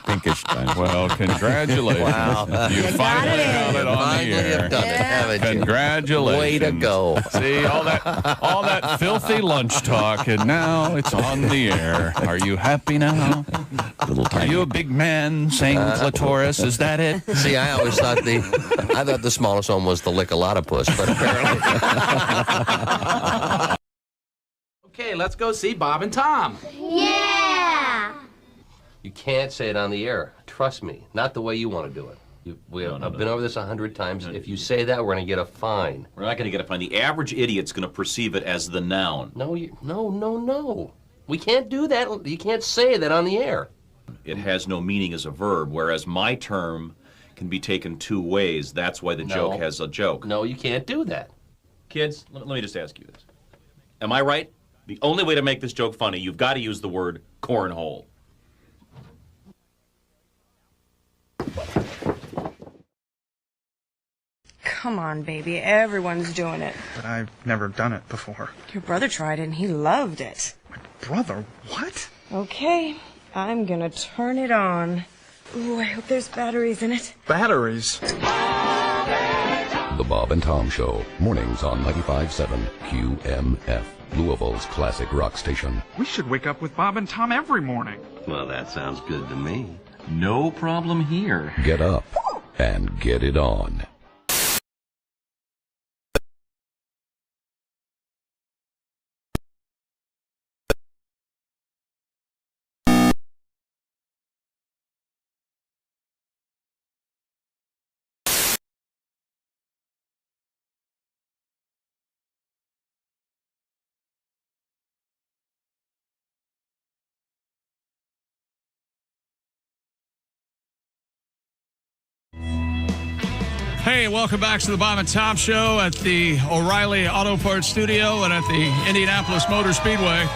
pinkish dinosaur. Well, congratulations. Wow. You finally got it on the Finally air. have done it, haven't you? Congratulations. Way to go. See, all that filthy lunch talk, and now it's on the air. Are you happy now? Little Are tiny. you a big man saying clitoris? Is that it? See, I always thought the smallest one was the lick-a-lot-of-puss, but apparently. Okay, let's go see Bob and Tom. Yeah! You can't say it on the air. Trust me. Not the way you want to do it. I've been over this 100 times. If you say that, we're going to get a fine. We're not going to get a fine. The average idiot's going to perceive it as the noun. No. We can't do that. You can't say that on the air. It has no meaning as a verb, whereas my term can be taken two ways. That's why the joke has a joke. No, you can't do that. Kids, let me just ask you this. Am I right? The only way to make this joke funny, you've got to use the word cornhole. Come on, baby. Everyone's doing it. But I've never done it before. Your brother tried it and he loved it. Brother, what? Okay, I'm gonna turn it on. Ooh, I hope there's batteries in it. Batteries? The Bob and Tom Show, mornings on 95.7 QMF, Louisville's classic rock station. We should wake up with Bob and Tom every morning. Well, that sounds good to me. No problem here. Get up and get it on. Hey, welcome back to the Bob and Tom Show at the O'Reilly Auto Parts Studio and at the Indianapolis Motor Speedway.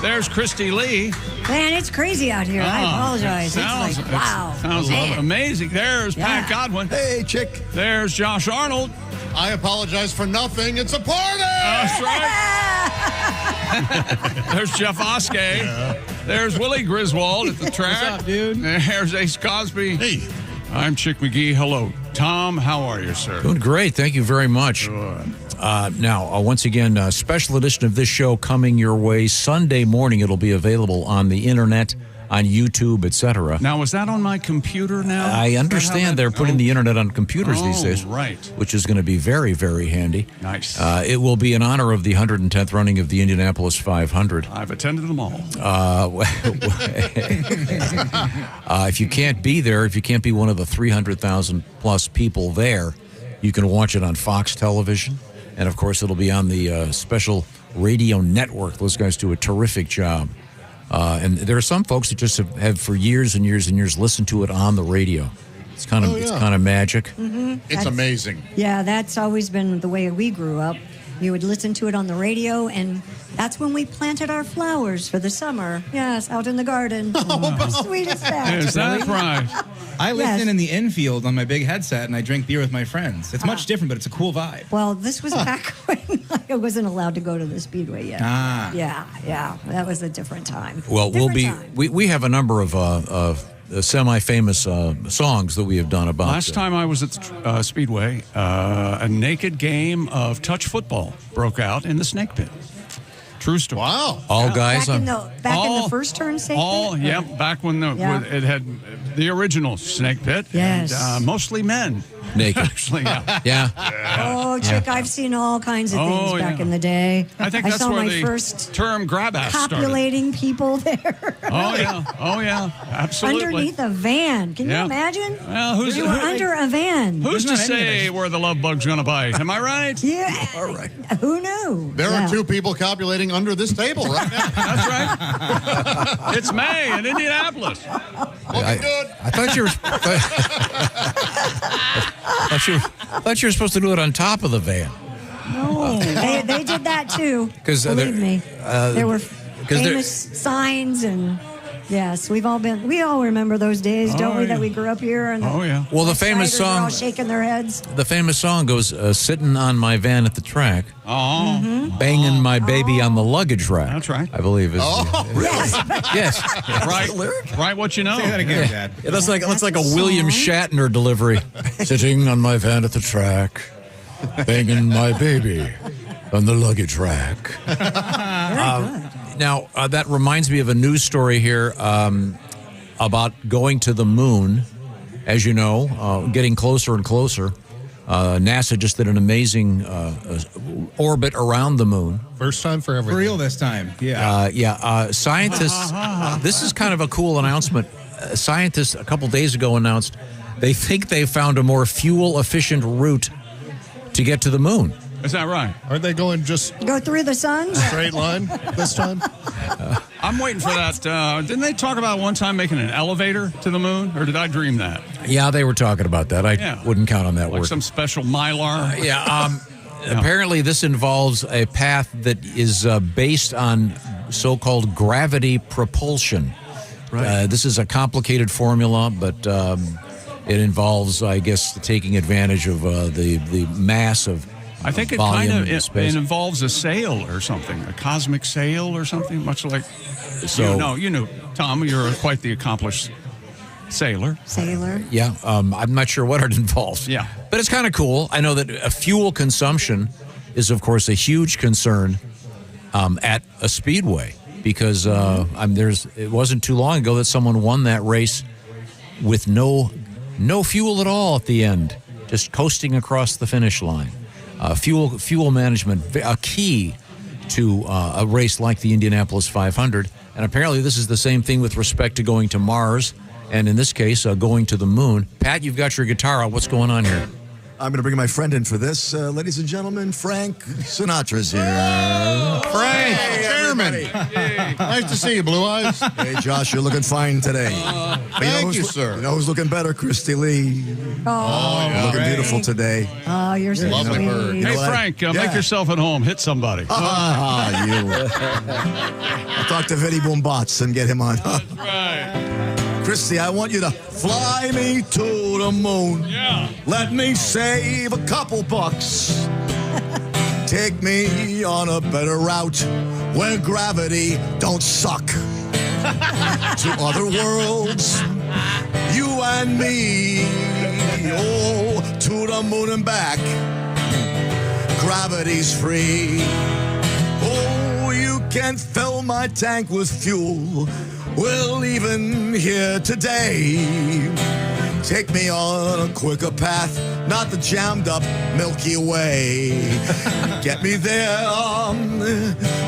There's Christy Lee. Man, it's crazy out here. I apologize. Sounds, it's like, wow. Sounds amazing. There's Pat Godwin. Hey, chick. There's Josh Arnold. I apologize for nothing. It's a party. That's right. There's Jeff Oskey. Yeah. There's Willie Griswold at the track. What's up, dude? There's Ace Cosby. Hey. I'm Chick McGee. Hello. Tom, how are you, sir? Doing great. Thank you very much. Now, once again, a special edition of this show coming your way Sunday morning. It'll be available on the internet, on YouTube, etc. Now, was that on my computer now? I understand they're putting the internet on computers these days. Right. Which is going to be very, very handy. Nice. It will be in honor of the 110th running of the Indianapolis 500. I've attended them all. If you can't be there, if you can't be one of the 300,000 plus people there, you can watch it on Fox Television. And, of course, it'll be on the special radio network. Those guys do a terrific job. And there are some folks that just have for years and years and years listened to it on the radio. It's kind of it's kind of magic. Mm-hmm. It's amazing. Yeah, that's always been the way we grew up. You would listen to it on the radio, and that's when we planted our flowers for the summer. Yes, out in the garden. The sweetest that. Is that right? I listen in the infield on my big headset, and I drink beer with my friends. It's much different, but it's a cool vibe. Well, this was back when I wasn't allowed to go to the Speedway yet. Yeah. That was a different time. Well, we have a number of semi-famous songs that we have done about. Last time I was at the Speedway, a naked game of touch football broke out in the snake pit. True story. Wow. All guys back in the first turn snake pit? Back when it had the original snake pit. Yes. And, mostly men. Naked. Actually, yeah. Oh, Chick, I've seen all kinds of things back in the day. I think that's saw where my the first term grab ass started. copulating people there. Oh yeah, absolutely. Underneath a van. Can you imagine? Well, you were under a van. Who's to say where the love bug's going to bite? Am I right? Yeah. All right. Who knew? There are two people copulating under this table right now. That's right. It's May in Indianapolis. Looking good. I thought you were. I thought you were supposed to do it on top of the van. No, they did that too. Believe me, there were famous signs and. Yes, we all remember those days, don't we? That we grew up here. And well, the famous song. Are all shaking their heads. The famous song goes, "Sitting on my van at the track, banging my baby on the luggage rack." That's right. I believe is. Yes. Right. What you know? Say that again, Dad. It looks like a William Shatner delivery. Sitting on my van at the track, banging my baby on the luggage rack. Very good. Now, that reminds me of a news story here about going to the moon. As you know, getting closer and closer. NASA just did an amazing orbit around the moon. First time for everything. For real this time. Yeah. Scientists, this is kind of a cool announcement. Scientists a couple days ago announced they think they found a more fuel-efficient route to get to the moon. Is that right? Aren't they going just go through the sun? Straight line this time? I'm waiting for that. Didn't they talk about one time making an elevator to the moon? Or did I dream that? Yeah, they were talking about that. I wouldn't count on that like work. some special Mylar? Apparently, this involves a path that is based on so-called gravity propulsion. Right. This is a complicated formula, but it involves, I guess, taking advantage of the mass of I think it kind of it involves a sail or something, a cosmic sail or something, much like. So you know, Tom, you're quite the accomplished sailor. Yeah, I'm not sure what it involves. Yeah, but it's kind of cool. I know that fuel consumption is, of course, a huge concern at a speedway because it wasn't too long ago that someone won that race with no fuel at all at the end, just coasting across the finish line. Fuel management, a key to a race like the Indianapolis 500. And apparently this is the same thing with respect to going to Mars, and in this case, going to the moon. Pat, you've got your guitar out. What's going on here? I'm going to bring my friend in for this. Ladies and gentlemen, Frank Sinatra's here. Frank, Chairman. Nice to see you, Blue Eyes. Hey, Josh, you're looking fine today. Thank you, sir. You know who's looking better? Christy Lee. yeah. Looking beautiful today. Oh, you're so Lovely sweet. bird. Hey, Frank, make yourself at home. Hit somebody. You. I'll talk to Vinny Boombots and get him on. Right. Christy, I want you to fly me to the moon. Yeah. Let me save a couple bucks. Take me on a better route where gravity don't suck. To other worlds, you and me. Oh, to the moon and back. Gravity's free. Oh, you can fill my tank with fuel. We're leaving here today. Take me on a quicker path, not the jammed up Milky Way. Get me there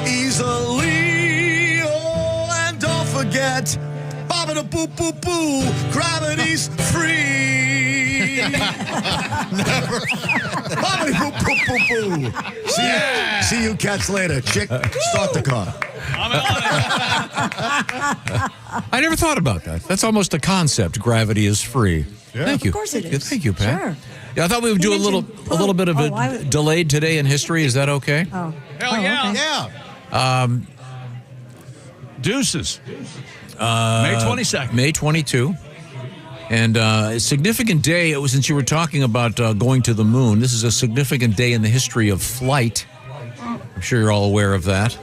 easily. Oh, and don't forget, ba-ba-da-boo-boo-boo, gravity's free. Never. Ba-ba-da-boo-boo-boo-boo. See you cats later. Chick, start the car. I never thought about that. That's almost a concept. Gravity is free. Yeah. Thank you. Of course it is. Thank you, Pat. Sure. Yeah, I thought we would do a little bit of delayed today in history. Is that okay? Oh. Hell yeah. Okay. Yeah. Deuces. May 22nd. May 22. And a significant day, since you were talking about going to the moon, this is a significant day in the history of flight. I'm sure you're all aware of that.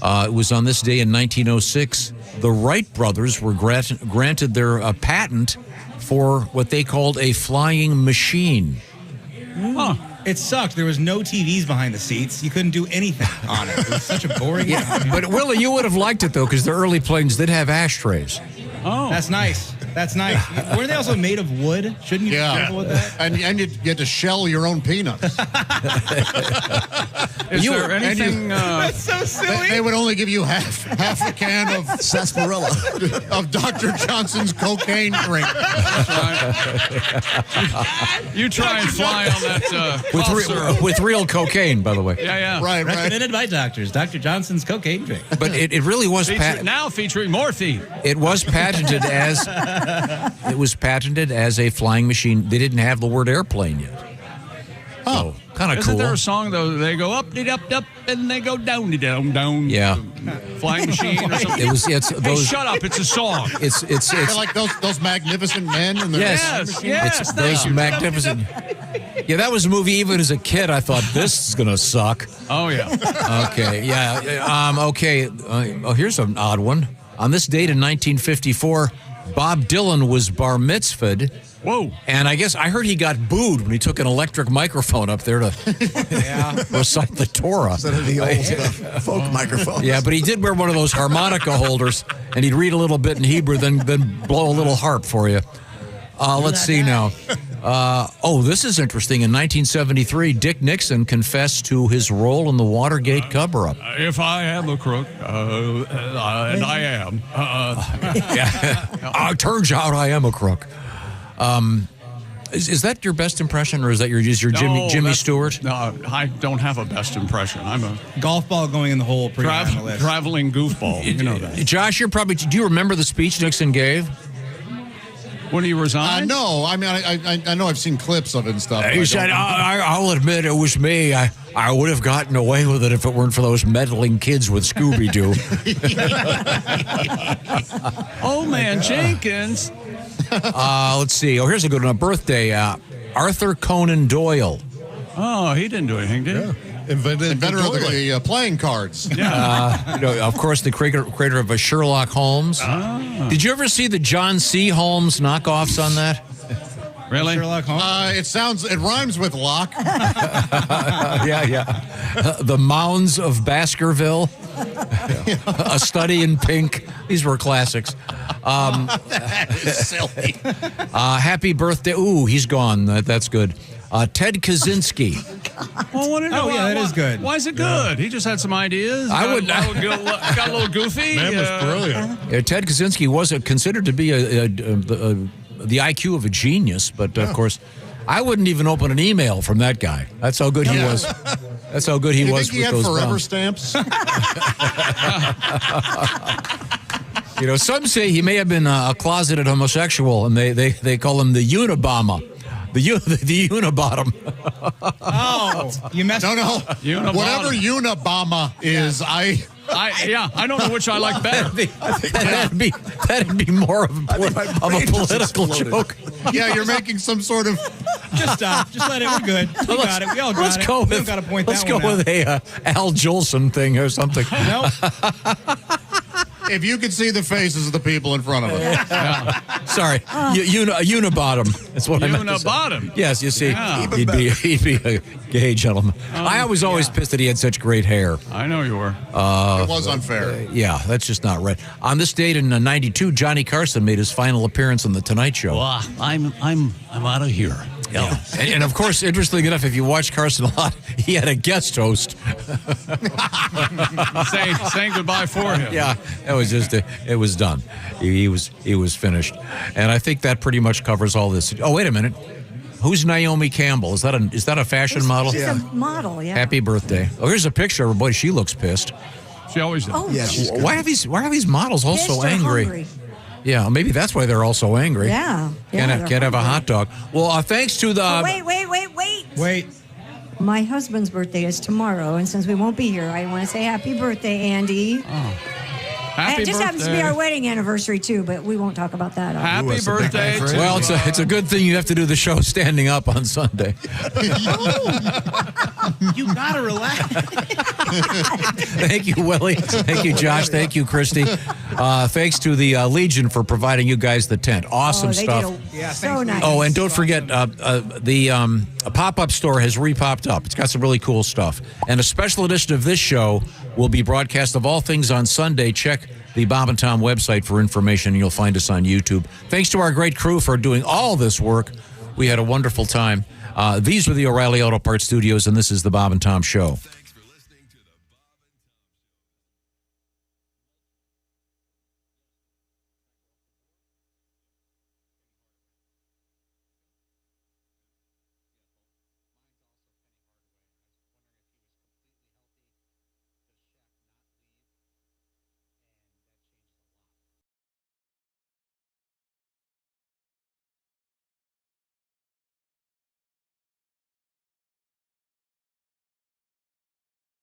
It was on this day in 1906, the Wright brothers were granted their patent for what they called a flying machine. Huh. It sucked. There was no TVs behind the seats. You couldn't do anything on it. It was such a boring. But Willie, you would have liked it though, because the early planes did have ashtrays. Oh, that's nice. That's nice. Weren't they also made of wood? Shouldn't you be careful with that? And you get to shell your own peanuts. Is there anything? That's so silly. They would only give you half a can of sarsaparilla of Dr. Johnson's cocaine drink. You try and fly on that cough syrup. with real cocaine, by the way. Yeah. Right. Recommended by doctors. Dr. Johnson's cocaine drink. But it really was now featuring morphine. It was patented as a flying machine. They didn't have the word airplane yet. Oh, kind of cool. Isn't there a song though? They go up, and they go down. Yeah. Flying machine or something. Hey, shut up! It's a song. It's They're like those magnificent men. And yes. Yes. Those magnificent. Yeah, that was a movie. Even as a kid, I thought this is gonna suck. Oh yeah. Okay. Yeah. Okay. Here's an odd one. On this date in 1954, Bob Dylan was bar mitzvahed. Whoa. And I guess I heard he got booed when he took an electric microphone up there to recite the Torah. Instead of the old folk microphone. Yeah, but he did wear one of those harmonica holders, and he'd read a little bit in Hebrew, then blow a little harp for you. Let's see now. This is interesting. In 1973, Dick Nixon confessed to his role in the Watergate cover-up. If I am a crook, and I am. Turns out I am a crook. Is that your best impression, or is that your Jimmy Stewart? No, I don't have a best impression. I'm a golf ball going in the hole. Traveling goofball. You know that. Josh, do you remember the speech Nixon gave? When he resigned? No, I mean, I know I've seen clips of it and stuff. He said, I'll admit it was me. I would have gotten away with it if it weren't for those meddling kids with Scooby-Doo. Old man Jenkins. Let's see. Here's a good one. A birthday. Arthur Conan Doyle. Oh, he didn't do anything, did he? Inventor of the playing cards. Yeah. Of course, the creator of Sherlock Holmes. Did you ever see the John C. Holmes knockoffs on that? Really? Sherlock Holmes? It rhymes with lock. Yeah. The Mounds of Baskerville. A Study in Pink. These were classics. That is silly. Happy birthday. Ooh, he's gone. That's good. Ted Kaczynski. Well, that is good. Why is it good? He just had some ideas. I would got a little goofy. Man was brilliant. Ted Kaczynski was considered to be the IQ of a genius, but of course, I wouldn't even open an email from that guy. That's how good he was. That's how good he was Think he with had those forever bombs. stamps? Some say he may have been a closeted homosexual, and they call him the Unabomber. The Unibottom. Oh, you messed up. No. Unibottom. Whatever Unabomber is, I don't know which I like better. That'd be more of a political joke. Yeah, you're making some sort of. Just stop. Just let it. We're good. We got it. We all got it. We don't got to point that one out. Let's go with a Al Jolson thing or something. Nope. If you could see the faces of the people in front of us. Sorry, Unibottom. That's what I meant to say. Unibottom. Yes, you see, Yeah. he'd be a gay gentleman. I was always pissed that he had such great hair. I know you were. It was unfair. Yeah, that's just not right. On this date in '92, Johnny Carson made his final appearance on the Tonight Show. Well, I'm out of here. Yeah. And of course, interestingly enough, if you watch Carson a lot, he had a guest host. saying goodbye for him. Yeah, that was just it was done. He was finished, and I think that pretty much covers all this. Oh, wait a minute, who's Naomi Campbell? Is that a fashion model? She's a model. Yeah. Happy birthday! Oh, here's a picture of her. Boy, she looks pissed. She always does. Oh, Yeah, she's good. Why are these models all pissed so or angry? hungry. Yeah, maybe that's why they're all so angry. Yeah. Can't have a hot dog. Well, thanks to the. Wait. My husband's birthday is tomorrow, and since we won't be here, I want to say happy birthday, Andy. Happy it just birthday. happens to be our wedding anniversary too, but we won't talk about that. Happy birthday. Well, it's a good thing you have to do the show standing up on Sunday. You gotta relax. Thank you, Willie. Thank you, Josh. Thank you, Christy. Thanks to the Legion for providing you guys the tent. Awesome stuff. So nice. Oh, and don't forget, the pop-up store has re-popped up. It's got some really cool stuff. And a special edition of this show will be broadcast of all things on Sunday. Check the Bob and Tom website for information, and you'll find us on YouTube. Thanks to our great crew for doing all this work. We had a wonderful time. These were the O'Reilly Auto Parts Studios, and this is the Bob and Tom Show.